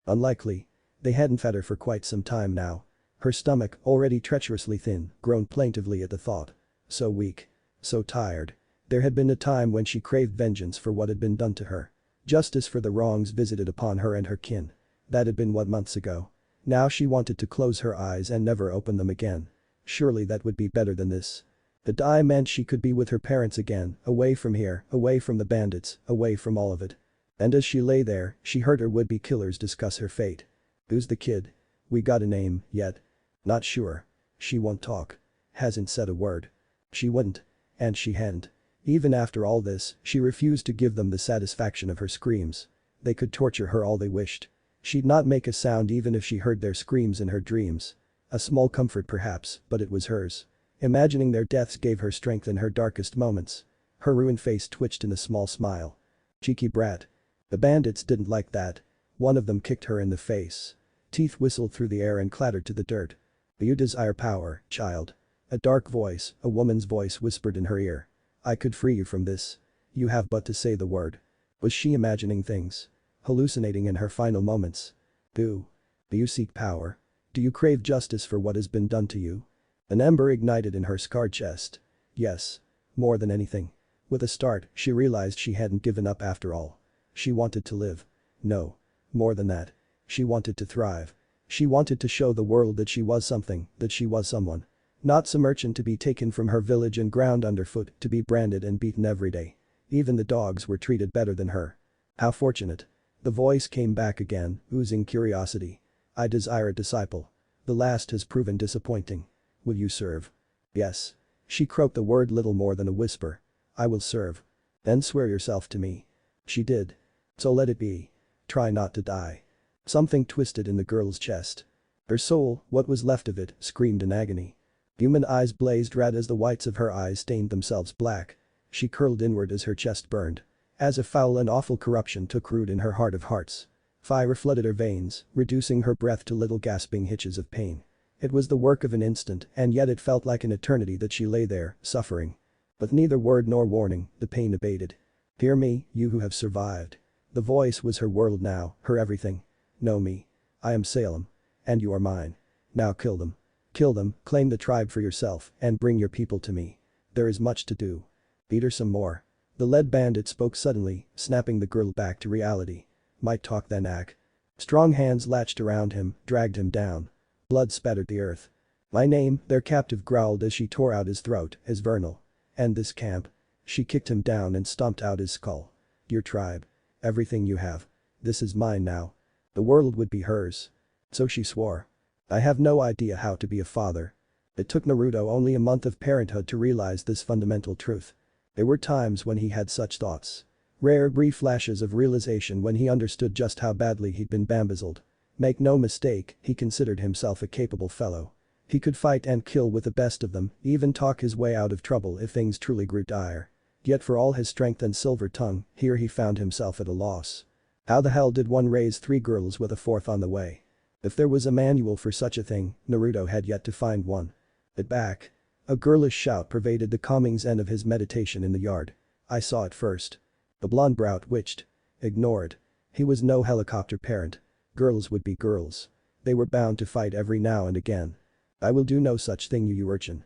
Speaker 1: Unlikely. They hadn't fed her for quite some time now. Her stomach, already treacherously thin, groaned plaintively at the thought. So weak. So tired. There had been a time when she craved vengeance for what had been done to her. Justice for the wrongs visited upon her and her kin. That had been months ago. Now she wanted to close her eyes and never open them again. Surely that would be better than this. The die meant she could be with her parents again, away from here, away from the bandits, away from all of it. And as she lay there, she heard her would-be killers discuss her fate. Who's the kid? We got a name, yet? Not sure. She won't talk. Hasn't said a word. She wouldn't. And she hadn't. Even after all this, she refused to give them the satisfaction of her screams. They could torture her all they wished. She'd not make a sound even if she heard their screams in her dreams. A small comfort perhaps, but it was hers. Imagining their deaths gave her strength in her darkest moments. Her ruined face twitched in a small smile. Cheeky brat. The bandits didn't like that. One of them kicked her in the face. Teeth whistled through the air and clattered to the dirt. You desire power, child. A dark voice, a woman's voice whispered in her ear. I could free you from this. You have but to say the word. Was she imagining things? Hallucinating in her final moments? Do you seek power? Do you crave justice for what has been done to you? An ember ignited in her scarred chest. Yes. More than anything. With a start, she realized she hadn't given up after all. She wanted to live. No. More than that. She wanted to thrive. She wanted to show the world that she was something, that she was someone. Not some urchin to be taken from her village and ground underfoot, to be branded and beaten every day. Even the dogs were treated better than her. How fortunate. The voice came back again, oozing curiosity. I desire a disciple. The last has proven disappointing. Will you serve? Yes. She croaked the word little more than a whisper. I will serve. Then swear yourself to me. She did. So let it be. Try not to die. Something twisted in the girl's chest. Her soul, what was left of it, screamed in agony. Human eyes blazed red as the whites of her eyes stained themselves black. She curled inward as her chest burned. As a foul and awful corruption took root in her heart of hearts. Fire flooded her veins, reducing her breath to little gasping hitches of pain. It was the work of an instant, and yet it felt like an eternity that she lay there, suffering. With neither word nor warning, the pain abated. Hear me, you who have survived. The voice was her world now, her everything. Know me. I am Salem. And you are mine. Now kill them. Kill them, claim the tribe for yourself, and bring your people to me. There is much to do. Beat her some more. The lead bandit spoke suddenly, snapping the girl back to reality. Might talk then act. Strong hands latched around him, dragged him down. Blood spattered the earth. My name, their captive growled as she tore out his throat, his vernal. And this camp. She kicked him down and stomped out his skull. Your tribe. Everything you have. This is mine now. The world would be hers. So she swore. I have no idea how to be a father. It took Naruto only a month of parenthood to realize this fundamental truth. There were times when he had such thoughts. Rare brief flashes of realization when he understood just how badly he'd been bamboozled. Make no mistake, he considered himself a capable fellow. He could fight and kill with the best of them, even talk his way out of trouble if things truly grew dire. Yet for all his strength and silver tongue, here he found himself at a loss. How the hell did one raise 3 girls with a 4th on the way? If there was a manual for such a thing, Naruto had yet to find one. At back. A girlish shout pervaded the calming zen of his meditation in the yard. I saw it first. The blonde brow twitched. Ignore it. He was no helicopter parent. Girls would be girls. They were bound to fight every now and again. I will do no such thing, you urchin.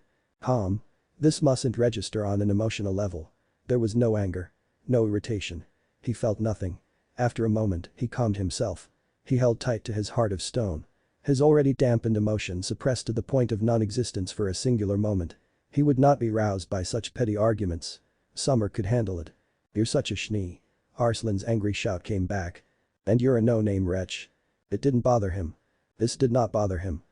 Speaker 1: This mustn't register on an emotional level. There was no anger. No irritation. He felt nothing. After a moment, he calmed himself. He held tight to his heart of stone. His already dampened emotion suppressed to the point of non-existence for a singular moment. He would not be roused by such petty arguments. Summer could handle it. You're such a schnee. Arslan's angry shout came back. And you're a no-name wretch. It didn't bother him. This did not bother him.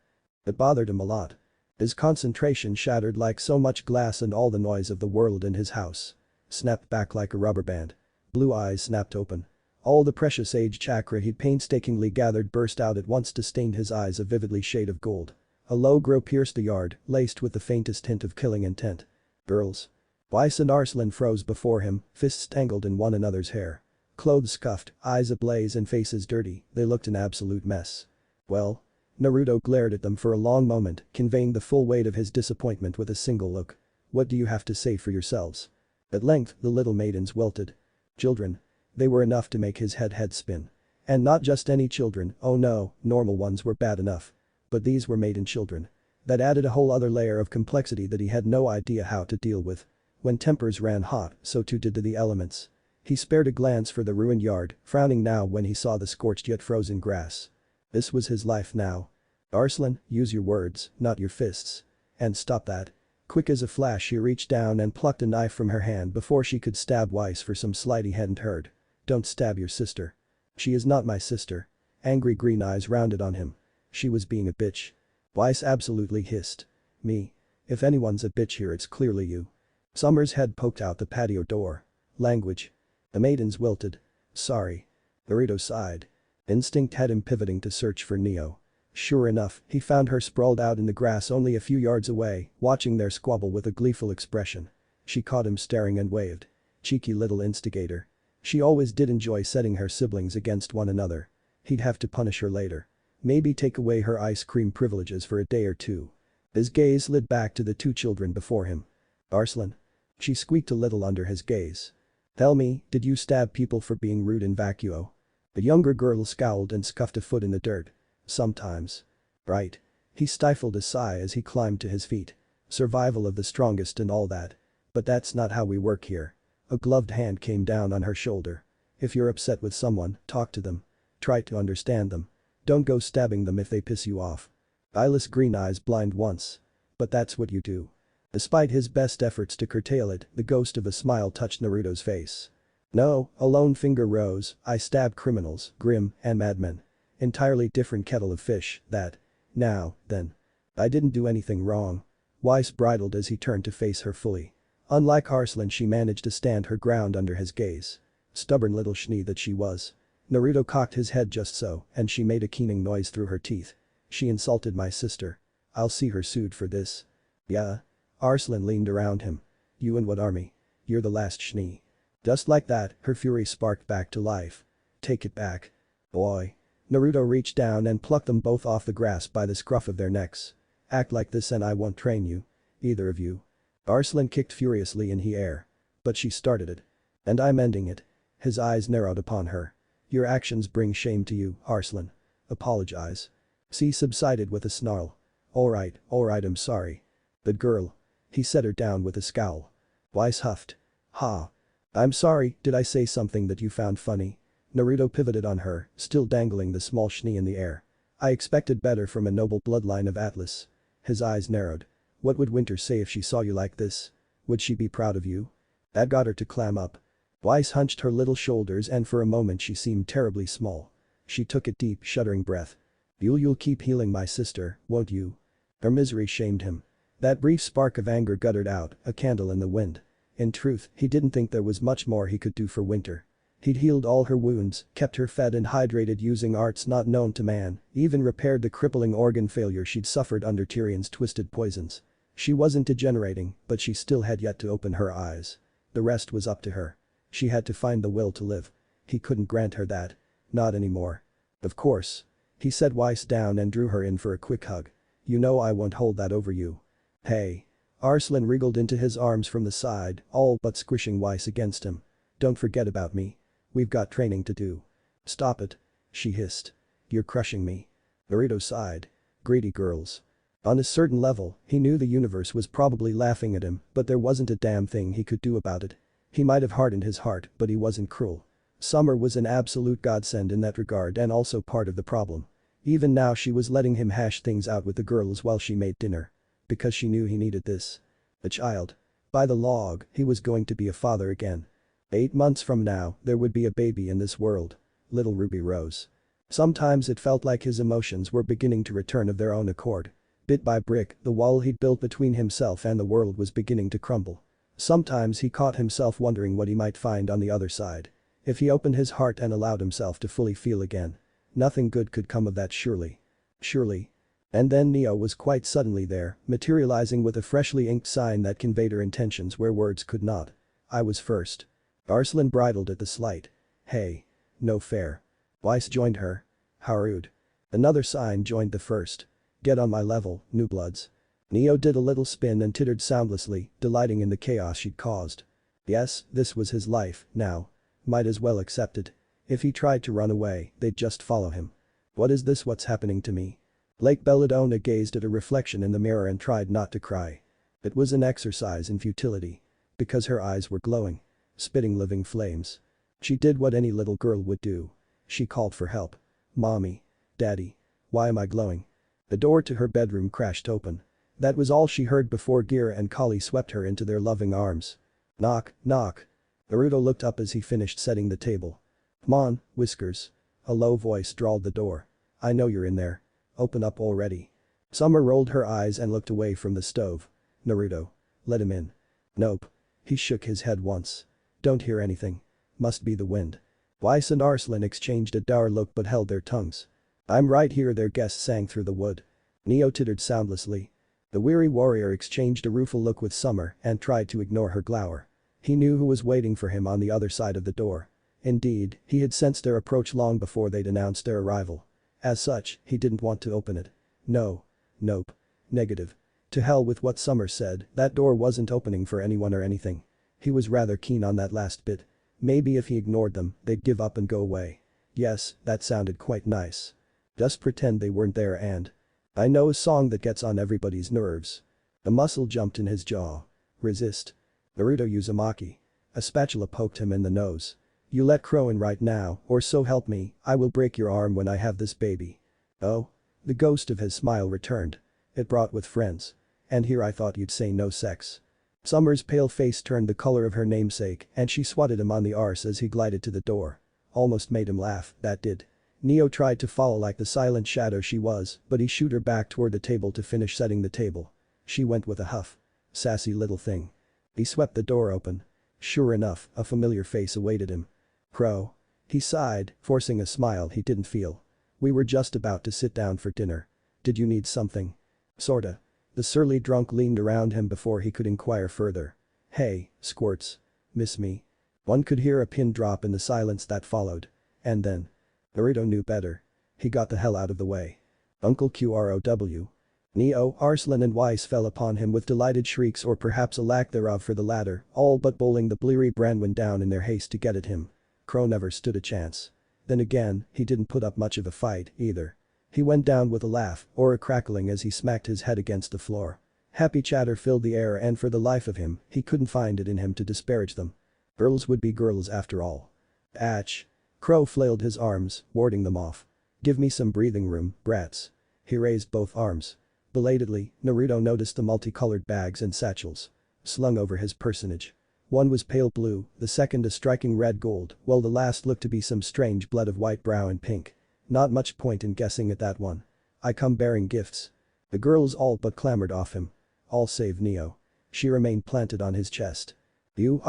Speaker 1: It bothered him a lot. His concentration shattered like so much glass and all the noise of the world in his house. Snapped back like a rubber band. Blue eyes snapped open. All the precious age chakra he'd painstakingly gathered burst out at once to stain his eyes a vividly shade of gold. A low growl pierced the yard, laced with the faintest hint of killing intent. Girls. Weiss and Arslan froze before him, fists tangled in one another's hair. Clothes scuffed, eyes ablaze and faces dirty, they looked an absolute mess. Well? Naruto glared at them for a long moment, conveying the full weight of his disappointment with a single look. What do you have to say for yourselves? At length, the little maidens wilted. Children. They were enough to make his head spin. And not just any children, oh no, normal ones were bad enough. But these were maiden children. That added a whole other layer of complexity that he had no idea how to deal with. When tempers ran hot, so too did the elements. He spared a glance for the ruined yard, frowning now when he saw the scorched yet frozen grass. This was his life now. Arslan, use your words, not your fists. And stop that. Quick as a flash he reached down and plucked a knife from her hand before she could stab Weiss for some slight he hadn't heard. Don't stab your sister. She is not my sister. Angry green eyes rounded on him. She was being a bitch. Weiss absolutely hissed. Me. If anyone's a bitch here it's clearly you. Summer's head poked out the patio door. Language. The maidens wilted. Sorry. Naruto sighed. Instinct had him pivoting to search for Neo. Sure enough, he found her sprawled out in the grass only a few yards away, watching their squabble with a gleeful expression. She caught him staring and waved. Cheeky little instigator. She always did enjoy setting her siblings against one another. He'd have to punish her later. Maybe take away her ice cream privileges for a day or two. His gaze slid back to the two children before him. Arslan. She squeaked a little under his gaze. Tell me, did you stab people for being rude in vacuo? The younger girl scowled and scuffed a foot in the dirt. Sometimes. Right. He stifled a sigh as he climbed to his feet. Survival of the strongest and all that. But that's not how we work here. A gloved hand came down on her shoulder. If you're upset with someone, talk to them. Try to understand them. Don't go stabbing them if they piss you off. Eyeless green eyes blind once. But that's what you do. Despite his best efforts to curtail it, the ghost of a smile touched Naruto's face. No, a lone finger rose, I stab criminals, grim, and madmen. Entirely different kettle of fish, that. Now, then. I didn't do anything wrong. Weiss bridled as he turned to face her fully. Unlike Arslan she managed to stand her ground under his gaze. Stubborn little schnee that she was. Naruto cocked his head just so, and she made a keening noise through her teeth. She insulted my sister. I'll see her sued for this. Yeah? Arslan leaned around him. You and what army? You're the last schnee. Just like that, her fury sparked back to life. Take it back. Boy. Naruto reached down and plucked them both off the grass by the scruff of their necks. Act like this and I won't train you. Either of you. Arslan kicked furiously in the air. But she started it. And I'm ending it. His eyes narrowed upon her. Your actions bring shame to you, Arslan. Apologize. She subsided with a snarl. Alright, I'm sorry. But girl. He set her down with a scowl. Weiss huffed. Ha. I'm sorry, did I say something that you found funny? Naruto pivoted on her, still dangling the small schnee in the air. I expected better from a noble bloodline of Atlas. His eyes narrowed. What would Winter say if she saw you like this? Would she be proud of you? That got her to clam up. Weiss hunched her little shoulders and for a moment she seemed terribly small. She took a deep, shuddering breath. You'll keep healing my sister, won't you? Her misery shamed him. That brief spark of anger guttered out, a candle in the wind. In truth, he didn't think there was much more he could do for Winter. He'd healed all her wounds, kept her fed and hydrated using arts not known to man, even repaired the crippling organ failure she'd suffered under Tyrion's twisted poisons. She wasn't degenerating, but she still had yet to open her eyes. The rest was up to her. She had to find the will to live. He couldn't grant her that. Not anymore. Of course. He set Weiss down and drew her in for a quick hug. You know I won't hold that over you. Hey. Arslan wriggled into his arms from the side, all but squishing Weiss against him. Don't forget about me. We've got training to do. Stop it. She hissed. You're crushing me. Naruto sighed. Greedy girls. On a certain level, he knew the universe was probably laughing at him, but there wasn't a damn thing he could do about it. He might have hardened his heart, but he wasn't cruel. Summer was an absolute godsend in that regard and also part of the problem. Even now she was letting him hash things out with the girls while she made dinner. Because she knew he needed this. A child. By the log, he was going to be a father again. 8 months from now, there would be a baby in this world. Little Ruby rose. Sometimes it felt like his emotions were beginning to return of their own accord. Bit by brick, the wall he'd built between himself and the world was beginning to crumble. Sometimes he caught himself wondering what he might find on the other side. If he opened his heart and allowed himself to fully feel again. Nothing good could come of that surely. Surely. And then Neo was quite suddenly there, materializing with a freshly inked sign that conveyed her intentions where words could not. I was first. Arslan bridled at the slight. Hey. No fair. Weiss joined her. How rude. Another sign joined the first. Get on my level, new bloods. Neo did a little spin and tittered soundlessly, delighting in the chaos she'd caused. Yes, this was his life, now. Might as well accept it. If he tried to run away, they'd just follow him. What is this, what's happening to me? Lake Belladonna gazed at her reflection in the mirror and tried not to cry. It was an exercise in futility. Because her eyes were glowing. Spitting living flames. She did what any little girl would do. She called for help. Mommy. Daddy. Why am I glowing? The door to her bedroom crashed open. That was all she heard before Gira and Kali swept her into their loving arms. Knock, knock. Naruto looked up as he finished setting the table. Come on, Whiskers. A low voice drawled the door. I know you're in there. Open up already. Summer rolled her eyes and looked away from the stove. Naruto. Let him in. Nope. He shook his head once. Don't hear anything. Must be the wind. Weiss and Arslan exchanged a dour look but held their tongues. I'm right here, their guest sang through the wood. Neo tittered soundlessly. The weary warrior exchanged a rueful look with Summer and tried to ignore her glower. He knew who was waiting for him on the other side of the door. Indeed, he had sensed their approach long before they'd announced their arrival. As such, he didn't want to open it. No. Nope. Negative. To hell with what Summer said, that door wasn't opening for anyone or anything. He was rather keen on that last bit. Maybe if he ignored them, they'd give up and go away. Yes, that sounded quite nice. Just pretend they weren't there and. I know a song that gets on everybody's nerves. A muscle jumped in his jaw. Resist. Naruto Uzumaki. A spatula poked him in the nose. You let Crow in right now, or so help me, I will break your arm when I have this baby. Oh? The ghost of his smile returned. It brought with friends. And here I thought you'd say no sex. Summer's pale face turned the color of her namesake and she swatted him on the arse as he glided to the door. Almost made him laugh, that did. Neo tried to follow like the silent shadow she was, but he shooed her back toward the table to finish setting the table. She went with a huff. Sassy little thing. He swept the door open. Sure enough, a familiar face awaited him. Crow. He sighed, forcing a smile he didn't feel. We were just about to sit down for dinner. Did you need something? Sorta. The surly drunk leaned around him before he could inquire further. Hey, Squirts. Miss me? One could hear a pin drop in the silence that followed. And then. Naruto knew better. He got the hell out of the way. Uncle QROW. Neo, Arslan and Weiss fell upon him with delighted shrieks or perhaps a lack thereof for the latter, all but bowling the bleary Branwen down in their haste to get at him. Crow never stood a chance. Then again, he didn't put up much of a fight, either. He went down with a laugh or a crackling as he smacked his head against the floor. Happy chatter filled the air and for the life of him, he couldn't find it in him to disparage them. Girls would be girls after all. Atch. Crow flailed his arms, warding them off. Give me some breathing room, brats. He raised both arms. Belatedly, Naruto noticed the multicolored bags and satchels. Slung over his personage. One was pale blue, the second a striking red gold, while the last looked to be some strange blend of white, brown and pink. Not much point in guessing at that one. I come bearing gifts. The girls all but clambered off him. All save Neo. She remained planted on his chest. You,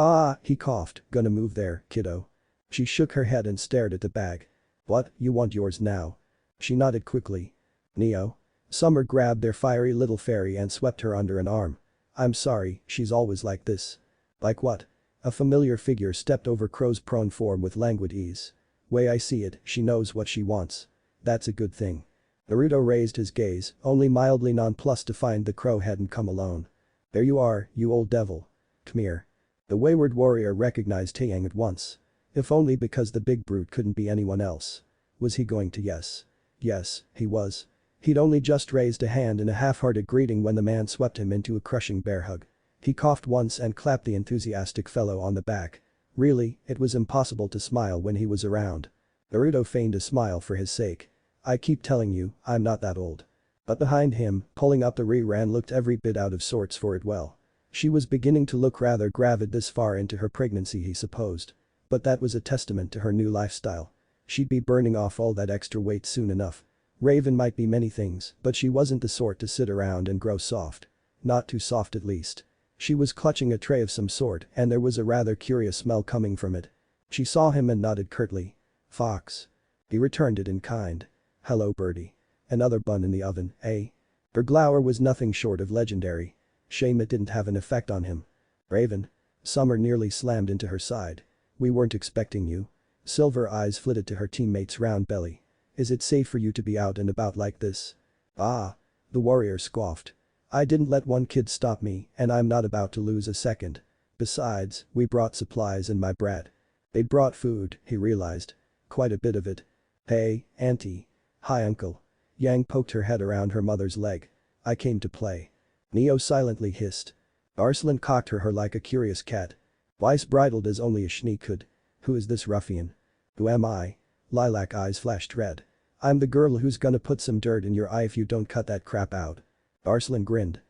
Speaker 1: he coughed, gonna move there, kiddo. She shook her head and stared at the bag. What, you want yours now? She nodded quickly. Neo. Summer grabbed their fiery little fairy and swept her under an arm. I'm sorry, she's always like this. Like what? A familiar figure stepped over Crow's prone form with languid ease. Way I see it, she knows what she wants. That's a good thing. Naruto raised his gaze, only mildly nonplussed to find the Crow hadn't come alone. There you are, you old devil. Come here. The wayward warrior recognized Taeyang at once. If only because the big brute couldn't be anyone else. Was he going to yes? Yes, he was. He'd only just raised a hand in a half-hearted greeting when the man swept him into a crushing bear hug. He coughed once and clapped the enthusiastic fellow on the back. Really, it was impossible to smile when he was around. Naruto feigned a smile for his sake. I keep telling you, I'm not that old. But behind him, pulling up the rear looked every bit out of sorts for it well. She was beginning to look rather gravid this far into her pregnancy, he supposed. But that was a testament to her new lifestyle. She'd be burning off all that extra weight soon enough. Raven might be many things, but she wasn't the sort to sit around and grow soft. Not too soft at least. She was clutching a tray of some sort and there was a rather curious smell coming from it. She saw him and nodded curtly. Fox. He returned it in kind. Hello, birdie. Another bun in the oven, eh? Her glower was nothing short of legendary. Shame it didn't have an effect on him. Raven. Summer nearly slammed into her side. We weren't expecting you. Silver eyes flitted to her teammate's round belly. Is it safe for you to be out and about like this? Ah. The warrior scoffed. I didn't let one kid stop me and I'm not about to lose a second. Besides, we brought supplies and my brat. They brought food, he realized. Quite a bit of it. Hey, auntie. Hi uncle. Yang poked her head around her mother's leg. I came to play. Neo silently hissed. Arslan cocked her like a curious cat. Weiss bridled as only a schneek could. Who is this ruffian? Who am I? Lilac eyes flashed red. I'm the girl who's gonna put some dirt in your eye if you don't cut that crap out. Arslan grinned.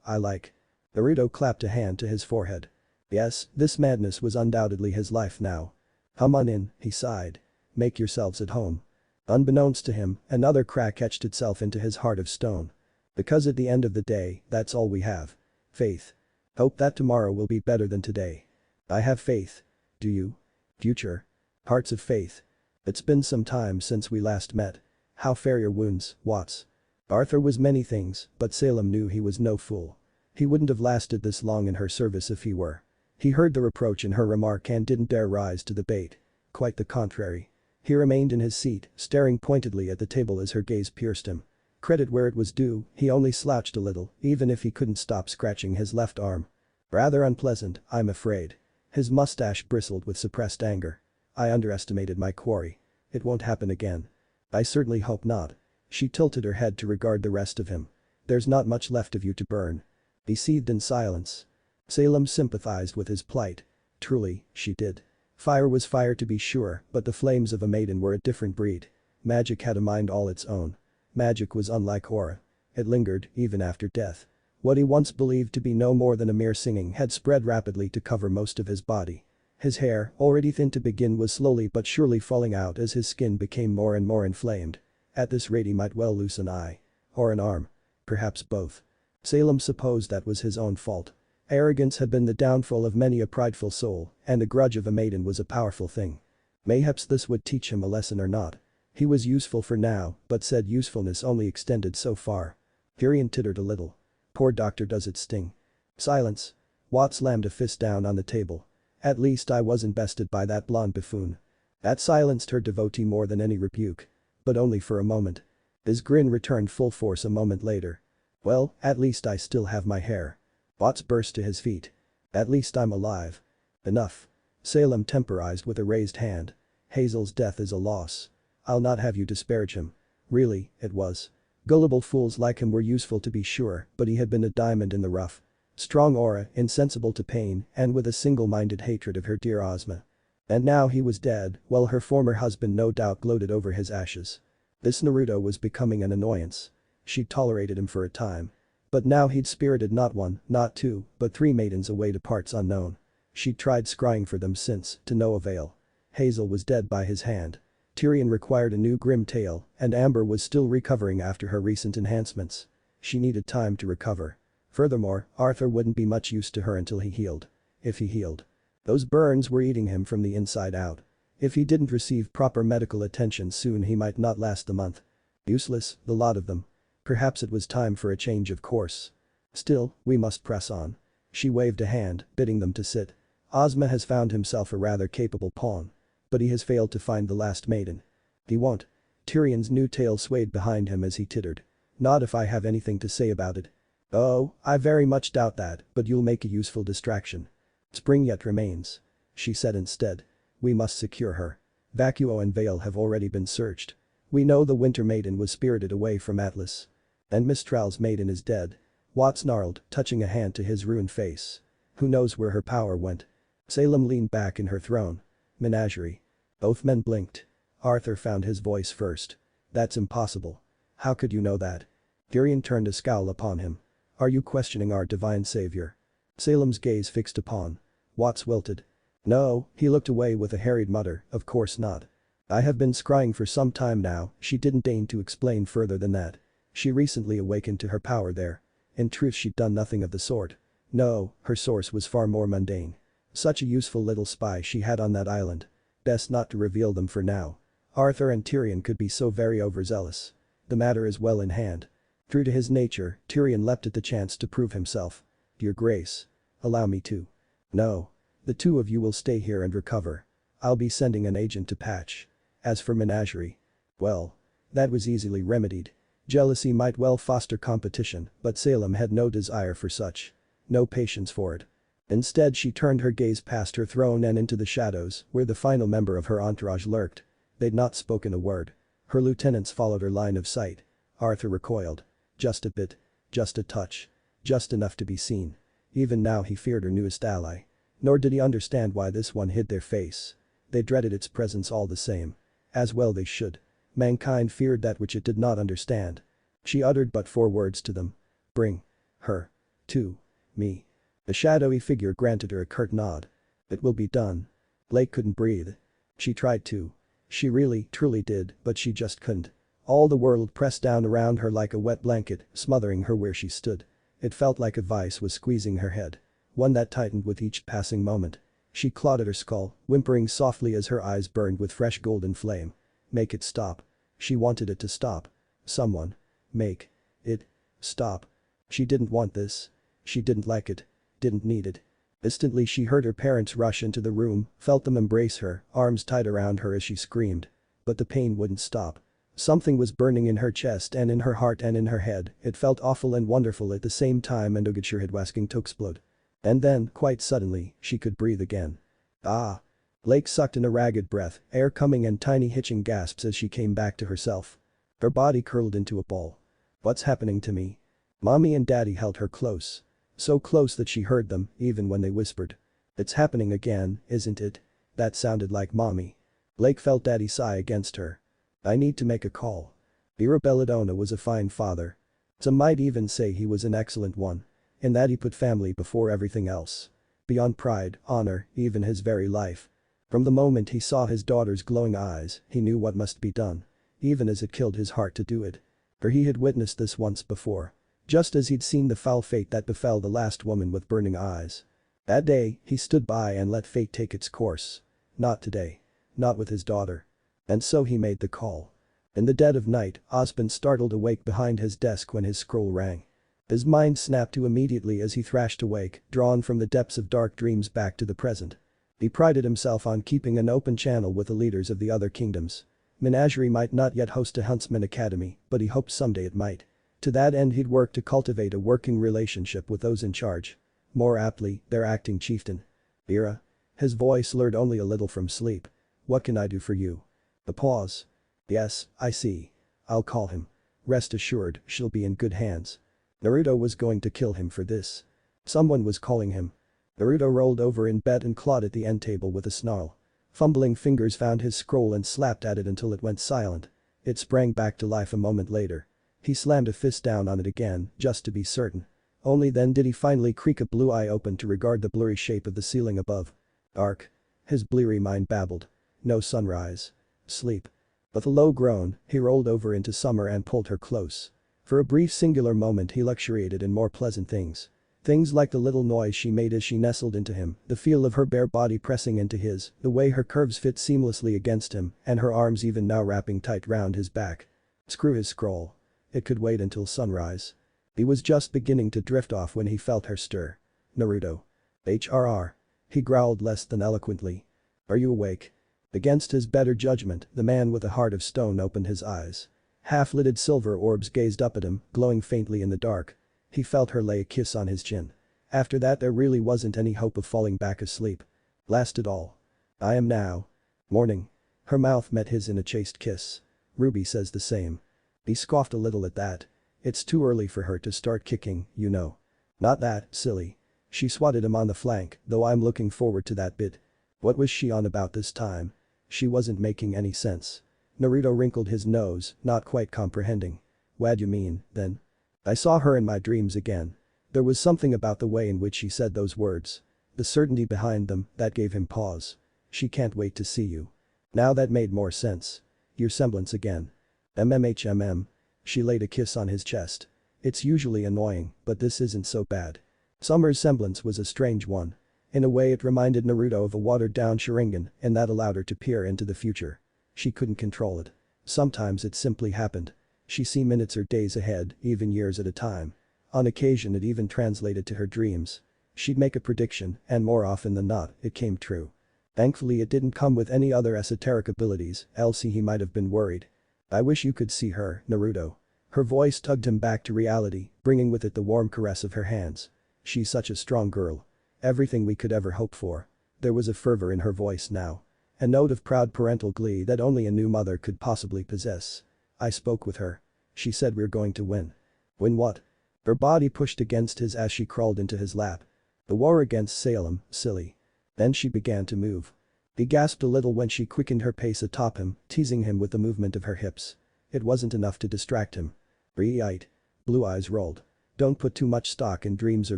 Speaker 1: I like. Naruto clapped a hand to his forehead. Yes, this madness was undoubtedly his life now. Come on in, he sighed. Make yourselves at home. Unbeknownst to him, another crack etched itself into his heart of stone. Because at the end of the day, that's all we have. Faith. Hope that tomorrow will be better than today. I have faith. Do you? Future. Hearts of faith. It's been some time since we last met. How fare your wounds, Watts? Arthur was many things, but Salem knew he was no fool. He wouldn't have lasted this long in her service if he were. He heard the reproach in her remark and didn't dare rise to the bait. Quite the contrary. He remained in his seat, staring pointedly at the table as her gaze pierced him. Credit where it was due, he only slouched a little, even if he couldn't stop scratching his left arm. Rather unpleasant, I'm afraid. His mustache bristled with suppressed anger. I underestimated my quarry. It won't happen again. I certainly hope not. She tilted her head to regard the rest of him. There's not much left of you to burn. He seethed in silence. Salem sympathized with his plight. Truly, she did. Fire was fire to be sure, but the flames of a maiden were a different breed. Magic had a mind all its own. Magic was unlike aura. It lingered, even after death. What he once believed to be no more than a mere singing had spread rapidly to cover most of his body. His hair, already thin to begin, was slowly but surely falling out as his skin became more and more inflamed. At this rate he might well lose an eye. Or an arm. Perhaps both. Salem supposed that was his own fault. Arrogance had been the downfall of many a prideful soul, and the grudge of a maiden was a powerful thing. Mayhaps this would teach him a lesson or not. He was useful for now, but said usefulness only extended so far. Tyrion tittered a little. Poor doctor, does it sting? Silence. Watt slammed a fist down on the table. At least I wasn't bested by that blonde buffoon. That silenced her devotee more than any rebuke. But only for a moment. His grin returned full force a moment later. Well, at least I still have my hair. Watts burst to his feet. At least I'm alive. Enough. Salem temporized with a raised hand. Hazel's death is a loss. I'll not have you disparage him. Really, it was. Gullible fools like him were useful to be sure, but he had been a diamond in the rough. Strong aura, insensible to pain, and with a single-minded hatred of her dear Ozma. And now he was dead, while her former husband no doubt gloated over his ashes. This Naruto was becoming an annoyance. She'd tolerated him for a time. But now he'd spirited not one, not two, but three maidens away to parts unknown. She'd tried scrying for them since, to no avail. Hazel was dead by his hand. Tyrion required a new grim tale, and Amber was still recovering after her recent enhancements. She needed time to recover. Furthermore, Arthur wouldn't be much use to her until he healed. If he healed. Those burns were eating him from the inside out. If he didn't receive proper medical attention soon, he might not last the month. Useless, the lot of them. Perhaps it was time for a change of course. Still, we must press on. She waved a hand, bidding them to sit. Ozma has found himself a rather capable pawn. But he has failed to find the last maiden. He won't. Tyrion's new tale swayed behind him as he tittered. Not if I have anything to say about it. Oh, I very much doubt that, but you'll make a useful distraction. Spring yet remains. She said instead. We must secure her. Vacuo and Vale have already been searched. We know the Winter Maiden was spirited away from Atlas. And Mistral's maiden is dead. Watt snarled, touching a hand to his ruined face. Who knows where her power went? Salem leaned back in her throne. Menagerie. Both men blinked. Arthur found his voice first. That's impossible. How could you know that? Tyrion turned a scowl upon him. Are you questioning our divine savior? Salem's gaze fixed upon. Watts wilted. No, he looked away with a harried mutter, of course not. I have been scrying for some time now. She didn't deign to explain further than that. She recently awakened to her power there. In truth, she'd done nothing of the sort. No, her source was far more mundane. Such a useful little spy she had on that island. Best not to reveal them for now. Arthur and Tyrion could be so very overzealous. The matter is well in hand. True to his nature, Tyrion leapt at the chance to prove himself. Your Grace. Allow me to. No. The two of you will stay here and recover. I'll be sending an agent to patch. As for Menagerie. Well. That was easily remedied. Jealousy might well foster competition, but Salem had no desire for such. No patience for it. Instead she turned her gaze past her throne and into the shadows where the final member of her entourage lurked. They'd not spoken a word. Her lieutenants followed her line of sight. Arthur recoiled. Just a bit. Just a touch. Just enough to be seen. Even now he feared her newest ally. Nor did he understand why this one hid their face. They dreaded its presence all the same. As well they should. Mankind feared that which it did not understand. She uttered but 4 words to them. Bring her to me. The shadowy figure granted her a curt nod. It will be done. Blake couldn't breathe. She tried to. She really, truly did, but she just couldn't. All the world pressed down around her like a wet blanket, smothering her where she stood. It felt like a vice was squeezing her head. One that tightened with each passing moment. She clawed at her skull, whimpering softly as her eyes burned with fresh golden flame. Make it stop. She wanted it to stop. Someone. Make it stop. She didn't want this. She didn't like it. Didn't need it. Instantly she heard her parents rush into the room, felt them embrace her, arms tight around her as she screamed. But the pain wouldn't stop. Something was burning in her chest and in her heart and in her head. It felt awful and wonderful at the same time and Ogachir had wasking to explode. And then, quite suddenly, she could breathe again. Ah. Blake sucked in a ragged breath, air coming in tiny hitching gasps as she came back to herself. Her body curled into a ball. What's happening to me? Mommy and Daddy held her close. So close that she heard them, even when they whispered. It's happening again, isn't it? That sounded like Mommy. Blake felt Daddy sigh against her. I need to make a call. Ira Belladonna was a fine father. Some might even say he was an excellent one. In that he put family before everything else. Beyond pride, honor, even his very life. From the moment he saw his daughter's glowing eyes, he knew what must be done. Even as it killed his heart to do it. For he had witnessed this once before. Just as he'd seen the foul fate that befell the last woman with burning eyes. That day, he stood by and let fate take its course. Not today. Not with his daughter. And so he made the call. In the dead of night, Osmond startled awake behind his desk when his scroll rang. His mind snapped to immediately as he thrashed awake, drawn from the depths of dark dreams back to the present. He prided himself on keeping an open channel with the leaders of the other kingdoms. Menagerie might not yet host a Huntsman Academy, but he hoped someday it might. To that end he'd work to cultivate a working relationship with those in charge. More aptly, their acting chieftain. Ira. His voice slurred only a little from sleep. What can I do for you? A pause. Yes, I see. I'll call him. Rest assured, she'll be in good hands. Naruto was going to kill him for this. Someone was calling him. Naruto rolled over in bed and clawed at the end table with a snarl. Fumbling fingers found his scroll and slapped at it until it went silent. It sprang back to life a moment later. He slammed a fist down on it again, just to be certain. Only then did he finally creak a blue eye open to regard the blurry shape of the ceiling above. Dark. His bleary mind babbled. No sunrise. Sleep. With a low groan, he rolled over into Summer and pulled her close. For a brief singular moment he luxuriated in more pleasant things. Things like the little noise she made as she nestled into him, the feel of her bare body pressing into his, the way her curves fit seamlessly against him, and her arms even now wrapping tight round his back. Screw his scroll. It could wait until sunrise. He was just beginning to drift off when he felt her stir. Naruto. HRR. He growled less than eloquently. Are you awake? Against his better judgment, the man with a heart of stone opened his eyes. Half-lidded silver orbs gazed up at him, glowing faintly in the dark. He felt her lay a kiss on his chin. After that there really wasn't any hope of falling back asleep. Blast it all. I am now. Morning. Her mouth met his in a chaste kiss. Ruby says the same. He scoffed a little at that. It's too early for her to start kicking, you know. Not that, silly. She swatted him on the flank, though I'm looking forward to that bit. What was she on about this time? She wasn't making any sense. Naruto wrinkled his nose, not quite comprehending. Wha'd you mean, then? I saw her in my dreams again. There was something about the way in which she said those words. The certainty behind them, that gave him pause. She can't wait to see you. Now that made more sense. Your semblance again. MMHMM. She laid a kiss on his chest. It's usually annoying, but this isn't so bad. Summer's semblance was a strange one. In a way it reminded Naruto of a watered-down Sharingan, and that allowed her to peer into the future. She couldn't control it. Sometimes it simply happened. She saw minutes or days ahead, even years at a time. On occasion it even translated to her dreams. She'd make a prediction, and more often than not, it came true. Thankfully it didn't come with any other esoteric abilities, else he might have been worried. I wish you could see her, Naruto. Her voice tugged him back to reality, bringing with it the warm caress of her hands. She's such a strong girl. Everything we could ever hope for. There was a fervor in her voice now. A note of proud parental glee that only a new mother could possibly possess. I spoke with her. She said we're going to win. Win what? Her body pushed against his as she crawled into his lap. The war against Salem, silly. Then she began to move. He gasped a little when she quickened her pace atop him, teasing him with the movement of her hips. It wasn't enough to distract him. Right. Blue eyes rolled. Don't put too much stock in dreams or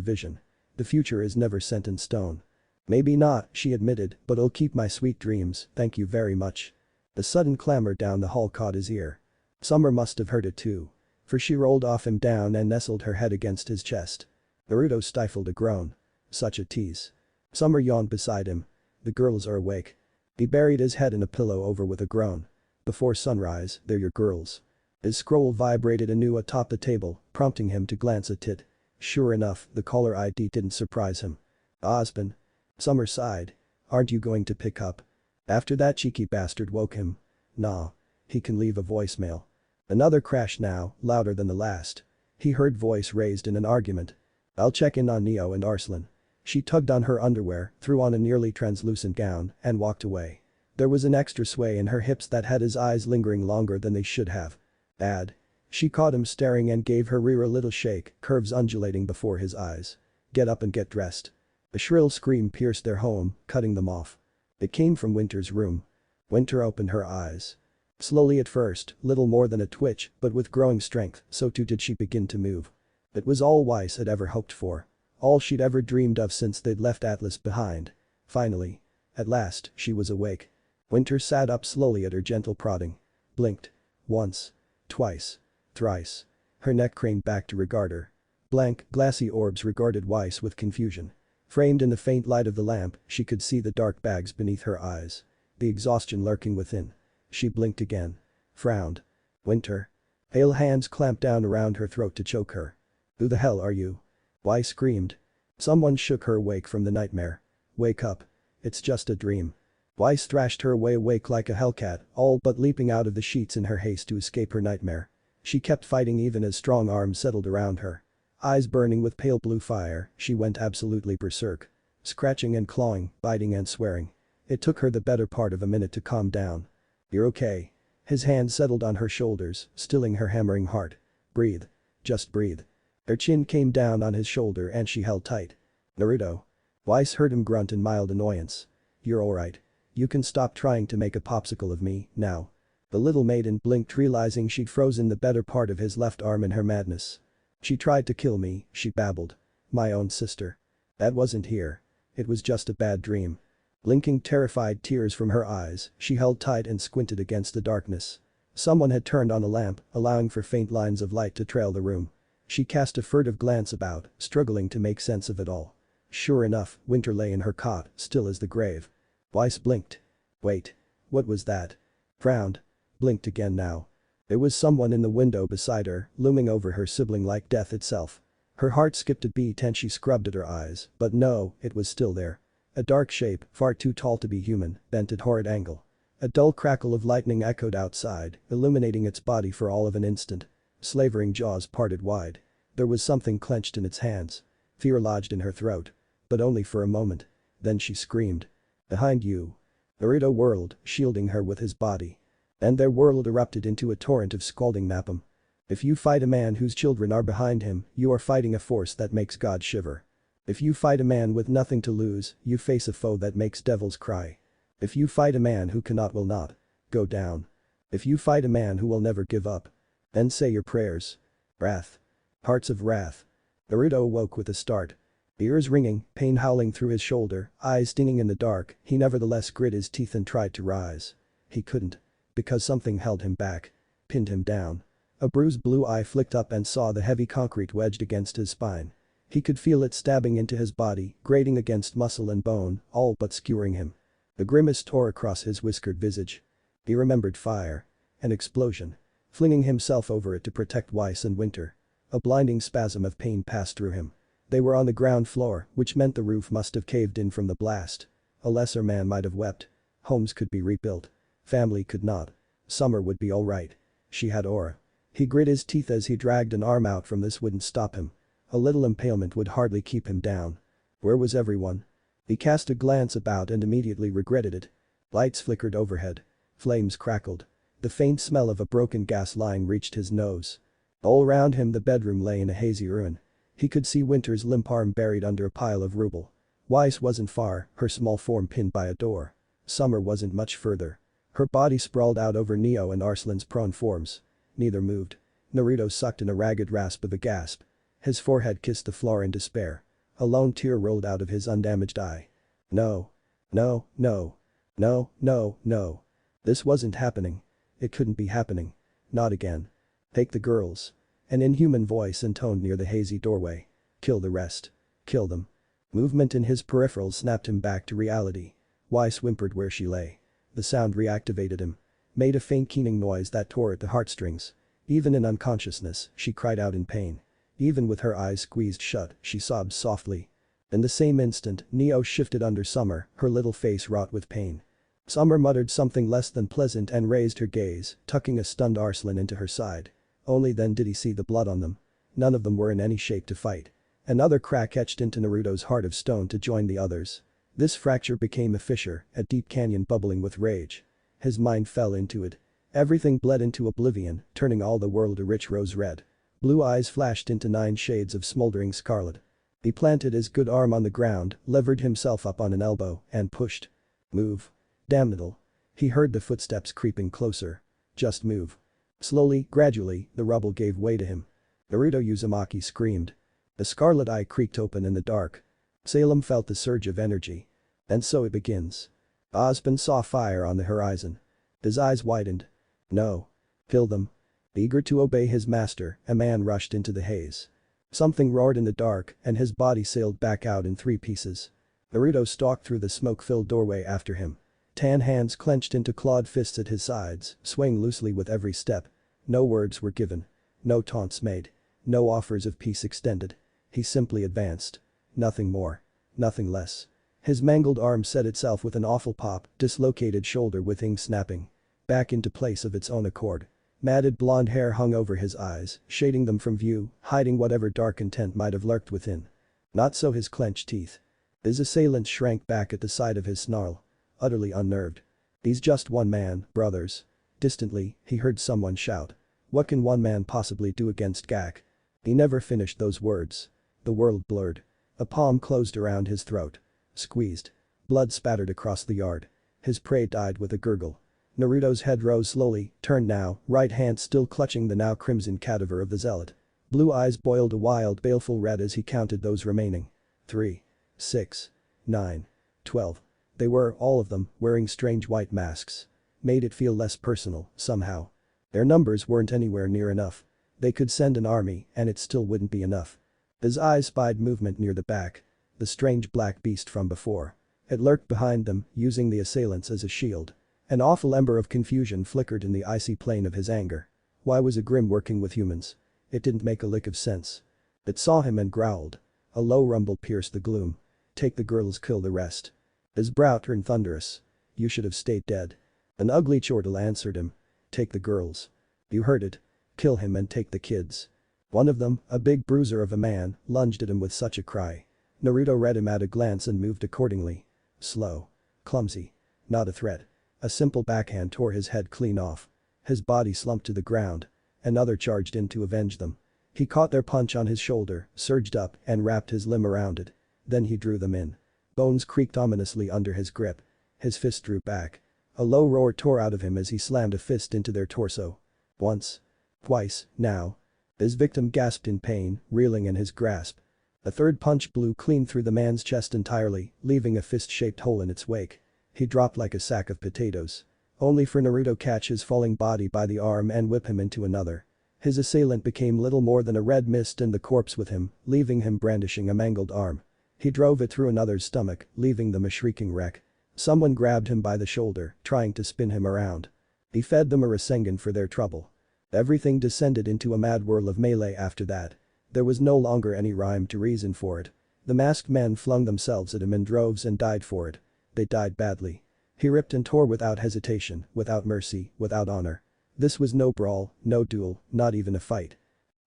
Speaker 1: vision. The future is never set in stone. Maybe not, she admitted, but I'll keep my sweet dreams, thank you very much. The sudden clamor down the hall caught his ear. Summer must have heard it too. For she rolled off him down and nestled her head against his chest. Naruto stifled a groan. Such a tease. Summer yawned beside him. The girls are awake. He buried his head in a pillow over with a groan. Before sunrise, they're your girls. His scroll vibrated anew atop the table, prompting him to glance at it. Sure enough, the caller ID didn't surprise him. Osborne. Summer sighed. Aren't you going to pick up? After that cheeky bastard woke him. Nah. He can leave a voicemail. Another crash now, louder than the last. He heard voice raised in an argument. I'll check in on Neo and Arslan. She tugged on her underwear, threw on a nearly translucent gown, and walked away. There was an extra sway in her hips that had his eyes lingering longer than they should have. Dad. She caught him staring and gave her rear a little shake, curves undulating before his eyes. Get up and get dressed. A shrill scream pierced their home, cutting them off. It came from Winter's room. Winter opened her eyes. Slowly at first, little more than a twitch, but with growing strength, so too did she begin to move. It was all Weiss had ever hoped for. All she'd ever dreamed of since they'd left Atlas behind. Finally. At last, she was awake. Winter sat up slowly at her gentle prodding. Blinked. Once. Twice. Thrice. Her neck craned back to regard her. Blank, glassy orbs regarded Weiss with confusion. Framed in the faint light of the lamp, she could see the dark bags beneath her eyes. The exhaustion lurking within. She blinked again. Frowned. Winter. Pale hands clamped down around her throat to choke her. Who the hell are you? Weiss screamed. Someone shook her awake from the nightmare. Wake up. It's just a dream. Weiss thrashed her awake like a hellcat, all but leaping out of the sheets in her haste to escape her nightmare. She kept fighting even as strong arms settled around her. Eyes burning with pale blue fire, she went absolutely berserk. Scratching and clawing, biting and swearing. It took her the better part of a minute to calm down. You're okay. His hand settled on her shoulders, stilling her hammering heart. Breathe. Just breathe. Her chin came down on his shoulder and she held tight. Naruto. Weiss heard him grunt in mild annoyance. You're alright. You can stop trying to make a popsicle of me, now. The little maiden blinked, realizing she'd frozen the better part of his left arm in her madness. She tried to kill me, she babbled. My own sister. That wasn't here. It was just a bad dream. Blinking terrified tears from her eyes, she held tight and squinted against the darkness. Someone had turned on a lamp, allowing for faint lines of light to trail the room. She cast a furtive glance about, struggling to make sense of it all. Sure enough, Winter lay in her cot, still as the grave. Weiss blinked. Wait. What was that? Frowned. Blinked again now. There was someone in the window beside her, looming over her sibling like death itself. Her heart skipped a beat and she scrubbed at her eyes, but no, it was still there. A dark shape, far too tall to be human, bent at horrid angle. A dull crackle of lightning echoed outside, illuminating its body for all of an instant. Slavering jaws parted wide. There was something clenched in its hands. Fear lodged in her throat. But only for a moment. Then she screamed. Behind you. Naruto whirled, shielding her with his body. And their world erupted into a torrent of scalding napalm. If you fight a man whose children are behind him, you are fighting a force that makes God shiver. If you fight a man with nothing to lose, you face a foe that makes devils cry. If you fight a man who cannot will not go down. If you fight a man who will never give up, then say your prayers. Wrath. Hearts of wrath. Naruto awoke with a start. Ears ringing, pain howling through his shoulder, eyes stinging in the dark, he nevertheless grit his teeth and tried to rise. He couldn't. Because something held him back. Pinned him down. A bruised blue eye flicked up and saw the heavy concrete wedged against his spine. He could feel it stabbing into his body, grating against muscle and bone, all but skewering him. A grimace tore across his whiskered visage. He remembered fire. An explosion. Flinging himself over it to protect Weiss and Winter. A blinding spasm of pain passed through him. They were on the ground floor, which meant the roof must have caved in from the blast. A lesser man might have wept. Homes could be rebuilt. Family could not. Summer would be alright. She had aura. He grit his teeth as he dragged an arm out from this wouldn't stop him. A little impalement would hardly keep him down. Where was everyone? He cast a glance about and immediately regretted it. Lights flickered overhead. Flames crackled. The faint smell of a broken gas line reached his nose. All around him the bedroom lay in a hazy ruin. He could see Winter's limp arm buried under a pile of rubble. Weiss wasn't far, her small form pinned by a door. Summer wasn't much further. Her body sprawled out over Neo and Arslan's prone forms. Neither moved. Naruto sucked in a ragged rasp of a gasp. His forehead kissed the floor in despair. A lone tear rolled out of his undamaged eye. No. No, no. No, no, no. This wasn't happening. It couldn't be happening. Not again. Take the girls. An inhuman voice intoned near the hazy doorway. Kill the rest. Kill them. Movement in his peripherals snapped him back to reality. Weiss whimpered where she lay. The sound reactivated him. Made a faint keening noise that tore at the heartstrings. Even in unconsciousness, she cried out in pain. Even with her eyes squeezed shut, she sobbed softly. In the same instant, Neo shifted under Summer, her little face wrought with pain. Summer muttered something less than pleasant and raised her gaze, tucking a stunned Arslan into her side. Only then did he see the blood on them. None of them were in any shape to fight. Another crack etched into Naruto's heart of stone to join the others. This fracture became a fissure, a deep canyon bubbling with rage. His mind fell into it. Everything bled into oblivion, turning all the world a rich rose red. Blue eyes flashed into 9 shades of smoldering scarlet. He planted his good arm on the ground, levered himself up on an elbow, and pushed. Move. Damn it'll. He heard the footsteps creeping closer. Just move. Slowly, gradually, the rubble gave way to him. Naruto Uzumaki screamed. The scarlet eye creaked open in the dark. Salem felt the surge of energy. And so it begins. Osmond saw fire on the horizon. His eyes widened. No. Kill them. Eager to obey his master, a man rushed into the haze. Something roared in the dark, and his body sailed back out in 3 pieces. Naruto stalked through the smoke-filled doorway after him. Tan hands clenched into clawed fists at his sides, swaying loosely with every step. No words were given. No taunts made. No offers of peace extended. He simply advanced. Nothing more. Nothing less. His mangled arm set itself with an awful pop, dislocated shoulder with ink snapping. Back into place of its own accord. Matted blonde hair hung over his eyes, shading them from view, hiding whatever dark intent might have lurked within. Not so his clenched teeth. His assailant shrank back at the sight of his snarl. Utterly unnerved. He's just one man, brothers. Distantly, he heard someone shout. What can one man possibly do against Gak? He never finished those words. The world blurred. A palm closed around his throat. Squeezed. Blood spattered across the yard. His prey died with a gurgle. Naruto's head rose slowly, turned now, right hand still clutching the now crimson cadaver of the zealot. Blue eyes boiled a wild, baleful red as he counted those remaining. 3. 6. 9. 12. They were, all of them, wearing strange white masks. Made it feel less personal, somehow. Their numbers weren't anywhere near enough. They could send an army, and it still wouldn't be enough. His eyes spied movement near the back. The strange black beast from before. It lurked behind them, using the assailants as a shield. An awful ember of confusion flickered in the icy plane of his anger. Why was a Grim working with humans? It didn't make a lick of sense. It saw him and growled. A low rumble pierced the gloom. Take the girls, kill the rest. His brow turned thunderous. You should have stayed dead. An ugly chortle answered him. Take the girls. You heard it. Kill him and take the kids. One of them, a big bruiser of a man, lunged at him with such a cry. Naruto read him at a glance and moved accordingly. Slow. Clumsy. Not a threat. A simple backhand tore his head clean off. His body slumped to the ground. Another charged in to avenge them. He caught their punch on his shoulder, surged up, and wrapped his limb around it. Then he drew them in. Bones creaked ominously under his grip. His fist drew back. A low roar tore out of him as he slammed a fist into their torso. Once. Twice, now. His victim gasped in pain, reeling in his grasp. A third punch blew clean through the man's chest entirely, leaving a fist-shaped hole in its wake. He dropped like a sack of potatoes. Only for Naruto catch his falling body by the arm and whip him into another. His assailant became little more than a red mist and the corpse with him, leaving him brandishing a mangled arm. He drove it through another's stomach, leaving them a shrieking wreck. Someone grabbed him by the shoulder, trying to spin him around. He fed them a Rasengan for their trouble. Everything descended into a mad whirl of melee after that. There was no longer any rhyme to reason for it. The masked men flung themselves at him in droves and died for it. They died badly. He ripped and tore without hesitation, without mercy, without honor. This was no brawl, no duel, not even a fight.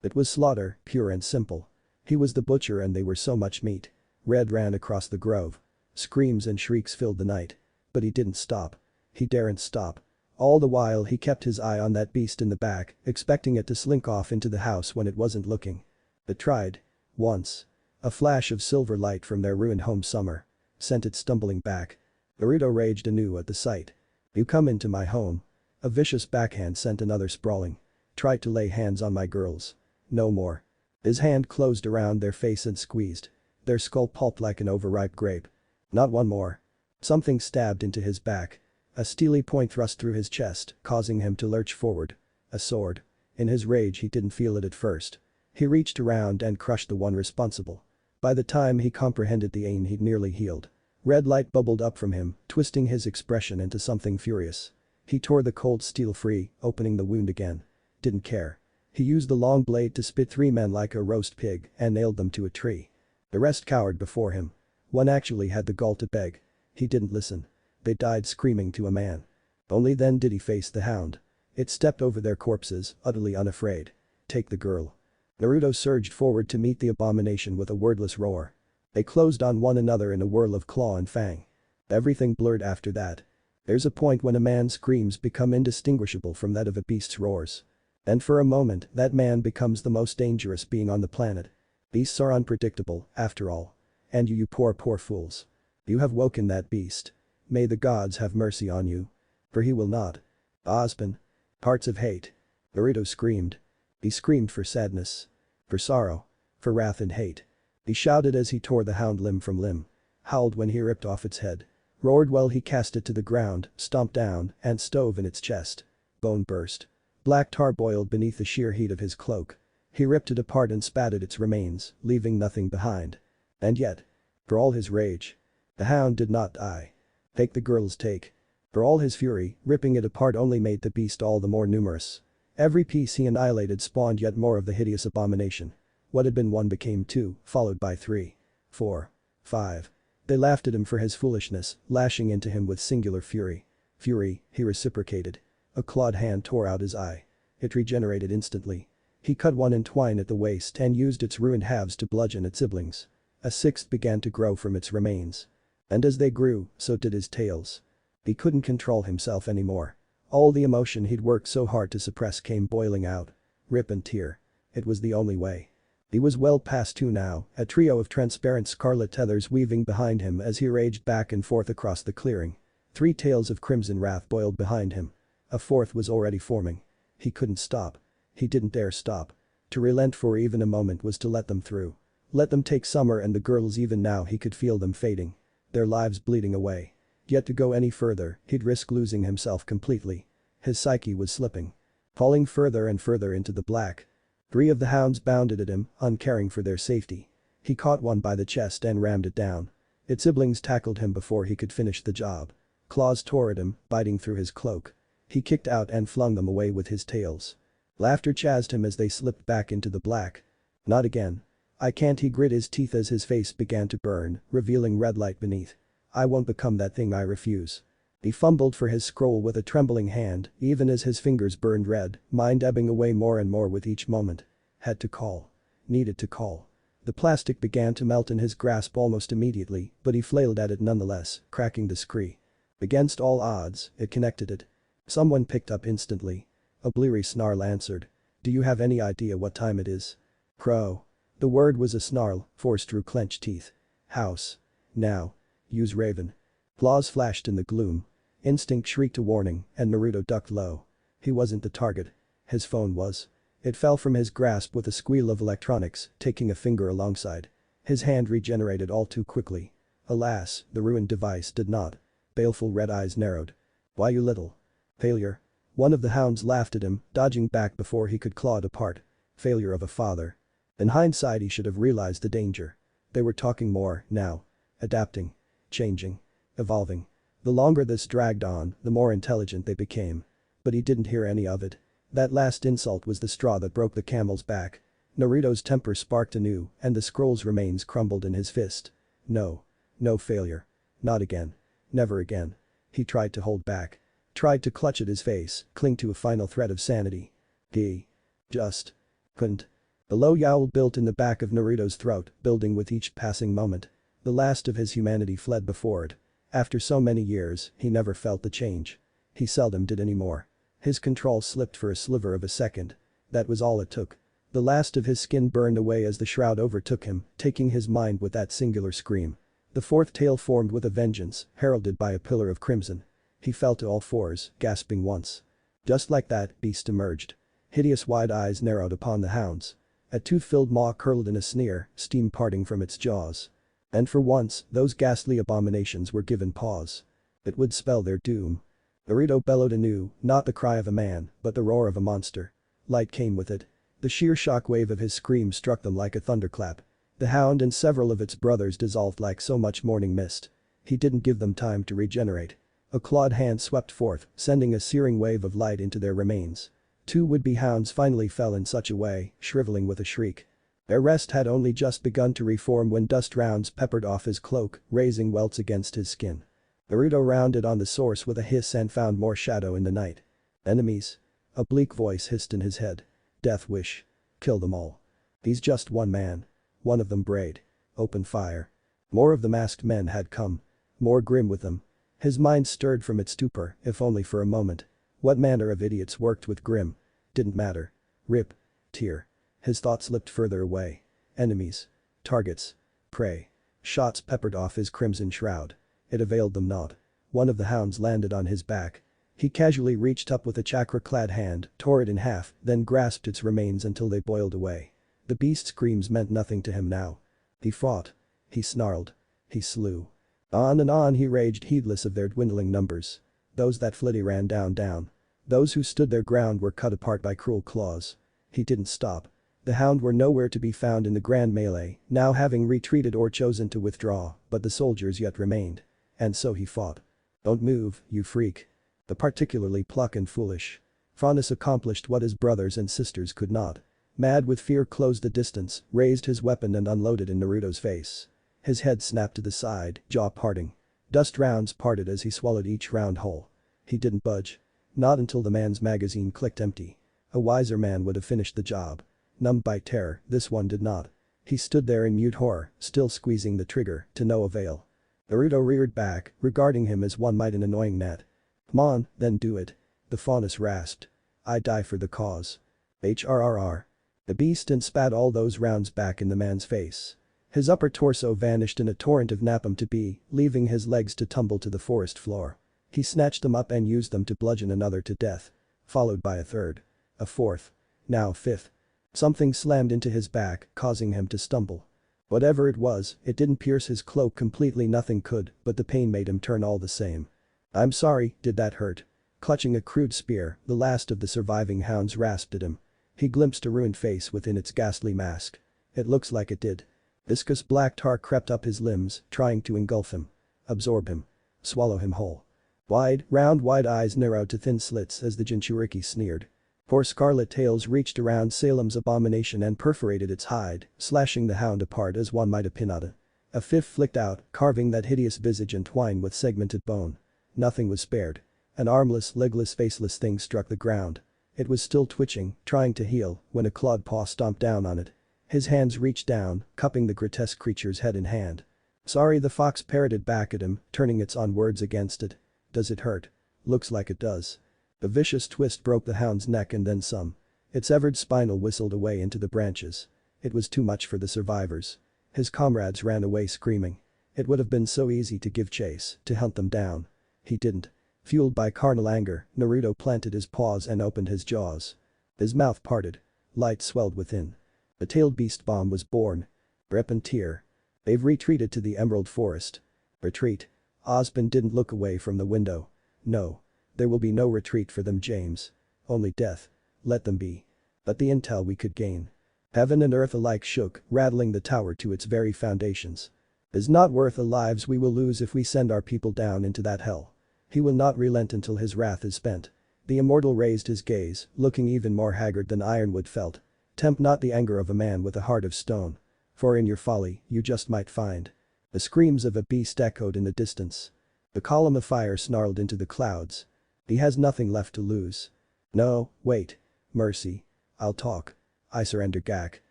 Speaker 1: It was slaughter, pure and simple. He was the butcher and they were so much meat. Red ran across the grove. Screams and shrieks filled the night. But he didn't stop. He daren't stop. All the while he kept his eye on that beast in the back, expecting it to slink off into the house when it wasn't looking. It tried. Once. A flash of silver light from their ruined home Summer sent it stumbling back. Naruto raged anew at the sight. You come into my home. A vicious backhand sent another sprawling. Tried to lay hands on my girls. No more. His hand closed around their face and squeezed. Their skull pulped like an overripe grape. Not one more. Something stabbed into his back. A steely point thrust through his chest, causing him to lurch forward. A sword. In his rage he didn't feel it at first. He reached around and crushed the one responsible. By the time he comprehended the aim he'd nearly healed. Red light bubbled up from him, twisting his expression into something furious. He tore the cold steel free, opening the wound again. Didn't care. He used the long blade to spit 3 men like a roast pig and nailed them to a tree. The rest cowered before him. One actually had the gall to beg. He didn't listen. They died screaming to a man. Only then did he face the hound. It stepped over their corpses, utterly unafraid. Take the girl. Naruto surged forward to meet the abomination with a wordless roar. They closed on one another in a whirl of claw and fang. Everything blurred after that. There's a point when a man's screams become indistinguishable from that of a beast's roars. And for a moment, that man becomes the most dangerous being on the planet. Beasts are unpredictable, after all. And you poor fools. You have woken that beast. May the gods have mercy on you. For he will not. Ozpin. Hearts of hate. Naruto screamed. He screamed for sadness. For sorrow. For wrath and hate. He shouted as he tore the hound limb from limb. Howled when he ripped off its head. Roared while he cast it to the ground, stomped down, and stove in its chest. Bone burst. Black tar boiled beneath the sheer heat of his cloak. He ripped it apart and spat at its remains, leaving nothing behind. And yet. For all his rage. The hound did not die. Take the girl's take. For all his fury, ripping it apart only made the beast all the more numerous. Every piece he annihilated spawned yet more of the hideous abomination. What had been 1 became 2, followed by 3. 4. 5. They laughed at him for his foolishness, lashing into him with singular fury. Fury, he reciprocated. A clawed hand tore out his eye. It regenerated instantly. He cut one in twine at the waist and used its ruined halves to bludgeon its siblings. A 6th began to grow from its remains. And as they grew, so did his tails. He couldn't control himself anymore. All the emotion he'd worked so hard to suppress came boiling out. Rip and tear. It was the only way. He was well past 2 now, a trio of transparent scarlet tethers weaving behind him as he raged back and forth across the clearing. 3 tails of crimson wrath boiled behind him. A 4th was already forming. He couldn't stop. He didn't dare stop. To relent for even a moment was to let them through. Let them take Summer and the girls. Even now he could feel them fading. Their lives bleeding away. Yet to go any further, he'd risk losing himself completely. His psyche was slipping. Falling further and further into the black. 3 of the hounds bounded at him, uncaring for their safety. He caught one by the chest and rammed it down. Its siblings tackled him before he could finish the job. Claws tore at him, biting through his cloak. He kicked out and flung them away with his tails. Laughter chased him as they slipped back into the black. Not again. I can't. He grit his teeth as his face began to burn, revealing red light beneath. I won't become that thing. I refuse. He fumbled for his scroll with a trembling hand, even as his fingers burned red, mind ebbing away more and more with each moment. Had to call. Needed to call. The plastic began to melt in his grasp almost immediately, but he flailed at it nonetheless, cracking the scree. Against all odds, it connected it. Someone picked up instantly. A bleary snarl answered. Do you have any idea what time it is? Crow. The word was a snarl, forced through clenched teeth. House. Now. Use Raven. Claws flashed in the gloom. Instinct shrieked a warning, and Naruto ducked low. He wasn't the target. His phone was. It fell from his grasp with a squeal of electronics, taking a finger alongside. His hand regenerated all too quickly. Alas, the ruined device did not. Baleful red eyes narrowed. Why, you little failure? One of the hounds laughed at him, dodging back before he could claw it apart. Failure of a father. In hindsight he should have realized the danger. They were talking more, now. Adapting. Changing. Evolving. The longer this dragged on, the more intelligent they became. But he didn't hear any of it. That last insult was the straw that broke the camel's back. Naruto's temper sparked anew, and the scroll's remains crumbled in his fist. No. No failure. Not again. Never again. He tried to hold back. Tried to clutch at his face, cling to a final thread of sanity. He just couldn't. A low yowl built in the back of Naruto's throat, building with each passing moment. The last of his humanity fled before it. After so many years, he never felt the change. He seldom did anymore. His control slipped for a sliver of a second. That was all it took. The last of his skin burned away as the shroud overtook him, taking his mind with that singular scream. The fourth tail formed with a vengeance, heralded by a pillar of crimson. He fell to all fours, gasping once. Just like that, beast emerged. Hideous wide eyes narrowed upon the hounds. A tooth-filled maw curled in a sneer, steam parting from its jaws. And for once, those ghastly abominations were given pause. It would spell their doom. Naruto bellowed anew, not the cry of a man, but the roar of a monster. Light came with it. The sheer shockwave of his scream struck them like a thunderclap. The hound and several of its brothers dissolved like so much morning mist. He didn't give them time to regenerate. A clawed hand swept forth, sending a searing wave of light into their remains. Two would-be hounds finally fell in such a way, shriveling with a shriek. Their rest had only just begun to reform when dust rounds peppered off his cloak, raising welts against his skin. Naruto rounded on the source with a hiss and found more shadow in the night. Enemies? A bleak voice hissed in his head. Death wish. Kill them all. He's just one man. One of them brayed. Open fire. More of the masked men had come. More grim with them. His mind stirred from its stupor, if only for a moment. What manner of idiots worked with Grim? Didn't matter. Rip. Tear. His thoughts slipped further away. Enemies. Targets. Prey. Shots peppered off his crimson shroud. It availed them not. One of the hounds landed on his back. He casually reached up with a chakra-clad hand, tore it in half, then grasped its remains until they boiled away. The beast's screams meant nothing to him now. He fought. He snarled. He slew. On and on he raged, heedless of their dwindling numbers. Those that fled he ran down. Those who stood their ground were cut apart by cruel claws. He didn't stop. The hound were nowhere to be found in the grand melee, now having retreated or chosen to withdraw, but the soldiers yet remained. And so he fought. Don't move, you freak. The particularly pluck and foolish. Faunus accomplished what his brothers and sisters could not. Mad with fear closed the distance, raised his weapon and unloaded in Naruto's face. His head snapped to the side, jaw parting. Dust rounds parted as he swallowed each round whole. He didn't budge. Not until the man's magazine clicked empty. A wiser man would have finished the job. Numbed by terror, this one did not. He stood there in mute horror, still squeezing the trigger, to no avail. Naruto reared back, regarding him as one might an annoying gnat. Come on, then do it. The Faunus rasped. I die for the cause. HRRR. The beast and spat all those rounds back in the man's face. His upper torso vanished in a torrent of napalm to be, leaving his legs to tumble to the forest floor. He snatched them up and used them to bludgeon another to death. Followed by a third. A fourth. Now a fifth. Something slammed into his back, causing him to stumble. Whatever it was, it didn't pierce his cloak completely, nothing could, but the pain made him turn all the same. I'm sorry, did that hurt? Clutching a crude spear, the last of the surviving hounds rasped at him. He glimpsed a ruined face within its ghastly mask. It looks like it did. Viscous black tar crept up his limbs, trying to engulf him. Absorb him. Swallow him whole. Round wide eyes narrowed to thin slits as the Jinchuriki sneered. Four scarlet tails reached around Salem's abomination and perforated its hide, slashing the hound apart as one might a pinata. A fifth flicked out, carving that hideous visage entwined with segmented bone. Nothing was spared. An armless, legless, faceless thing struck the ground. It was still twitching, trying to heal, when a clawed paw stomped down on it. His hands reached down, cupping the grotesque creature's head in hand. Sorry, the fox parroted back at him, turning its own words against it. Does it hurt? Looks like it does. A vicious twist broke the hound's neck and then some. Its severed spinal whistled away into the branches. It was too much for the survivors. His comrades ran away screaming. It would have been so easy to give chase, to hunt them down. He didn't. Fueled by carnal anger, Naruto planted his paws and opened his jaws. His mouth parted. Light swelled within. The tailed beast bomb was born. Rip and tear. They've retreated to the Emerald Forest. Retreat. Osmond didn't look away from the window. No. There will be no retreat for them, James. Only death. Let them be. But the intel we could gain. Heaven and earth alike shook, rattling the tower to its very foundations. Is not worth the lives we will lose if we send our people down into that hell. He will not relent until his wrath is spent. The immortal raised his gaze, looking even more haggard than Ironwood felt. Tempt not the anger of a man with a heart of stone. For in your folly, you just might find. The screams of a beast echoed in the distance. The column of fire snarled into the clouds. He has nothing left to lose. No, wait. Mercy. I'll talk. I surrender, Gak.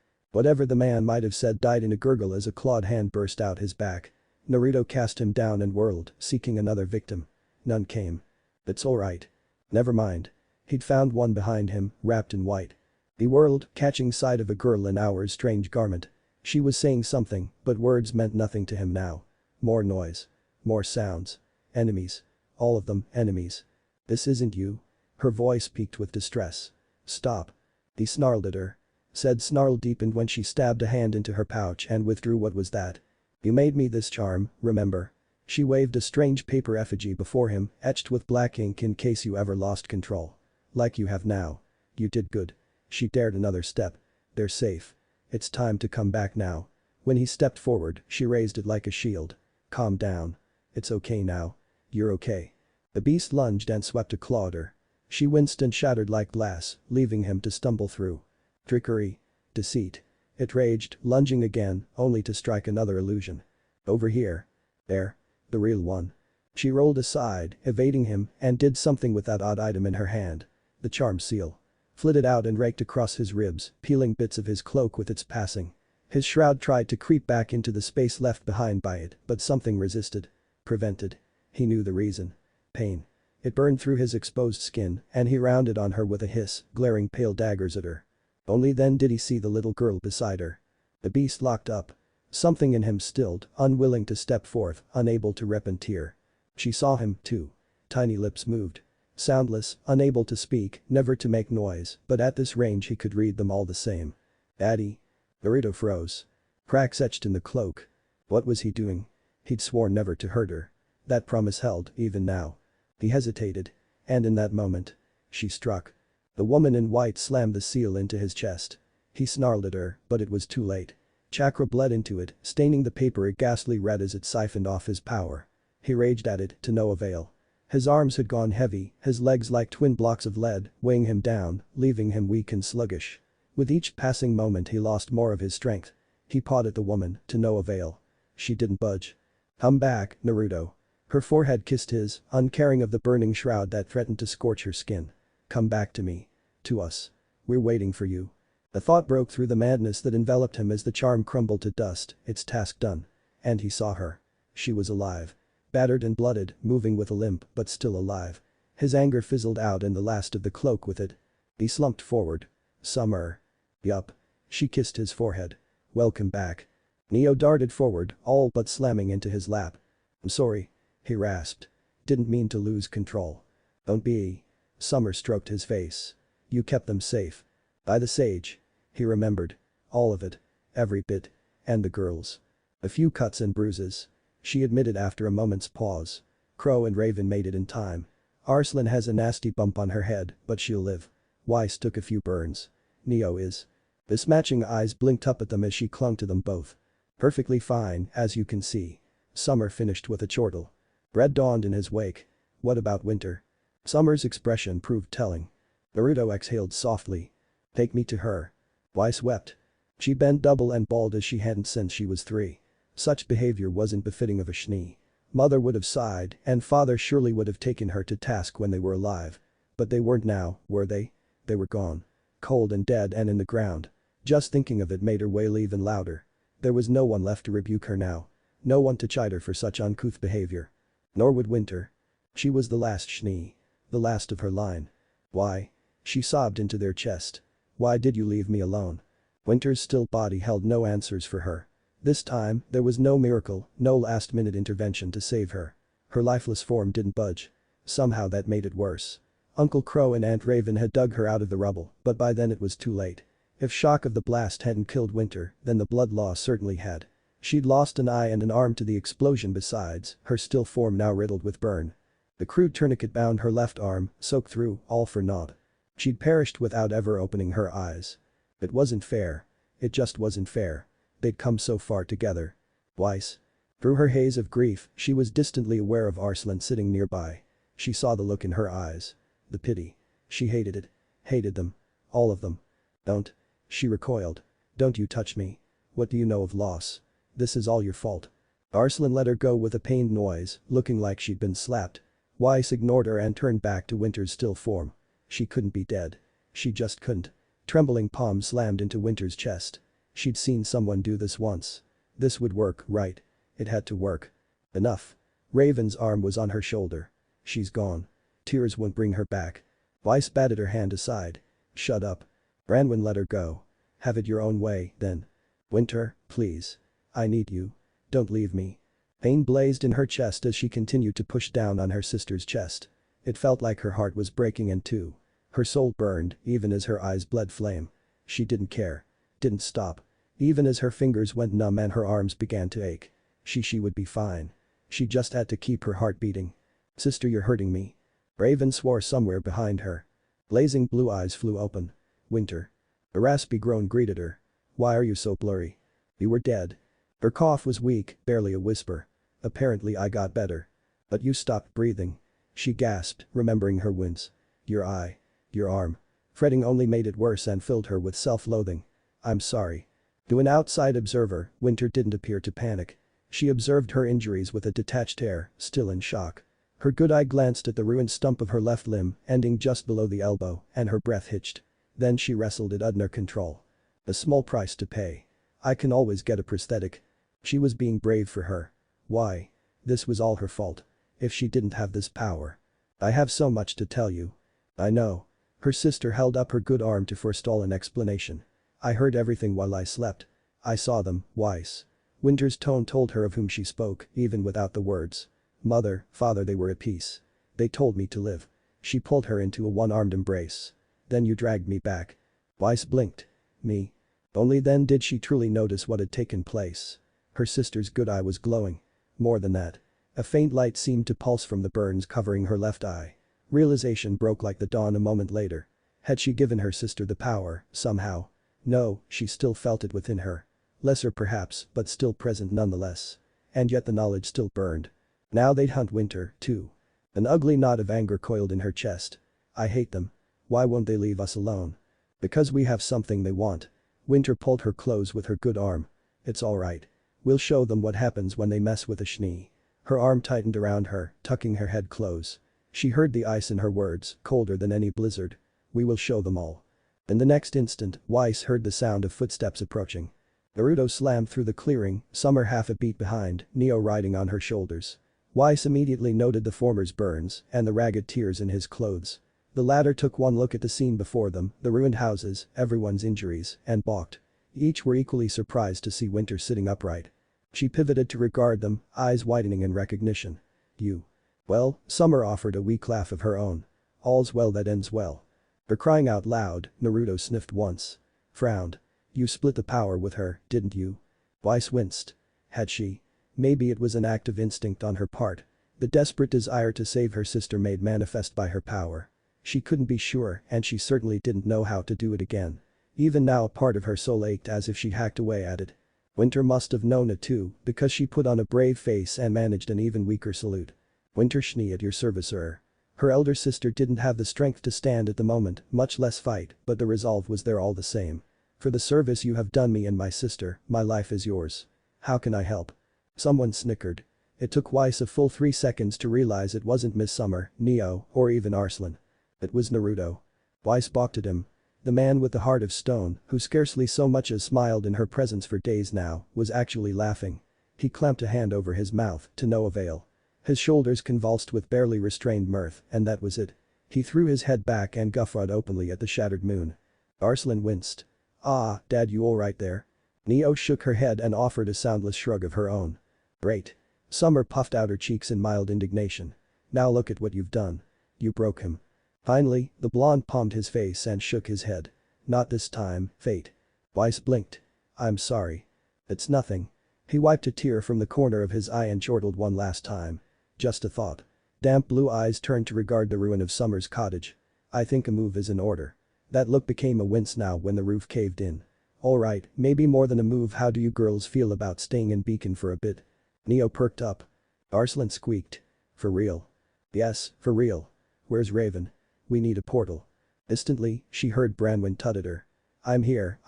Speaker 1: Whatever the man might have said died in a gurgle as a clawed hand burst out his back. Naruto cast him down and whirled, seeking another victim. None came. It's alright. Never mind. He'd found one behind him, wrapped in white. He whirled, catching sight of a girl in Aur's strange garment. She was saying something, but words meant nothing to him now. More noise. More sounds. Enemies. All of them, enemies. This isn't you. Her voice peaked with distress. Stop. He snarled at her. Said snarl deepened when she stabbed a hand into her pouch and withdrew what was that. You made me this charm, remember? She waved a strange paper effigy before him, etched with black ink in case you ever lost control. Like you have now. You did good. She dared another step. They're safe. It's time to come back now. When he stepped forward, she raised it like a shield. Calm down. It's okay now. You're okay. The beast lunged and swept a claw at her. She winced and shattered like glass, leaving him to stumble through. Trickery. Deceit. It raged, lunging again, only to strike another illusion. Over here. There. The real one. She rolled aside, evading him, and did something with that odd item in her hand. The charm seal. Flitted out and raked across his ribs, peeling bits of his cloak with its passing. His shroud tried to creep back into the space left behind by it, but something resisted. Prevented. He knew the reason. Pain. It burned through his exposed skin, and he rounded on her with a hiss, glaring pale daggers at her. Only then did he see the little girl beside her. The beast locked up. Something in him stilled, unwilling to step forth, unable to rip and tear. She saw him, too. Tiny lips moved. Soundless, unable to speak, never to make noise, but at this range he could read them all the same. Daddy. Naruto froze. Cracks etched in the cloak. What was he doing? He'd sworn never to hurt her. That promise held, even now. He hesitated. And in that moment. She struck. The woman in white slammed the seal into his chest. He snarled at her, but it was too late. Chakra bled into it, staining the paper a ghastly red as it siphoned off his power. He raged at it, to no avail. His arms had gone heavy, his legs like twin blocks of lead, weighing him down, leaving him weak and sluggish. With each passing moment he lost more of his strength. He pawed at the woman, to no avail. She didn't budge. Come back, Naruto. Her forehead kissed his, uncaring of the burning shroud that threatened to scorch her skin. Come back to me. To us. We're waiting for you. The thought broke through the madness that enveloped him as the charm crumbled to dust, its task done. And he saw her. She was alive. Battered and blooded, moving with a limp, but still alive. His anger fizzled out and the last of the cloak with it. He slumped forward. Summer. Yup. She kissed his forehead. Welcome back. Neo darted forward, all but slamming into his lap. I'm sorry. He rasped. Didn't mean to lose control. Don't be. Summer stroked his face. You kept them safe. By the sage. He remembered. All of it. Every bit. And the girls. A few cuts and bruises. She admitted after a moment's pause. Crow and Raven made it in time. Arslan has a nasty bump on her head, but she'll live. Weiss took a few burns. Neo is. Mismatching eyes blinked up at them as she clung to them both. Perfectly fine, as you can see. Summer finished with a chortle. Red dawned in his wake. What about Winter? Summer's expression proved telling. Naruto exhaled softly. Take me to her. Weiss wept. She bent double and bald as she hadn't since she was 3. Such behavior wasn't befitting of a Shnee. Mother would have sighed, and father surely would have taken her to task when they were alive. But they weren't now, were they? They were gone. Cold and dead and in the ground. Just thinking of it made her wail even louder. There was no one left to rebuke her now. No one to chide her for such uncouth behavior. Nor would Winter. She was the last Shnee. The last of her line. Why? She sobbed into their chest. Why did you leave me alone? Winter's still body held no answers for her. This time, there was no miracle, no last-minute intervention to save her. Her lifeless form didn't budge. Somehow that made it worse. Uncle Crow and Aunt Raven had dug her out of the rubble, but by then it was too late. If shock of the blast hadn't killed Winter, then the blood loss certainly had. She'd lost an eye and an arm to the explosion besides, her still form now riddled with burn. The crude tourniquet bound her left arm, soaked through, all for naught. She'd perished without ever opening her eyes. It wasn't fair. It just wasn't fair. They'd come so far together. Weiss. Through her haze of grief, she was distantly aware of Arslan sitting nearby. She saw the look in her eyes. The pity. She hated it. Hated them. All of them. Don't. She recoiled. Don't you touch me. What do you know of loss? This is all your fault. Arslan let her go with a pained noise, looking like she'd been slapped. Weiss ignored her and turned back to Winter's still form. She couldn't be dead. She just couldn't. Trembling palms slammed into Winter's chest. She'd seen someone do this once. This would work, right? It had to work. Enough. Raven's arm was on her shoulder. She's gone. Tears won't bring her back. Weiss batted her hand aside. Shut up. Branwen let her go. Have it your own way, then. Winter, please. I need you. Don't leave me. Pain blazed in her chest as she continued to push down on her sister's chest. It felt like her heart was breaking in two. Her soul burned, even as her eyes bled flame. She didn't care. Didn't stop. Even as her fingers went numb and her arms began to ache. She would be fine. She just had to keep her heart beating. Sister, you're hurting me. Raven swore somewhere behind her. Blazing blue eyes flew open. Winter. A raspy groan greeted her. Why are you so blurry? You were dead. Her cough was weak, barely a whisper. Apparently I got better. But you stopped breathing. She gasped, remembering her wounds. Your eye. Your arm. Fretting only made it worse and filled her with self-loathing. I'm sorry. To an outside observer, Winter didn't appear to panic. She observed her injuries with a detached air, still in shock. Her good eye glanced at the ruined stump of her left limb, ending just below the elbow, and her breath hitched. Then she wrestled it under control. A small price to pay. I can always get a prosthetic. She was being brave for her. Why? This was all her fault. If she didn't have this power. I have so much to tell you. I know. Her sister held up her good arm to forestall an explanation. I heard everything while I slept. I saw them, Weiss. Winter's tone told her of whom she spoke, even without the words. Mother, father, they were at peace. They told me to live. She pulled her into a one-armed embrace. Then you dragged me back. Weiss blinked. Me. Only then did she truly notice what had taken place. Her sister's good eye was glowing. More than that. A faint light seemed to pulse from the burns covering her left eye. Realization broke like the dawn a moment later. Had she given her sister the power, somehow? No, she still felt it within her. Lesser perhaps, but still present nonetheless. And yet the knowledge still burned. Now they'd hunt Winter, too. An ugly knot of anger coiled in her chest. I hate them. Why won't they leave us alone? Because we have something they want. Winter pulled her close with her good arm. It's alright. We'll show them what happens when they mess with a Schnee. Her arm tightened around her, tucking her head close. She heard the ice in her words, colder than any blizzard. We will show them all. In the next instant, Weiss heard the sound of footsteps approaching. Naruto slammed through the clearing, Summer half a beat behind, Neo riding on her shoulders. Weiss immediately noted the former's burns and the ragged tears in his clothes. The latter took one look at the scene before them, the ruined houses, everyone's injuries, and balked. Each were equally surprised to see Winter sitting upright. She pivoted to regard them, eyes widening in recognition. You. Well, Summer offered a weak laugh of her own. All's well that ends well. For crying out loud, Naruto sniffed once. Frowned. You split the power with her, didn't you? Weiss winced. Had she? Maybe it was an act of instinct on her part. The desperate desire to save her sister made manifest by her power. She couldn't be sure and she certainly didn't know how to do it again. Even now a part of her soul ached as if she hacked away at it. Winter must have known it too, because she put on a brave face and managed an even weaker salute. Winter Schnee at your service, sir. Her elder sister didn't have the strength to stand at the moment, much less fight, but the resolve was there all the same. For the service you have done me and my sister, my life is yours. How can I help? Someone snickered. It took Weiss a full 3 seconds to realize it wasn't Miss Summer, Neo, or even Arslan. It was Naruto. Weiss balked at him. The man with the heart of stone, who scarcely so much as smiled in her presence for days now, was actually laughing. He clamped a hand over his mouth, to no avail. His shoulders convulsed with barely restrained mirth, and that was it. He threw his head back and guffawed openly at the shattered moon. Arslan winced. Ah, Dad, you alright there? Neo shook her head and offered a soundless shrug of her own. Great. Summer puffed out her cheeks in mild indignation. Now look at what you've done. You broke him. Finally, the blonde palmed his face and shook his head. Not this time, Fate. Weiss blinked. I'm sorry. It's nothing. He wiped a tear from the corner of his eye and chortled one last time. Just a thought. Damp blue eyes turned to regard the ruin of Summer's cottage. I think a move is in order. That look became a wince now when the roof caved in. Alright, maybe more than a move. How do you girls feel about staying in Beacon for a bit? Neo perked up. Arslan squeaked. For real? Yes, for real. Where's Raven? We need a portal. Instantly, she heard Branwen tut at her. I'm here.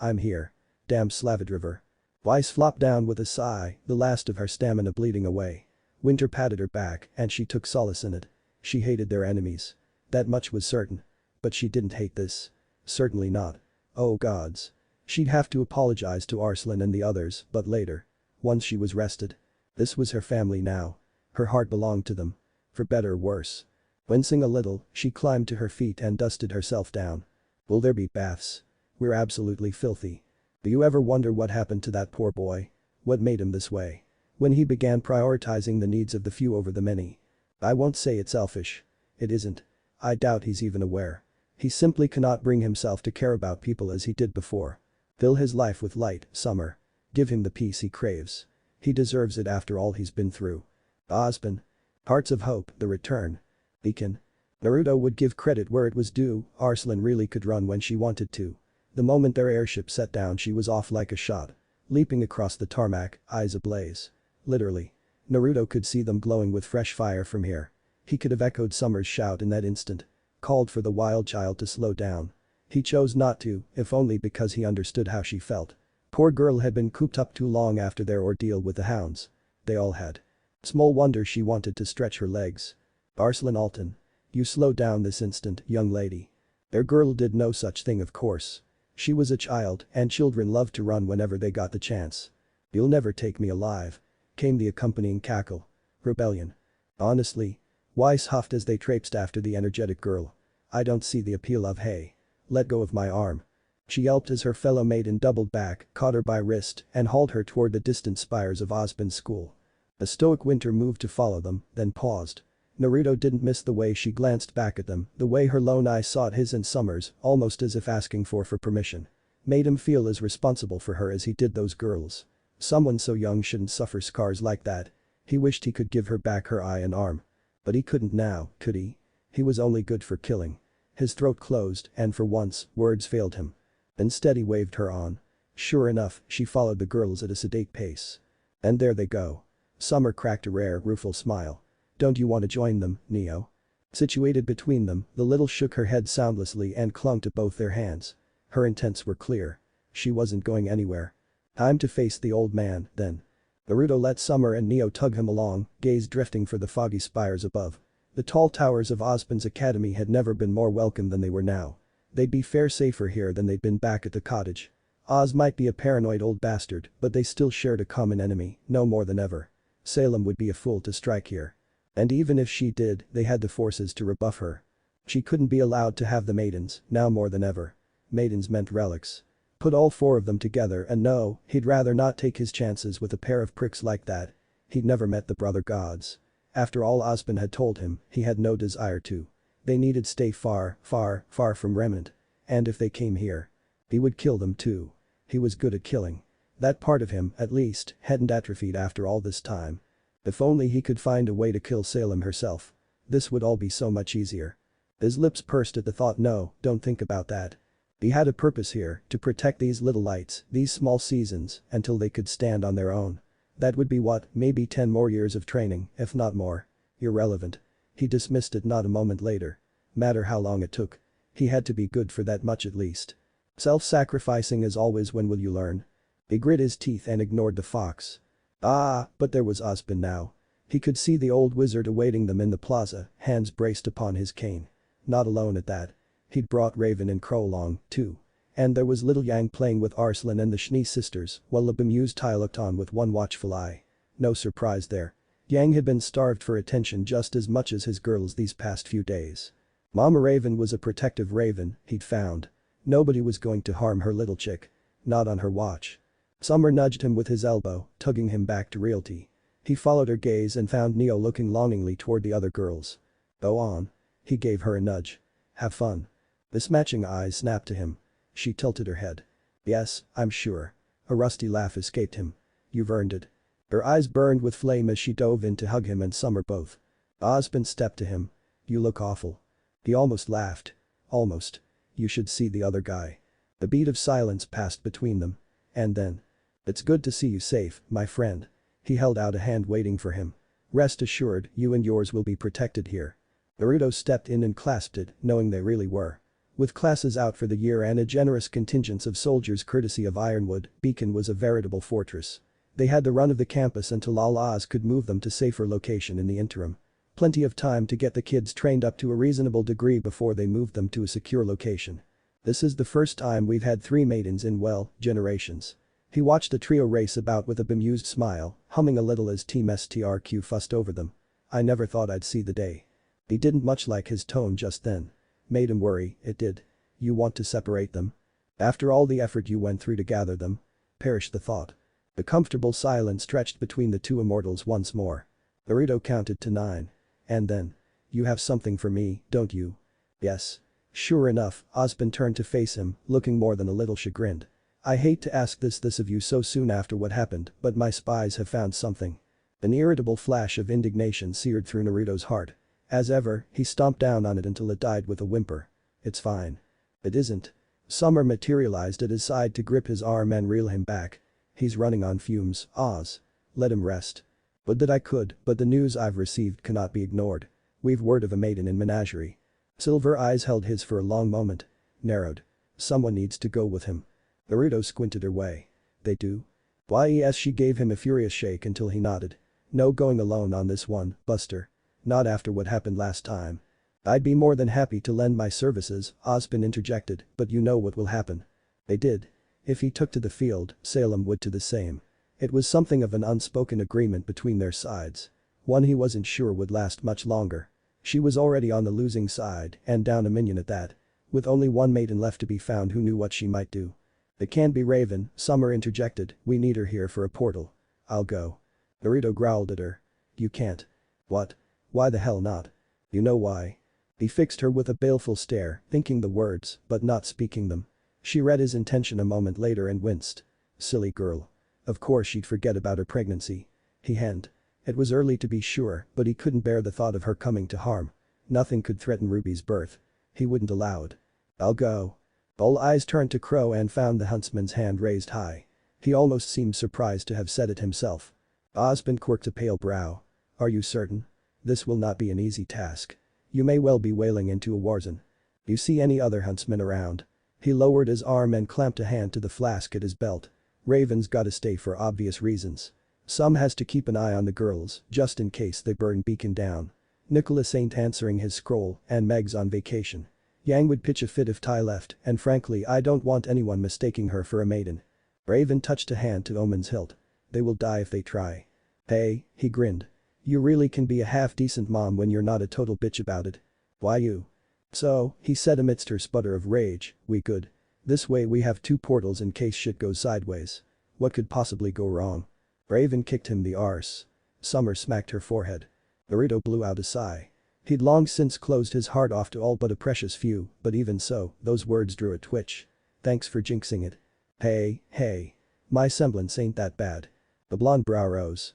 Speaker 1: Damn Slavid River. Weiss flopped down with a sigh, the last of her stamina bleeding away. Winter patted her back and she took solace in it. She hated their enemies. That much was certain. But she didn't hate this. Certainly not. Oh gods. She'd have to apologize to Arslan and the others, but later. Once she was rested. This was her family now. Her heart belonged to them. For better or worse. Wincing a little, she climbed to her feet and dusted herself down. Will there be baths? We're absolutely filthy. Do you ever wonder what happened to that poor boy? What made him this way? When he began prioritizing the needs of the few over the many. I won't say it's selfish. It isn't. I doubt he's even aware. He simply cannot bring himself to care about people as he did before. Fill his life with light, Summer. Give him the peace he craves. He deserves it after all he's been through. Osban. Hearts of Hope, The Return. Beacon. Naruto would give credit where it was due, Arslan really could run when she wanted to. The moment their airship set down she was off like a shot. Leaping across the tarmac, eyes ablaze. Literally. Naruto could see them glowing with fresh fire from here. He could have echoed Summer's shout in that instant. Called for the wild child to slow down. He chose not to, if only because he understood how she felt. Poor girl had been cooped up too long after their ordeal with the hounds. They all had. Small wonder she wanted to stretch her legs. Arslan Alton. You slow down this instant, young lady. Their girl did no such thing of course. She was a child and children loved to run whenever they got the chance. You'll never take me alive. Came the accompanying cackle. Rebellion. Honestly. Weiss huffed as they traipsed after the energetic girl. I don't see the appeal of hey. Let go of my arm. She yelped as her fellow maiden doubled back, caught her by wrist and hauled her toward the distant spires of Osban's school. A stoic Winter moved to follow them, then paused. Naruto didn't miss the way she glanced back at them, the way her lone eye sought his and Summer's, almost as if asking for permission. Made him feel as responsible for her as he did those girls. Someone so young shouldn't suffer scars like that. He wished he could give her back her eye and arm. But he couldn't now, could he? He was only good for killing. His throat closed and for once, words failed him. Instead he waved her on. Sure enough, she followed the girls at a sedate pace. And there they go. Summer cracked a rare, rueful smile. Don't you want to join them, Neo? Situated between them, the little shook her head soundlessly and clung to both their hands. Her intents were clear. She wasn't going anywhere. Time to face the old man, then. Naruto let Summer and Neo tug him along, gaze drifting for the foggy spires above. The tall towers of Osban's academy had never been more welcome than they were now. They'd be far safer here than they'd been back at the cottage. Oz might be a paranoid old bastard, but they still shared a common enemy, no more than ever. Salem would be a fool to strike here. And even if she did, they had the forces to rebuff her. She couldn't be allowed to have the maidens, now more than ever. Maidens meant relics. Put all four of them together and no, he'd rather not take his chances with a pair of pricks like that. He'd never met the brother gods. After all Osban had told him, he had no desire to. They needed stay far, far, far from Remnant. And if they came here, he would kill them too. He was good at killing. That part of him, at least, hadn't atrophied after all this time. If only he could find a way to kill Salem herself. This would all be so much easier. His lips pursed at the thought. No, don't think about that. He had a purpose here, to protect these little lights, these small seasons, until they could stand on their own. That would be what, maybe 10 more years of training, if not more. Irrelevant. He dismissed it not a moment later. Matter how long it took. He had to be good for that much at least. Self-sacrificing as always. When will you learn? He grit his teeth and ignored the fox. Ah, but there was Osban now. He could see the old wizard awaiting them in the plaza, hands braced upon his cane. Not alone at that. He'd brought Raven and Crow along, too. And there was little Yang playing with Arslan and the Schnee sisters, while the bemused Tai looked on with one watchful eye. No surprise there. Yang had been starved for attention just as much as his girls these past few days. Mama Raven was a protective raven, he'd found. Nobody was going to harm her little chick. Not on her watch. Summer nudged him with his elbow, tugging him back to reality. He followed her gaze and found Neo looking longingly toward the other girls. Go on. He gave her a nudge. Have fun. The matching eyes snapped to him. She tilted her head. Yes, I'm sure. A rusty laugh escaped him. You've earned it. Her eyes burned with flame as she dove in to hug him and Summer both. Osban stepped to him. You look awful. He almost laughed. Almost. You should see the other guy. A beat of silence passed between them. And then. It's good to see you safe, my friend. He held out a hand waiting for him. Rest assured, you and yours will be protected here. Naruto stepped in and clasped it, knowing they really were. With classes out for the year and a generous contingent of soldiers courtesy of Ironwood, Beacon was a veritable fortress. They had the run of the campus until Oz could move them to safer location in the interim. Plenty of time to get the kids trained up to a reasonable degree before they moved them to a secure location. This is the first time we've had 3 maidens in, well, generations. He watched the trio race about with a bemused smile, humming a little as Team STRQ fussed over them. I never thought I'd see the day. He didn't much like his tone just then. Made him worry, it did. You want to separate them? After all the effort you went through to gather them? Perished the thought. The comfortable silence stretched between the two immortals once more. Naruto counted to 9. And then. You have something for me, don't you? Yes. Sure enough, Ozpin turned to face him, looking more than a little chagrined. I hate to ask this of you so soon after what happened, but my spies have found something. An irritable flash of indignation seared through Naruto's heart. As ever, he stomped down on it until it died with a whimper. It's fine. It isn't. Summer materialized at his side to grip his arm and reel him back. He's running on fumes, Oz. Let him rest. Would that I could, but the news I've received cannot be ignored. We've word of a maiden in menagerie. Silver eyes held his for a long moment. Narrowed. Someone needs to go with him. Naruto squinted her way. They do? Why yes, she gave him a furious shake until he nodded. No going alone on this one, Buster. Not after what happened last time. I'd be more than happy to lend my services, Ozpin interjected, but you know what will happen. They did. If he took to the field, Salem would do the same. It was something of an unspoken agreement between their sides. One he wasn't sure would last much longer. She was already on the losing side and down a minion at that. With only one maiden left to be found who knew what she might do. It can't be Raven, Summer interjected, we need her here for a portal. I'll go. Naruto growled at her. You can't. What? Why the hell not? You know why. He fixed her with a baleful stare, thinking the words, but not speaking them. She read his intention a moment later and winced. Silly girl. Of course she'd forget about her pregnancy. He hadn't. It was early to be sure, but he couldn't bear the thought of her coming to harm. Nothing could threaten Ruby's birth. He wouldn't allow it. I'll go. All eyes turned to Crow and found the huntsman's hand raised high. He almost seemed surprised to have said it himself. Ozpin quirked a pale brow. Are you certain? This will not be an easy task. You may well be wailing into a warzone. You see any other huntsmen around? He lowered his arm and clamped a hand to the flask at his belt. Raven's gotta stay for obvious reasons. Some has to keep an eye on the girls, just in case they burn Beacon down. Nicholas ain't answering his scroll, and Meg's on vacation. Yang would pitch a fit if Tai left, and frankly I don't want anyone mistaking her for a maiden. Raven touched a hand to Omen's hilt. They will die if they try. Hey, he grinned. You really can be a half-decent mom when you're not a total bitch about it. Why you? So, he said amidst her sputter of rage, we could. This way we have 2 portals in case shit goes sideways. What could possibly go wrong? Raven kicked him the arse. Summer smacked her forehead. Naruto blew out a sigh. He'd long since closed his heart off to all but a precious few, but even so, those words drew a twitch. Thanks for jinxing it. Hey. My semblance ain't that bad. The blonde brow rose.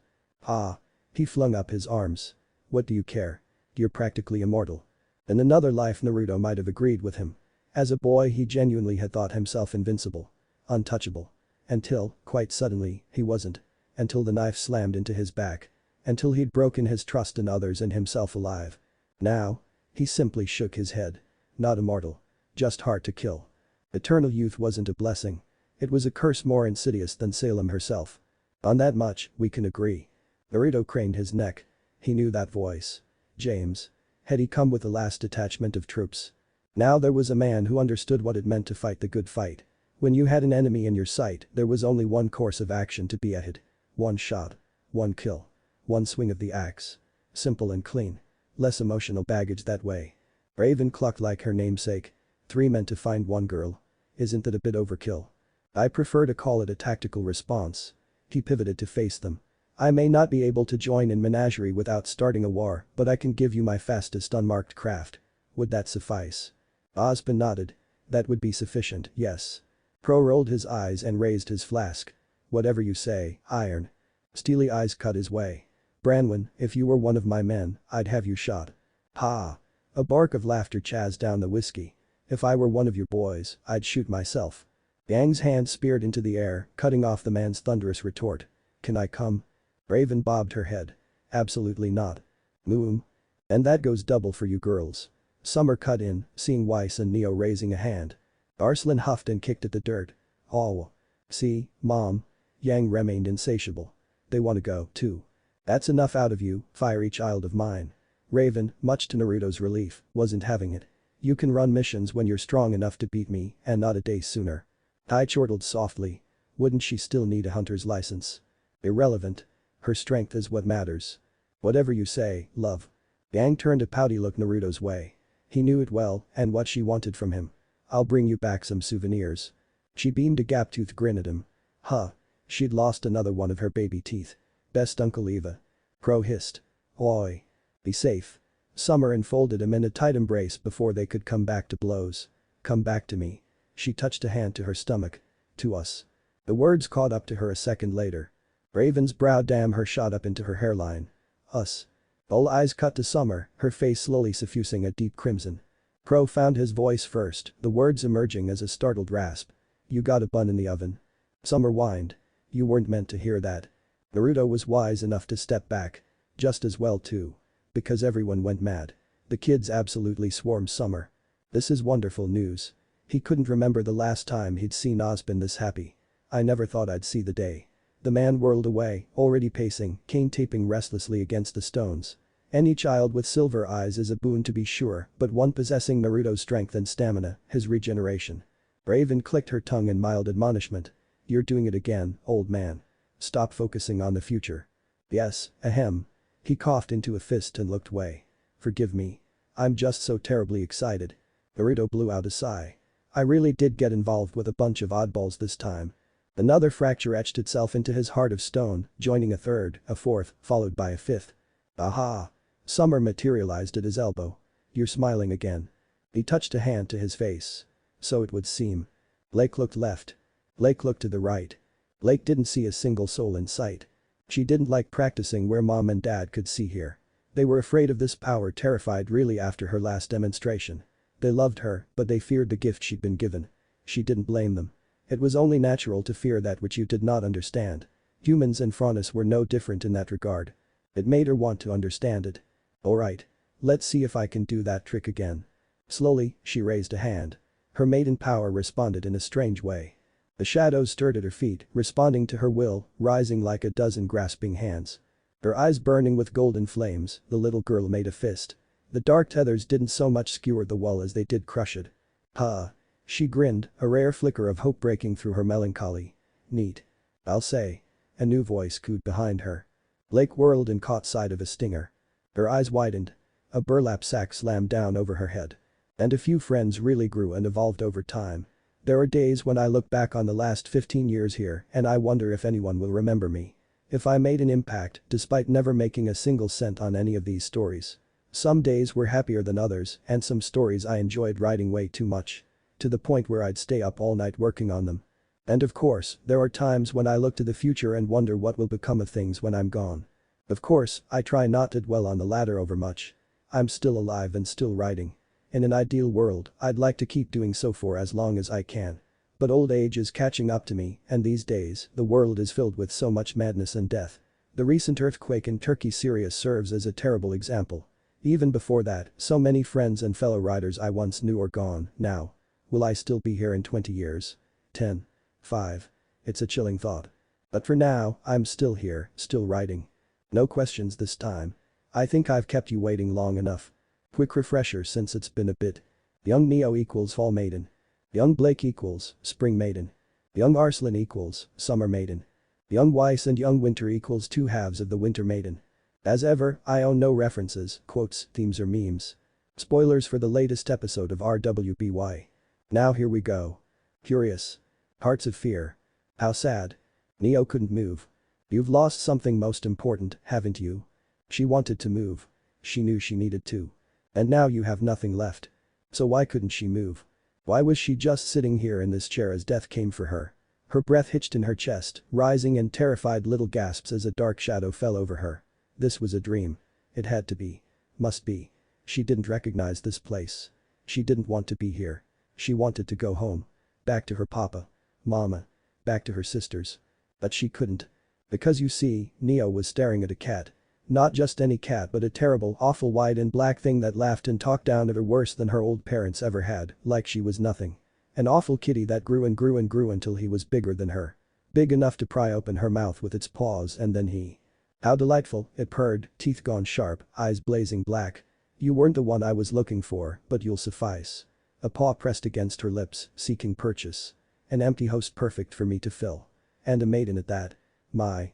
Speaker 1: Ah. He flung up his arms. What do you care? You're practically immortal. In another life Naruto might have agreed with him. As a boy he genuinely had thought himself invincible. Untouchable. Until, quite suddenly, he wasn't. Until the knife slammed into his back. Until he'd broken his trust in others and himself alive. Now? He simply shook his head. Not immortal. Just hard to kill. Eternal youth wasn't a blessing. It was a curse more insidious than Salem herself. On that much, we can agree. Naruto craned his neck. He knew that voice. James. Had he come with the last detachment of troops? Now there was a man who understood what it meant to fight the good fight. When you had an enemy in your sight, there was only one course of action to be ahead. One shot. One kill. One swing of the axe. Simple and clean. Less emotional baggage that way. Raven clucked like her namesake. 3 men to find 1 girl. Isn't that a bit overkill? I prefer to call it a tactical response. He pivoted to face them. I may not be able to join in menagerie without starting a war, but I can give you my fastest unmarked craft. Would that suffice? Ozpin nodded. That would be sufficient, yes. Pro rolled his eyes and raised his flask. Whatever you say, Iron. Steely eyes cut his way. Branwen, if you were one of my men, I'd have you shot. Ha. A bark of laughter chazzed down the whiskey. If I were one of your boys, I'd shoot myself. Yang's hand speared into the air, cutting off the man's thunderous retort. Can I come? Raven bobbed her head. Absolutely not. Moom. And that goes double for you girls. Summer cut in, seeing Weiss and Neo raising a hand. Arslan huffed and kicked at the dirt. Oh. See, Mom. Yang remained insatiable. They want to go, too. That's enough out of you, fiery child of mine. Raven, much to Naruto's relief, wasn't having it. You can run missions when you're strong enough to beat me, and not a day sooner. Tai chortled softly. Wouldn't she still need a hunter's license? Irrelevant. Her strength is what matters. Whatever you say, love. Yang turned a pouty look Naruto's way. He knew it well and what she wanted from him. I'll bring you back some souvenirs. She beamed a gap-toothed grin at him. Huh. She'd lost another one of her baby teeth. Best Uncle Eva. Crow hissed. Oi. Be safe. Summer enfolded him in a tight embrace before they could come back to blows. Come back to me. She touched a hand to her stomach. To us. The words caught up to her a second later. Raven's brow damn her shot up into her hairline. Us. All eyes cut to Summer, her face slowly suffusing a deep crimson. Crow found his voice first, the words emerging as a startled rasp. You got a bun in the oven. Summer whined. You weren't meant to hear that. Naruto was wise enough to step back. Just as well too. Because everyone went mad. The kids absolutely swarmed Summer. This is wonderful news. He couldn't remember the last time he'd seen Ozpin this happy. I never thought I'd see the day. The man whirled away, already pacing, cane taping restlessly against the stones. Any child with silver eyes is a boon to be sure, but one possessing Naruto's strength and stamina, his regeneration. Raven clicked her tongue in mild admonishment. You're doing it again, old man. Stop focusing on the future. Yes, ahem. He coughed into a fist and looked away. Forgive me. I'm just so terribly excited. Naruto blew out a sigh. I really did get involved with a bunch of oddballs this time. Another fracture etched itself into his heart of stone, joining a third, a fourth, followed by a fifth. Aha! Summer materialized at his elbow. You're smiling again. He touched a hand to his face. So it would seem. Blake looked left. Blake looked to the right. Blake didn't see a single soul in sight. She didn't like practicing where mom and dad could see here. They were afraid of this power, terrified really after her last demonstration. They loved her, but they feared the gift she'd been given. She didn't blame them. It was only natural to fear that which you did not understand. Humans and Franus were no different in that regard. It made her want to understand it. Alright. Let's see if I can do that trick again. Slowly, she raised a hand. Her maiden power responded in a strange way. The shadows stirred at her feet, responding to her will, rising like a dozen grasping hands. Her eyes burning with golden flames, the little girl made a fist. The dark tethers didn't so much skewer the wall as they did crush it. Huh. She grinned, a rare flicker of hope breaking through her melancholy. Neat. I'll say. A new voice cooed behind her. Blake whirled and caught sight of a stinger. Her eyes widened. A burlap sack slammed down over her head. And a few friends really grew and evolved over time. There are days when I look back on the last 15 years here and I wonder if anyone will remember me. If I made an impact despite never making a single cent on any of these stories. Some days were happier than others and some stories I enjoyed writing way too much. To the point where I'd stay up all night working on them. And of course, there are times when I look to the future and wonder what will become of things when I'm gone. Of course, I try not to dwell on the latter over much. I'm still alive and still writing. In an ideal world, I'd like to keep doing so for as long as I can. But old age is catching up to me, and these days, the world is filled with so much madness and death. The recent earthquake in Turkey, Syria serves as a terrible example. Even before that, so many friends and fellow writers I once knew are gone, now. Will I still be here in 20 years? 10. 5. It's a chilling thought. But for now, I'm still here, still writing. No questions this time. I think I've kept you waiting long enough. Quick refresher since it's been a bit. Young Neo equals Fall Maiden. Young Blake equals Spring Maiden. Young Arslan equals Summer Maiden. Young Weiss and Young Winter equals two halves of the Winter Maiden. As ever, I own no references, quotes, themes or memes. Spoilers for the latest episode of RWBY. Now here we go. Curious. Hearts of fear. How sad. Neo couldn't move. You've lost something most important, haven't you? She wanted to move. She knew she needed to. And now you have nothing left. So why couldn't she move? Why was she just sitting here in this chair as death came for her? Her breath hitched in her chest, rising in terrified little gasps as a dark shadow fell over her. This was a dream. It had to be. Must be. She didn't recognize this place. She didn't want to be here. She wanted to go home. Back to her papa. Mama. Back to her sisters. But she couldn't. Because you see, Neo was staring at a cat. Not just any cat but a terrible, awful white and black thing that laughed and talked down at her worse than her old parents ever had, like she was nothing. An awful kitty that grew and grew and grew until he was bigger than her. Big enough to pry open her mouth with its paws and then he. How delightful, it purred, teeth gone sharp, eyes blazing black. You weren't the one I was looking for, but you'll suffice. A paw pressed against her lips, seeking purchase. An empty host perfect for me to fill. And a maiden at that. My.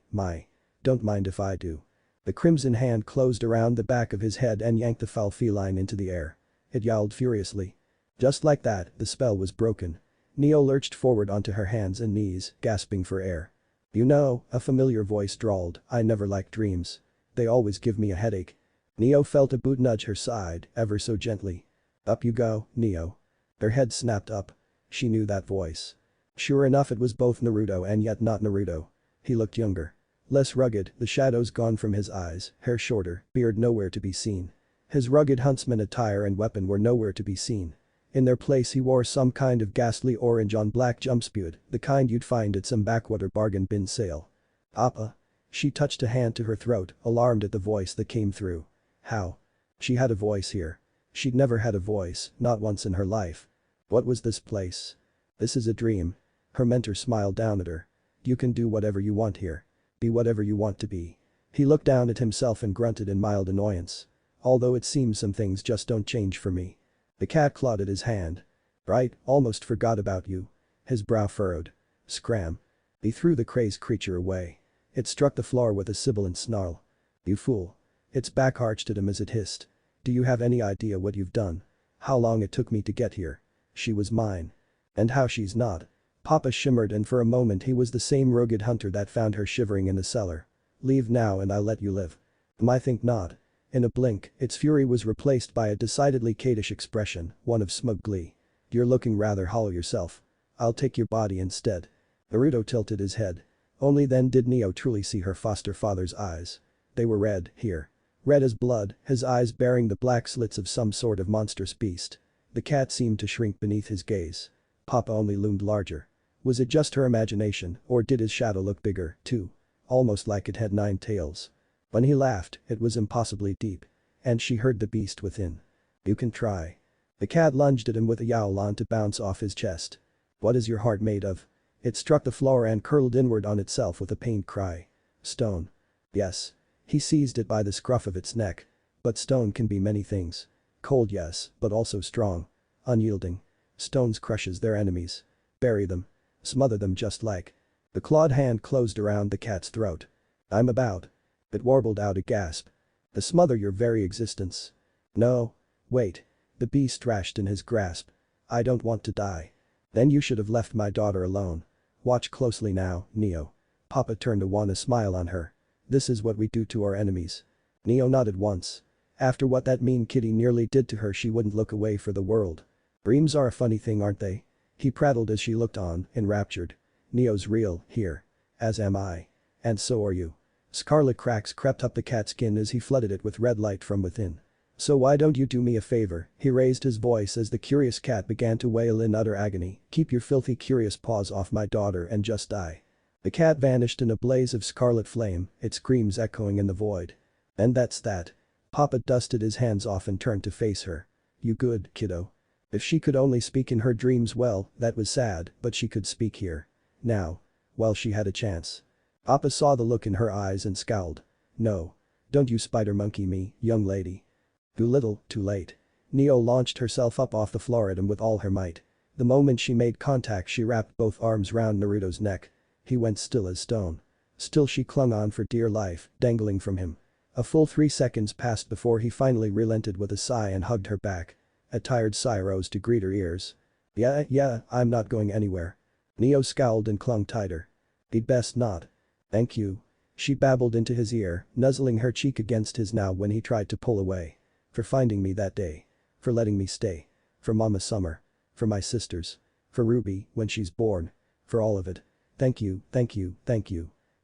Speaker 1: Don't mind if I do. The crimson hand closed around the back of his head and yanked the foul feline into the air. It yowled furiously. Just like that, the spell was broken. Neo lurched forward onto her hands and knees, gasping for air. You know, a familiar voice drawled, I never liked dreams. They always give me a headache. Neo felt a boot nudge her side, ever so gently. Up you go, Neo. Her head snapped up. She knew that voice. Sure enough, it was both Naruto and yet not Naruto. He looked younger. Less rugged, the shadows gone from his eyes, hair shorter, beard nowhere to be seen. His rugged huntsman attire and weapon were nowhere to be seen. In their place he wore some kind of ghastly orange on black jumpsuit, the kind you'd find at some backwater bargain bin sale. Appa. She touched a hand to her throat, alarmed at the voice that came through. How? She had a voice here. She'd never had a voice, not once in her life. What was this place? This is a dream. Her mentor smiled down at her. You can do whatever you want here. Be whatever you want to be. He looked down at himself and grunted in mild annoyance. Although it seems some things just don't change for me. The cat clawed at his hand. Right, almost forgot about you. His brow furrowed. Scram. He threw the crazed creature away. It struck the floor with a sibilant snarl. You fool. Its back arched at him as it hissed. Do you have any idea what you've done? How long it took me to get here? She was mine. And how she's not. Papa shimmered, and for a moment he was the same rugged hunter that found her shivering in the cellar. Leave now and I'll let you live. I think not. In a blink, its fury was replaced by a decidedly caddish expression, one of smug glee. You're looking rather hollow yourself. I'll take your body instead. Naruto tilted his head. Only then did Neo truly see her foster father's eyes. They were red, here. Red as blood, his eyes bearing the black slits of some sort of monstrous beast. The cat seemed to shrink beneath his gaze. Papa only loomed larger. Was it just her imagination, or did his shadow look bigger, too? Almost like it had 9 tails. When he laughed, it was impossibly deep. And she heard the beast within. You can try. The cat lunged at him with a yowl on to bounce off his chest. What is your heart made of? It struck the floor and curled inward on itself with a pained cry. Stone. Yes. He seized it by the scruff of its neck. But stone can be many things. Cold, yes, but also strong. Unyielding. Stones crushes their enemies. Bury them. Smother them just like. The clawed hand closed around the cat's throat. I'm about. It warbled out a gasp. To smother your very existence. No. Wait. The beast thrashed in his grasp. I don't want to die. Then you should have left my daughter alone. Watch closely now, Neo. Papa turned a wan smile on her. This is what we do to our enemies. Neo nodded once. After what that mean kitty nearly did to her, she wouldn't look away for the world. Dreams are a funny thing, aren't they? He prattled as she looked on, enraptured. Neo's real, here. As am I. And so are you. Scarlet cracks crept up the cat's skin as he flooded it with red light from within. So why don't you do me a favor? He raised his voice as the curious cat began to wail in utter agony. Keep your filthy curious paws off my daughter and just die. The cat vanished in a blaze of scarlet flame, its screams echoing in the void. And that's that. Papa dusted his hands off and turned to face her. You good, kiddo. If she could only speak in her dreams, well, that was sad, but she could speak here. Now. Well, she had a chance. Appa saw the look in her eyes and scowled. No. Don't you spider monkey me, young lady. Too little, too late. Neo launched herself up off the floor at him with all her might. The moment she made contact, she wrapped both arms round Naruto's neck. He went still as stone. Still she clung on for dear life, dangling from him. A full 3 seconds passed before he finally relented with a sigh and hugged her back. A tired sigh rose to greet her ears. Yeah, I'm not going anywhere. Neo scowled and clung tighter. He'd best not. Thank you. She babbled into his ear, nuzzling her cheek against his now when he tried to pull away. For finding me that day. For letting me stay. For Mama Summer. For my sisters. For Ruby, when she's born. For all of it. Thank you.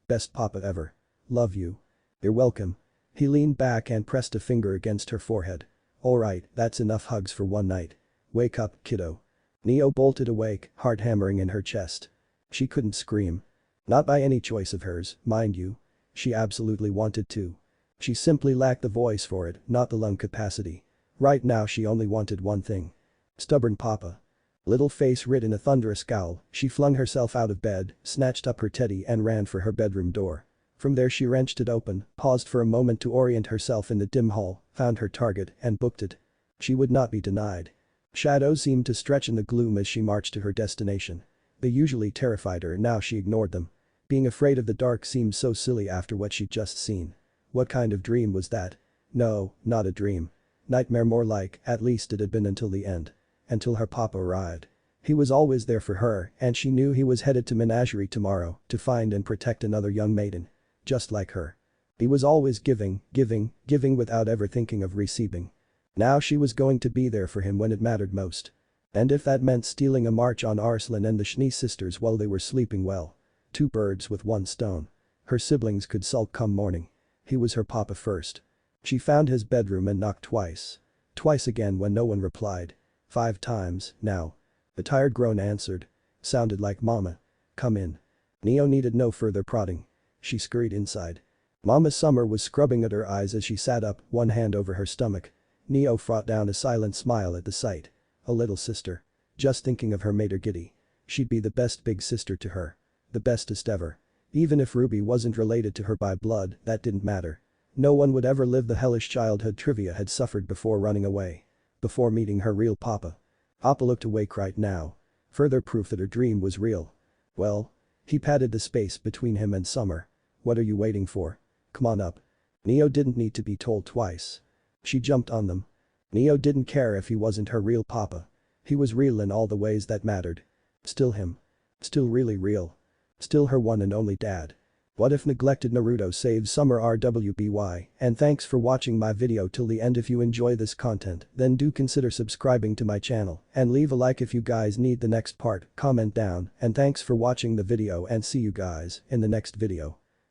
Speaker 1: Best papa ever. Love you. You're welcome. He leaned back and pressed a finger against her forehead. Alright, that's enough hugs for one night. Wake up, kiddo. Neo bolted awake, heart hammering in her chest. She couldn't scream. Not by any choice of hers, mind you. She absolutely wanted to. She simply lacked the voice for it, not the lung capacity. Right now she only wanted one thing. Stubborn papa. Little face writ in a thunderous scowl, she flung herself out of bed, snatched up her teddy and ran for her bedroom door. From there she wrenched it open, paused for a moment to orient herself in the dim hall, found her target and booked it. She would not be denied. Shadows seemed to stretch in the gloom as she marched to her destination. They usually terrified her, now she ignored them. Being afraid of the dark seemed so silly after what she'd just seen. What kind of dream was that? No, not a dream. Nightmare more like, at least it had been until the end. Until her papa arrived. He was always there for her and she knew he was headed to Menagerie tomorrow to find and protect another young maiden. Just like her. He was always giving, giving, giving without ever thinking of receiving. Now she was going to be there for him when it mattered most. And if that meant stealing a march on Arslan and the Schnee sisters while they were sleeping, well. Two birds with one stone. Her siblings could sulk come morning. He was her papa first. She found his bedroom and knocked twice. Twice again when no one replied. 5 times, now. The tired groan answered. Sounded like Mama. Come in. Neo needed no further prodding. She scurried inside. Mama Summer was scrubbing at her eyes as she sat up, one hand over her stomach. Neo fought down a silent smile at the sight. A little sister. Just thinking of her made her giddy. She'd be the best big sister to her. The bestest ever. Even if Ruby wasn't related to her by blood, that didn't matter. No one would ever live the hellish childhood Trivia had suffered before running away. Before meeting her real papa. Appa looked awake right now. Further proof that her dream was real. Well? He patted the space between him and Summer. What are you waiting for? Come on up. Neo didn't need to be told twice. She jumped on them. Neo didn't care if he wasn't her real papa. He was real in all the ways that mattered. Still him. Still really real. Still her one and only dad. What if neglected Naruto saved Summer RWBY? And thanks for watching my video till the end. If you enjoy this content, then do consider subscribing to my channel and leave a like if you guys need the next part, comment down, and thanks for watching the video and see you guys in the next video.